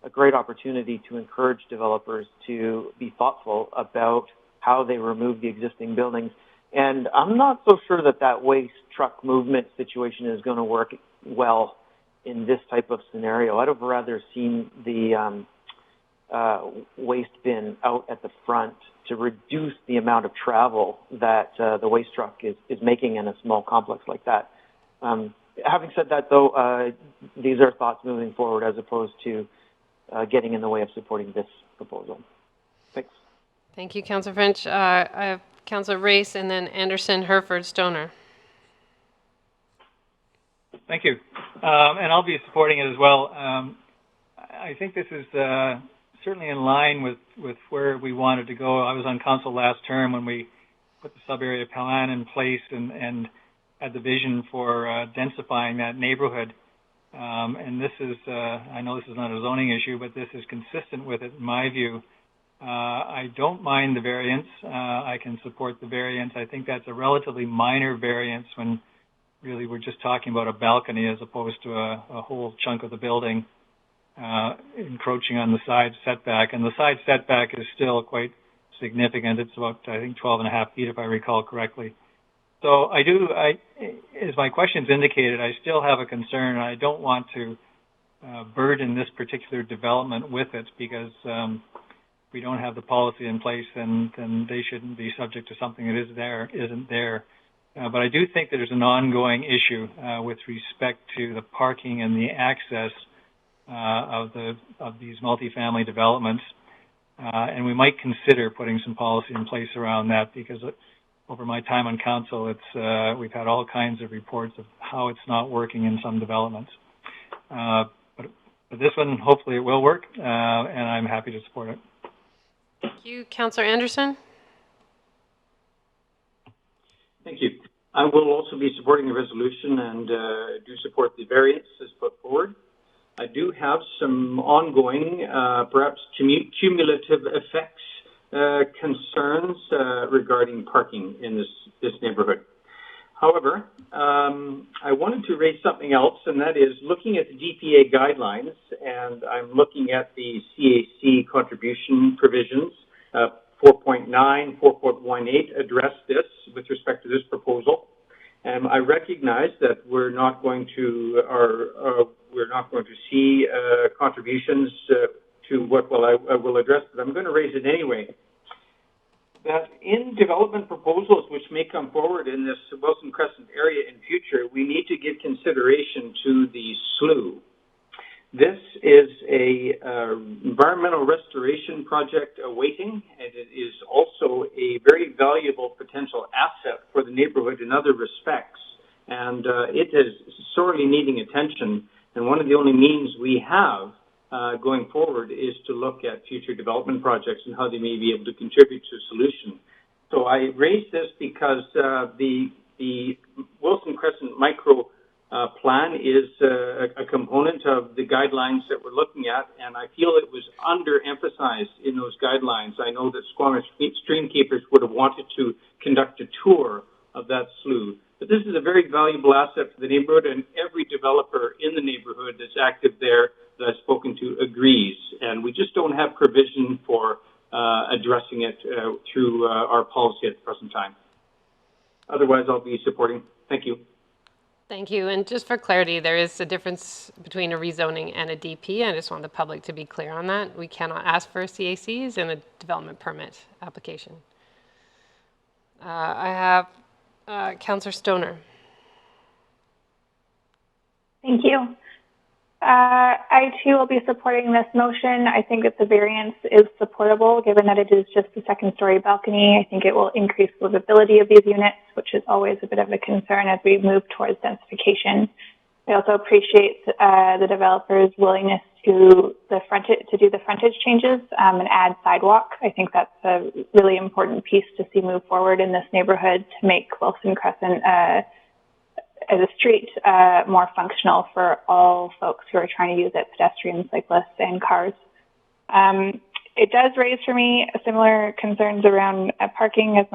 a great opportunity to encourage developers to be thoughtful about how they remove the existing buildings. And I'm not so sure that waste truck movement situation is going to work well in this type of scenario. I'd have rather seen the waste bin out at the front to reduce the amount of travel that the waste truck is making in a small complex like that. Having said that, though, these are thoughts moving forward as opposed to getting in the way of supporting this proposal. Thanks. Thank you, Councillor French. I have Councillor Race and then Anderson, Hereford, Stoner. Thank you. And I'll be supporting it as well. I think this is certainly in line with where we wanted to go. I was on council last term when we put the sub-area plan in place and had the vision for densifying that neighborhood. And this is, I know this is not a zoning issue, but this is consistent with it in my view. I don't mind the variance. I can support the variance. I think that's a relatively minor variance when really we're just talking about a balcony as opposed to a whole chunk of the building encroaching on the side setback. And the side setback is still quite significant. It's about, I think, 12.5 feet if I recall correctly. So as my questions indicated, I still have a concern. I don't want to burden this particular development with it because we don't have the policy in place, then they shouldn't be subject to something that isn't there. But I do think that there's an ongoing issue with respect to the parking and the access of these multifamily developments, and we might consider putting some policy in place around that because over my time on council, we've had all kinds of reports of how it's not working in some developments. But this one, hopefully, it will work, and I'm happy to support it. Thank you, Councillor Anderson. Thank you. I will also be supporting the resolution and do support the variance as put forward. I do have some ongoing, perhaps cumulative effects concerns regarding parking in this neighborhood. However, I wanted to raise something else, and that is looking at the GPA guidelines, and I'm looking at the CAC contribution provisions. 4.9, 4.18 address this with respect to this proposal. I recognize that we're not going to see contributions to what I will address, but I'm going to raise it anyway. That in development proposals which may come forward in this Wilson Crescent area in future, we need to give consideration to the slough. This is a environmental restoration project awaiting, and it is also a very valuable potential asset for the neighborhood in other respects. And it is sorely needing attention, and one of the only means we have going forward is to look at future development projects and how they may be able to contribute to a solution. So I raise this because the Wilson Crescent micro plan is a component of the guidelines that we're looking at, and I feel it was underemphasized in those guidelines. I know that Squamish Streamkeepers would have wanted to conduct a tour of that slough. But this is a very valuable asset for the neighborhood, and every developer in the neighborhood that's active there that I've spoken to agrees. And we just don't have provision for addressing it through our policy at the present time. Otherwise, I'll be supporting. Thank you. Thank you. And just for clarity, there is a difference between a rezoning and a DP. I just want the public to be clear on that. We cannot ask for CACs in a development permit application. I have Councillor Stoner. Thank you. I too will be supporting this motion. I think that the variance is supportable given that it is just a second-story balcony. I think it will increase livability of these units, which is always a bit of a concern as we move towards densification. I also appreciate the developer's willingness to do the frontage changes and add sidewalk. I think that's a really important piece to see move forward in this neighborhood to make Wilson Crescent as a street more functional for all folks who are trying to use it, pedestrians, cyclists, and cars. It does raise for me similar concerns around parking as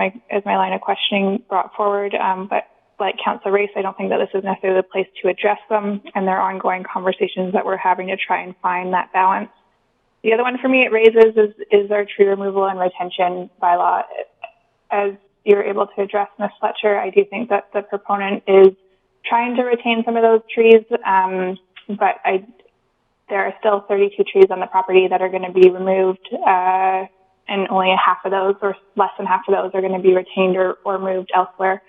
my line of questioning brought forward, but like Councillor Race, I don't think that this is necessarily the place to address them, and there are ongoing conversations that we're having to try and find that balance. The other one for me it raises is our tree removal and retention bylaw. As you're able to address, Ms. Fletcher, I do think that the proponent is trying to retain some of those trees, but there are still 32 trees on the property that are going to be removed, and only half of those, or less than half of those, are going to be retained or moved elsewhere.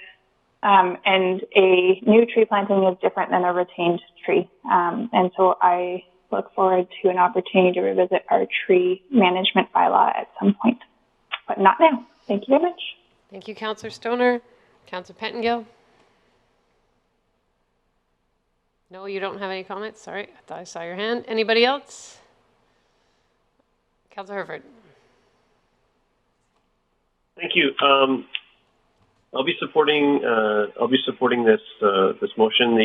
And a new tree planting is different than a retained tree. And so I look forward to an opportunity to revisit our tree management bylaw at some point, but not now. Thank you very much. Thank you, Councillor Stoner. Councillor Pettengill? No, you don't have any comments? Sorry, I thought I saw your hand. Anybody else? Councillor Herford. Thank you. I'll be supporting this this motion.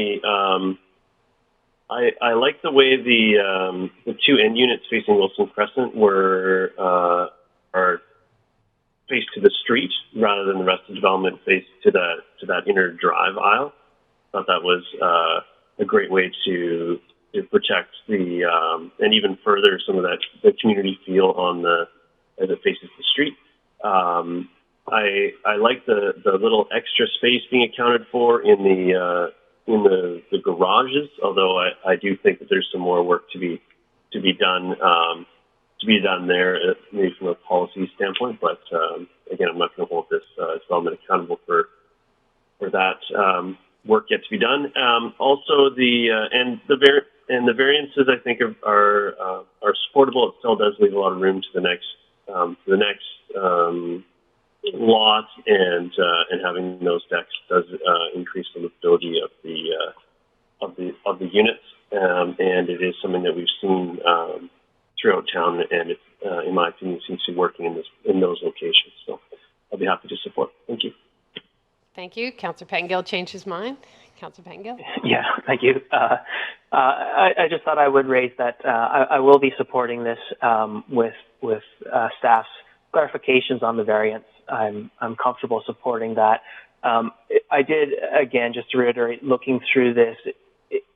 I like the way the two end units facing Wilson Crescent are faced to the street rather than the rest of the development faced to that inner drive aisle. I thought that was a great way to protect and even further some of the community feel as it faces the street. I like the little extra space being accounted for in the garages, although I do think that there's some more work to be done there, maybe from a policy standpoint. But again, I'm not going to hold this development accountable for that work yet to be done. Also, the variances I think are supportable. It still does leave a lot of room to the next lot, and having those decks does increase the livability of the units, and it is something that we've seen throughout town, and it, in my opinion, seems to be working in those locations. So I'll be happy to support. Thank you. Thank you. Councillor Pettengill changed his mind. Councillor Pettengill. Yeah, thank you. I just thought I would raise that I will be supporting this with staff's clarifications on the variance. I'm comfortable supporting that. I did, again, just to reiterate, looking through this,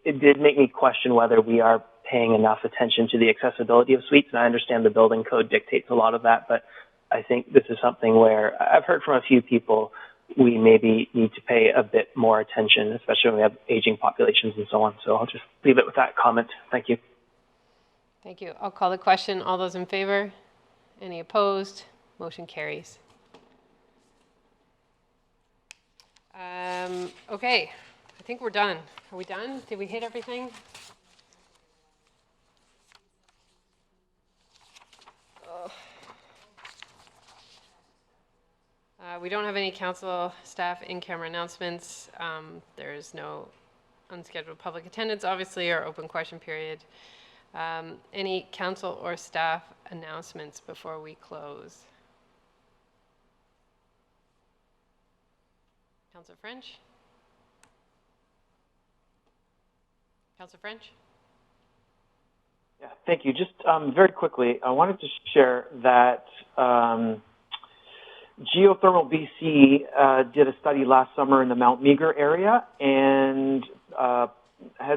it did make me question whether we are paying enough attention to the accessibility of suites. And I understand the building code dictates a lot of that, but I think this is something where I've heard from a few people we maybe need to pay a bit more attention, especially when we have aging populations and so on. So I'll just leave it with that comment. Thank you. Thank you. I'll call the question. All those in favor? Any opposed? Motion carries. Okay, I think we're done. Are we done? Did we hit everything? We don't have any council staff in-camera announcements. There's no unscheduled public attendance, obviously, or open question period. Any council or staff announcements before we close? Councillor French? Councillor French? Yeah, thank you. Just very quickly, I wanted to share that Geothermal BC did a study last summer in the Mount Meagher area, and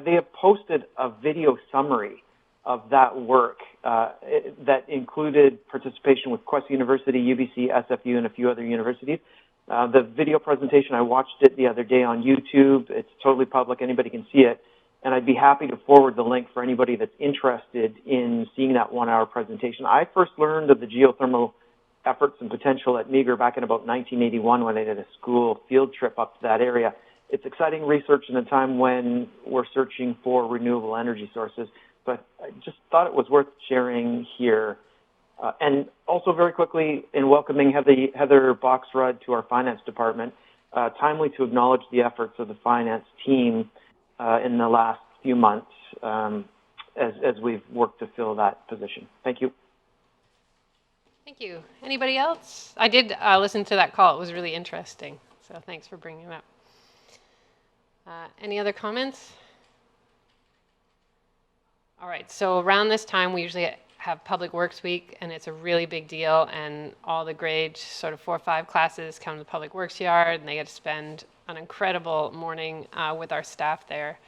they have posted a video summary of that work that included participation with Quest University, UBC, SFU, and a few other universities. The video presentation, I watched it the other day on YouTube. It's totally public. Anybody can see it. And I'd be happy to forward the link for anybody that's interested in seeing that 1-hour presentation. I first learned of the geothermal efforts and potential at Meagher back in about 1981 when I did a school field trip up to that area. It's exciting research in a time when we're searching for renewable energy sources, but I just thought it was worth sharing here. And also very quickly, in welcoming Heather Boxrud to our finance department, timely to acknowledge the efforts of the finance team in the last few months as we've worked to fill that position. Thank you. Thank you. Anybody else? I did listen to that call. It was really interesting. So thanks for bringing it up. Any other comments? All right. So around this time, we usually have Public Works Week, and it's a really big deal. And all the grade sort of 4 or 5 classes come to the Public Works yard, and they get to spend an incredible morning with our staff there.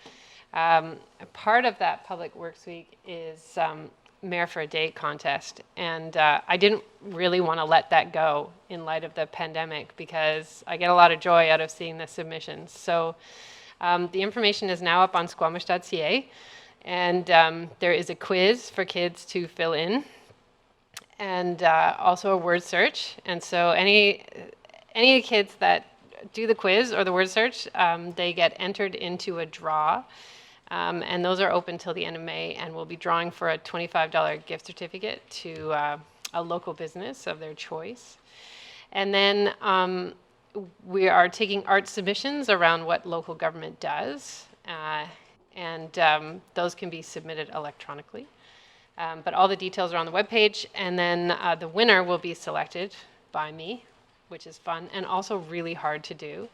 A part of that Public Works Week is Mayor for a Day contest, and I didn't really want to let that go in light of the pandemic because I get a lot of joy out of seeing the submissions. So The information is now up on squamish.ca, and there is a quiz for kids to fill in, and also a word search. And so any kids that do the quiz or the word search, they get entered into a draw, and those are open till the end of May, and we'll be drawing for a $25 gift certificate to a local business of their choice. And then we are taking art submissions around what local government does, and those can be submitted electronically. But all the details are on the webpage, and then the winner will be selected by me, which is fun and also really hard to do.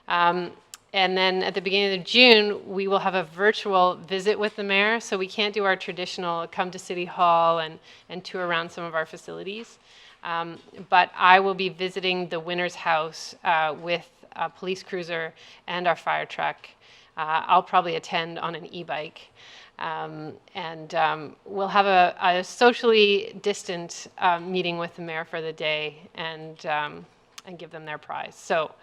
And then at the beginning of June, we will have a virtual visit with the mayor, so we can't do our traditional come to City Hall and tour around some of our facilities. But I will be visiting the winner's house with a police cruiser and our fire truck. I'll probably attend on an e-bike. And we'll have a socially distant meeting with the mayor for the day and give them their prize. So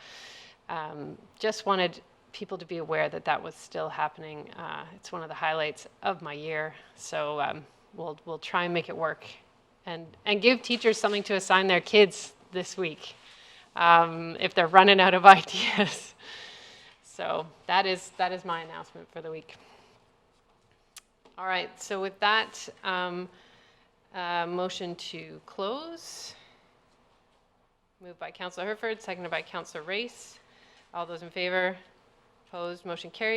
just wanted people to be aware that that was still happening. It's one of the highlights of my year. So we'll try and make it work and give teachers something to assign their kids this week if they're running out of ideas. So that is my announcement for the week. All right, so with that, motion to close. Moved by Councillor Herford, seconded by Councillor Race. All those in favor? Opposed? Motion carries.